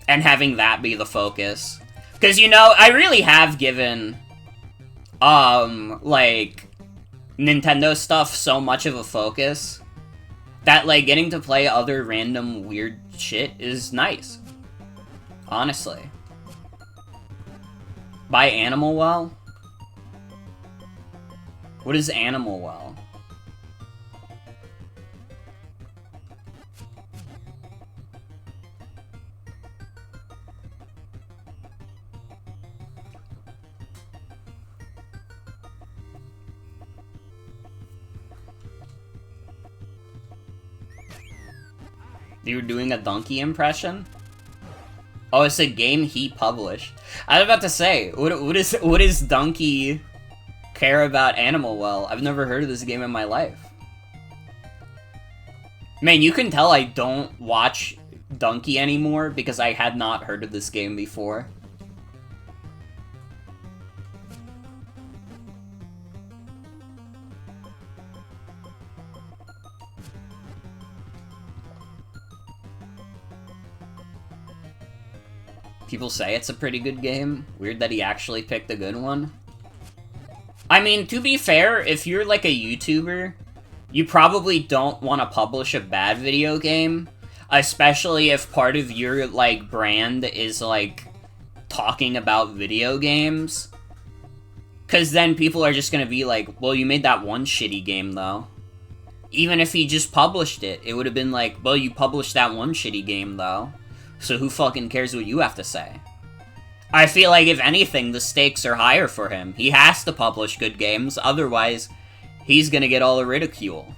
And having that be the focus. Because, you know, I really have given... like, Nintendo stuff so much of a focus that, like, getting to play other random weird shit is nice. Honestly. By Animal Well? What is Animal Well? You were doing a donkey impression? Oh, it's a game he published. I was about to say, what is Donkey care about Animal Well? I've never heard of this game in my life. Man, you can tell I don't watch Donkey anymore because I had not heard of this game before. People say it's a pretty good game. Weird that he actually picked a good one. I mean, to be fair, if you're like a YouTuber, you probably don't want to publish a bad video game. Especially if part of your, like, brand is, like, talking about video games. Because then people are just gonna be like, well, you made that one shitty game, though. Even if he just published it, it would have been like, well, you published that one shitty game, though. So who fucking cares what you have to say? I feel like, if anything, the stakes are higher for him. He has to publish good games, otherwise, he's gonna get all the ridicule.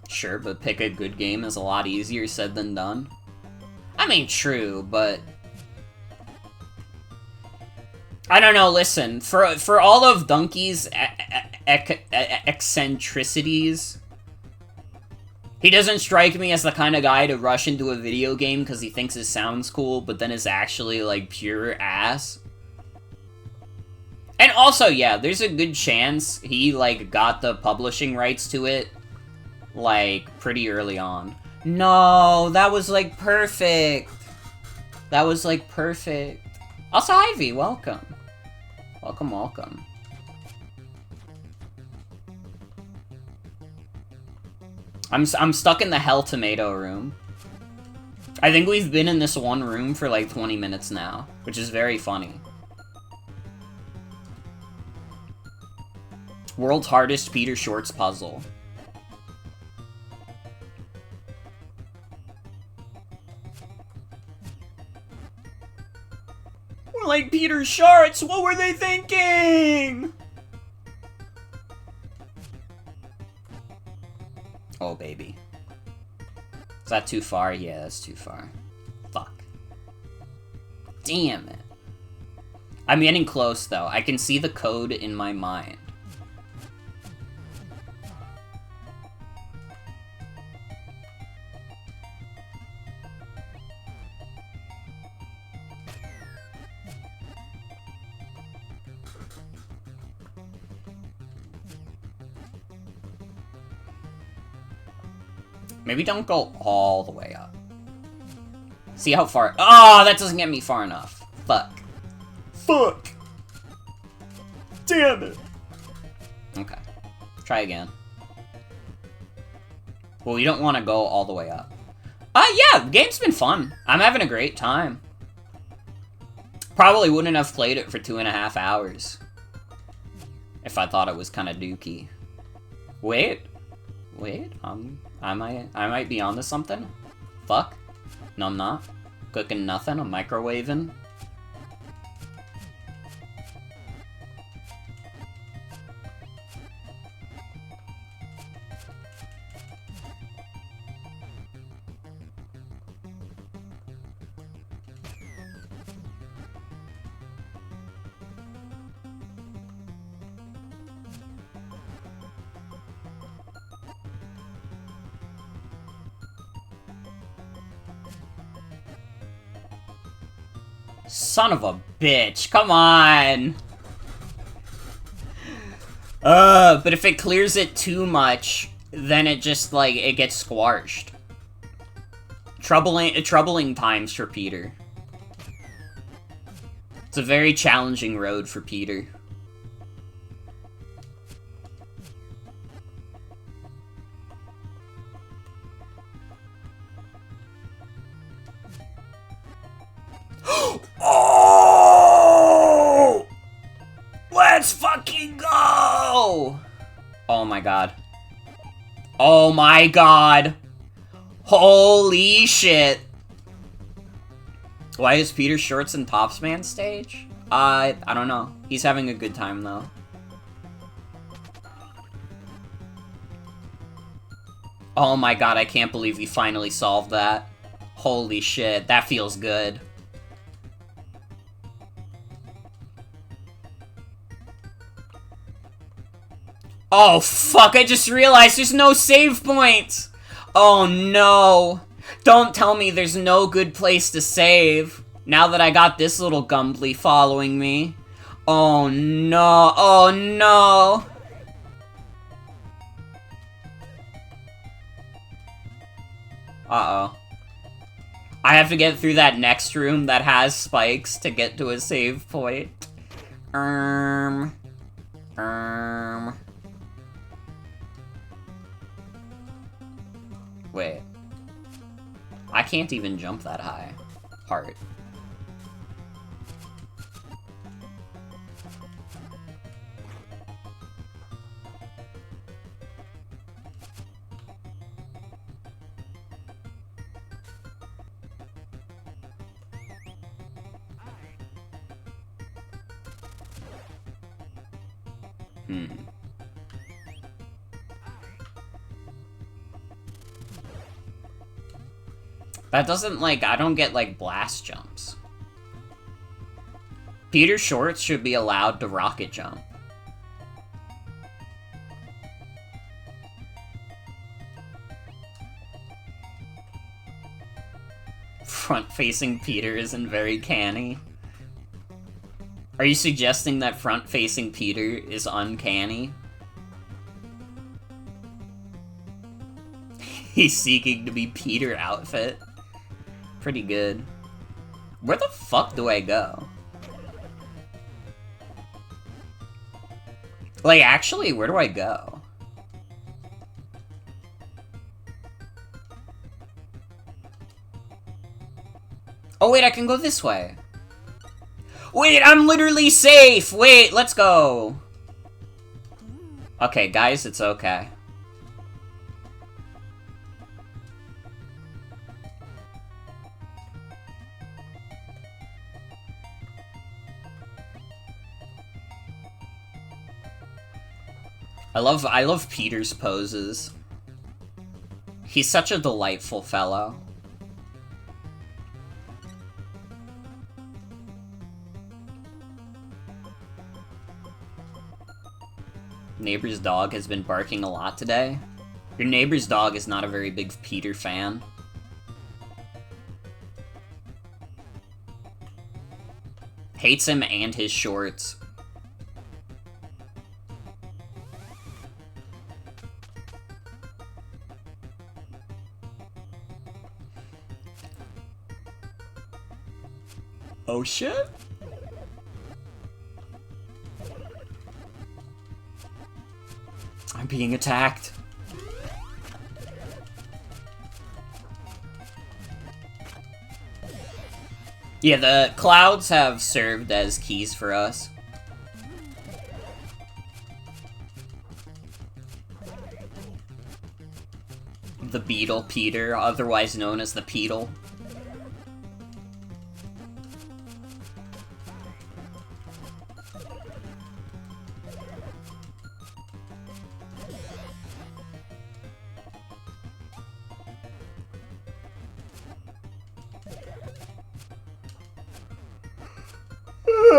Sure, but pick a good game is a lot easier said than done. I mean, true, but... I don't know, listen, for all of Donkey's eccentricities, he doesn't strike me as the kind of guy to rush into a video game because he thinks it sounds cool, but then it's actually, like, pure ass. And also, yeah, there's a good chance he, like, got the publishing rights to it, like, pretty early on. No, that was, like, perfect. That was, like, perfect. Also, Ivy, welcome. Welcome, welcome. I'm stuck in the Hell Tomato room. I think we've been in this one room for like 20 minutes now, which is very funny. World's hardest Peter Shorts puzzle. We're like Peter Shorts, what were they thinking? Oh, baby. Is that too far? Yeah, that's too far. Fuck. Damn it. I'm getting close, though. I can see the code in my mind. Maybe don't go all the way up. See how far... Oh, that doesn't get me far enough. Fuck. Fuck! Damn it! Okay. Try again. Well, we don't want to go all the way up. Yeah, the game's been fun. I'm having a great time. Probably wouldn't have played it for 2.5 hours. If I thought it was kind of dookie. Wait. I might be onto something. Fuck. No, I'm not. Cooking nothing. I'm microwaving. Son of a bitch, come on! But if it clears it too much, then it just, like, it gets squashed. Troubling times for Peter. It's a very challenging road for Peter. Oh! Let's fucking go! Oh my god. Oh my god. Holy shit. Why is Peter Shorts in Pops Man stage? I don't know. He's having a good time though. Oh my god, I can't believe we finally solved that. Holy shit, that feels good. Oh fuck, I just realized there's no save points! Oh no! Don't tell me there's no good place to save, now that I got this little Gumbly following me. Oh no, oh no! Uh-oh. I have to get through that next room that has spikes to get to a save point. Wait. I can't even jump that high. Heart. That doesn't, like, I don't get, like, blast jumps. Peter Shorts should be allowed to rocket jump. Front-facing Peter isn't very canny. Are you suggesting that front-facing Peter is uncanny? He's seeking to be Peter outfit. Pretty good. Where the fuck do I go? Like, actually, where do I go? Oh, wait, I can go this way. Wait, I'm literally safe! Wait, let's go! Okay, guys, it's okay. I love Peter's poses. He's such a delightful fellow. Neighbor's dog has been barking a lot today. Your neighbor's dog is not a very big Peter fan. Hates him and his shorts. Oh shit. I'm being attacked. Yeah, the clouds have served as keys for us. The Beetle Peter, otherwise known as the Peetle.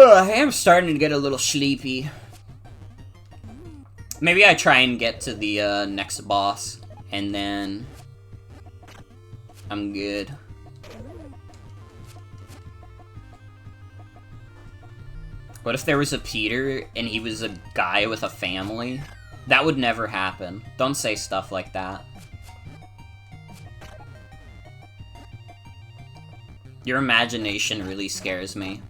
I am starting to get a little sleepy. Maybe I try and get to the next boss, and then I'm good. What if there was a Peter and he was a guy with a family? That would never happen. Don't say stuff like that. Your imagination really scares me.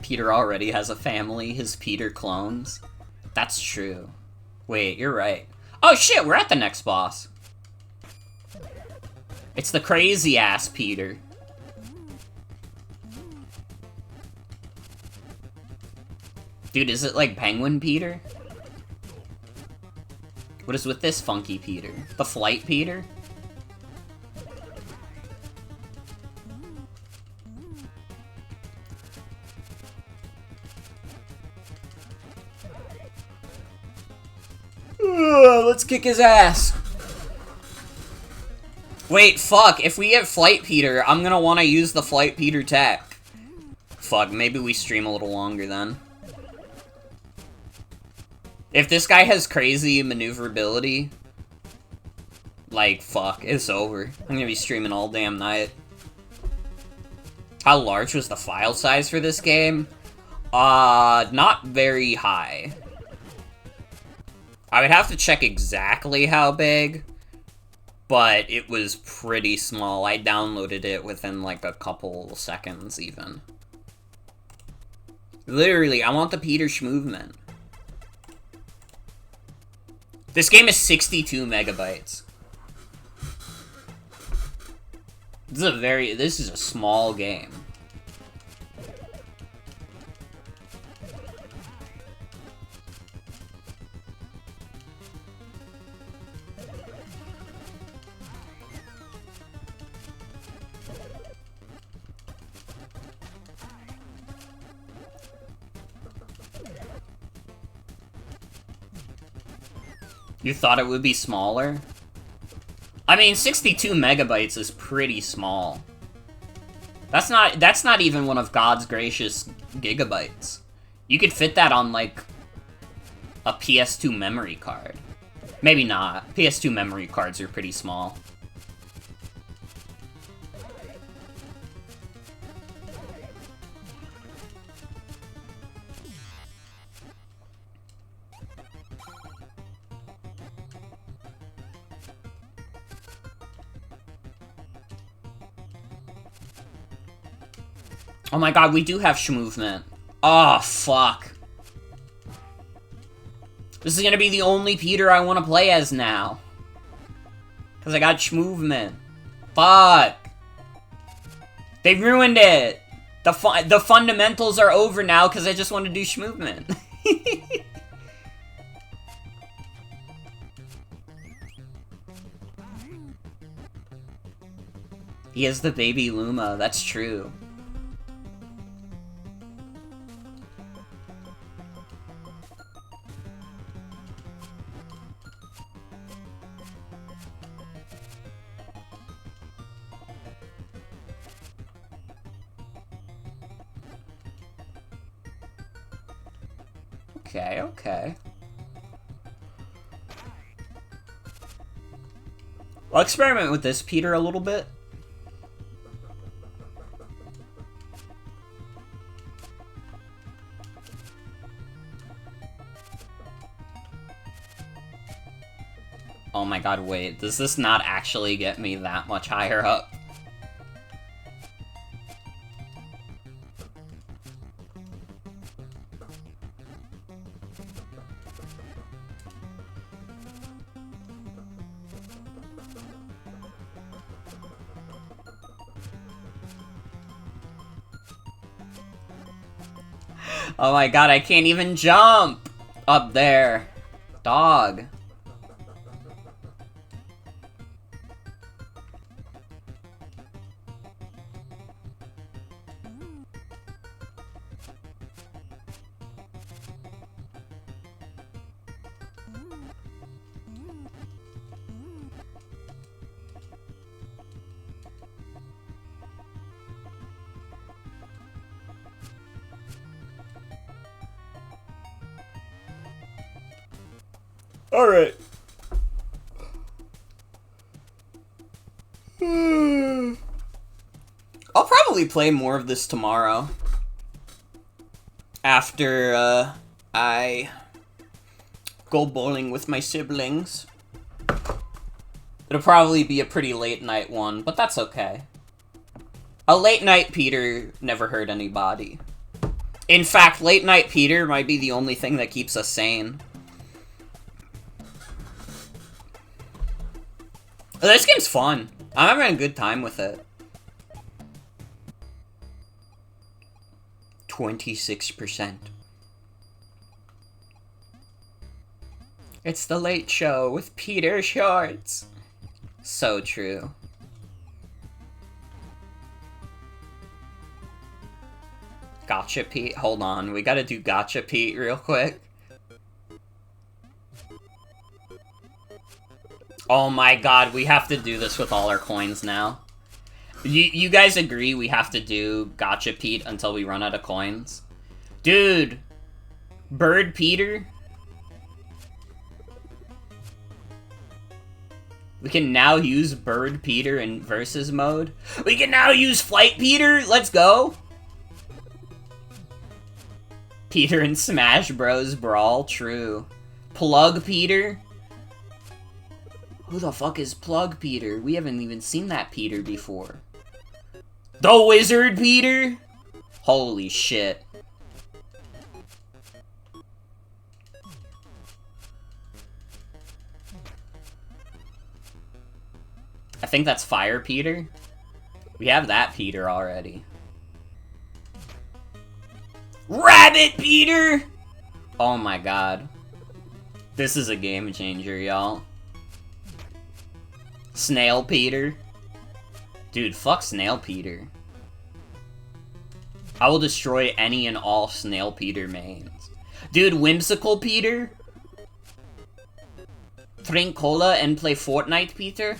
Peter already has a family, his Peter clones. That's true. Wait, you're right. Oh shit, we're at the next boss. It's the crazy-ass Peter. Dude, is it like Penguin Peter? What is with this funky Peter? The Flight Peter? Let's kick his ass. Wait, fuck. If we get Flight Peter, I'm gonna want to use the Flight Peter tech. Fuck, maybe we stream a little longer then. If this guy has crazy maneuverability, like, fuck, it's over. I'm gonna be streaming all damn night. How large was the file size for this game? Not very high. I would have to check exactly how big, but it was pretty small. I downloaded it within like a couple seconds even. Literally, I want the Peter Schmovement. This game is 62 megabytes. This is a small game. You thought it would be smaller? I mean, 62 megabytes is pretty small. That's not even one of God's gracious gigabytes. You could fit that on, like, a PS2 memory card. Maybe not. PS2 memory cards are pretty small. Oh my god, we do have Schmovement. Oh, fuck. This is gonna be the only Peter I want to play as now. Because I got Schmovement. Fuck. They ruined it. The fundamentals are over now because I just want to do Schmovement. He is the baby Luma, that's true. Okay, okay. I'll experiment with this Peter a little bit. Oh my god, wait, does this not actually get me that much higher up? Oh my god, I can't even jump up there. Dog. Alright. I'll probably play more of this tomorrow. After, I go bowling with my siblings. It'll probably be a pretty late night one, but that's okay. A late night Peter never hurt anybody. In fact, late night Peter might be the only thing that keeps us sane. This game's fun. I'm having a good time with it. 26%. It's the Late Show with Peter Shorts. So true. Gotcha Pete. Hold on, we gotta do Gotcha Pete real quick. Oh my god, we have to do this with all our coins now. You guys agree we have to do Gotcha Pete until we run out of coins? Dude! Bird Peter? We can now use Bird Peter in versus mode. We can now use Flight Peter! Let's go! Peter and Smash Bros. Brawl, true. Plug Peter? Who the fuck is Plug Peter? We haven't even seen that Peter before. The Wizard Peter? Holy shit. I think that's Fire Peter. We have that Peter already. Rabbit Peter! Oh my god. This is a game changer, y'all. Snail Peter. Dude, fuck Snail Peter. I will destroy any and all Snail Peter mains. Dude, Whimsical Peter? Drink cola and play Fortnite Peter?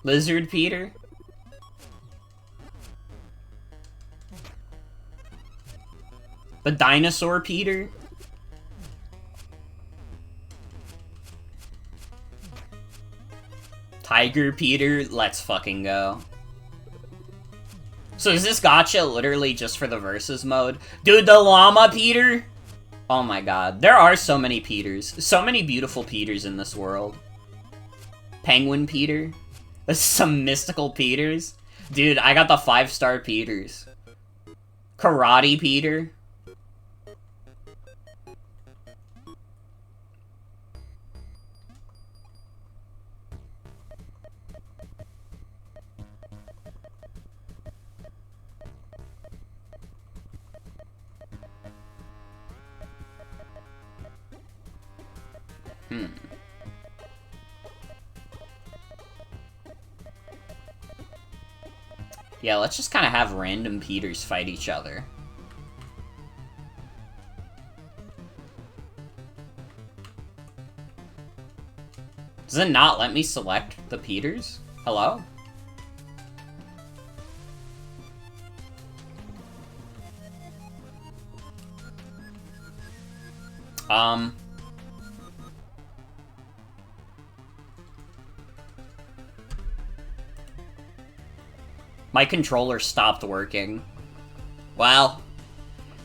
Lizard Peter? The Dinosaur Peter? Tiger Peter, let's fucking go. So is this gacha literally just for the versus mode? Dude, the Llama Peter? Oh my god, there are so many Peters. So many beautiful Peters in this world. Penguin Peter? There's some mystical Peters. Dude, I got the 5-star Peters. Karate Peter? Yeah, let's just kind of have random Peters fight each other. Does it not let me select the Peters? Hello? My controller stopped working. Well,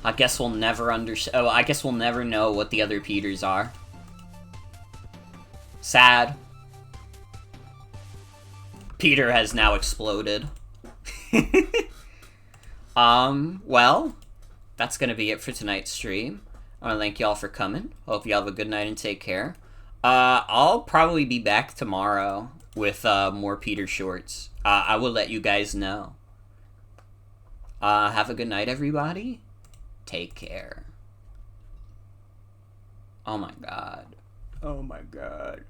I guess we'll never I guess we'll never know what the other Peters are. Sad. Peter has now exploded. Well, that's gonna be it for tonight's stream. I wanna thank y'all for coming. Hope you have a good night and take care. I'll probably be back tomorrow with, more Peter Shorts. I will let you guys know. Have a good night, everybody. Take care. Oh my god. Oh my god.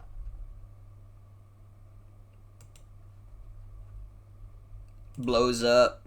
Blows up.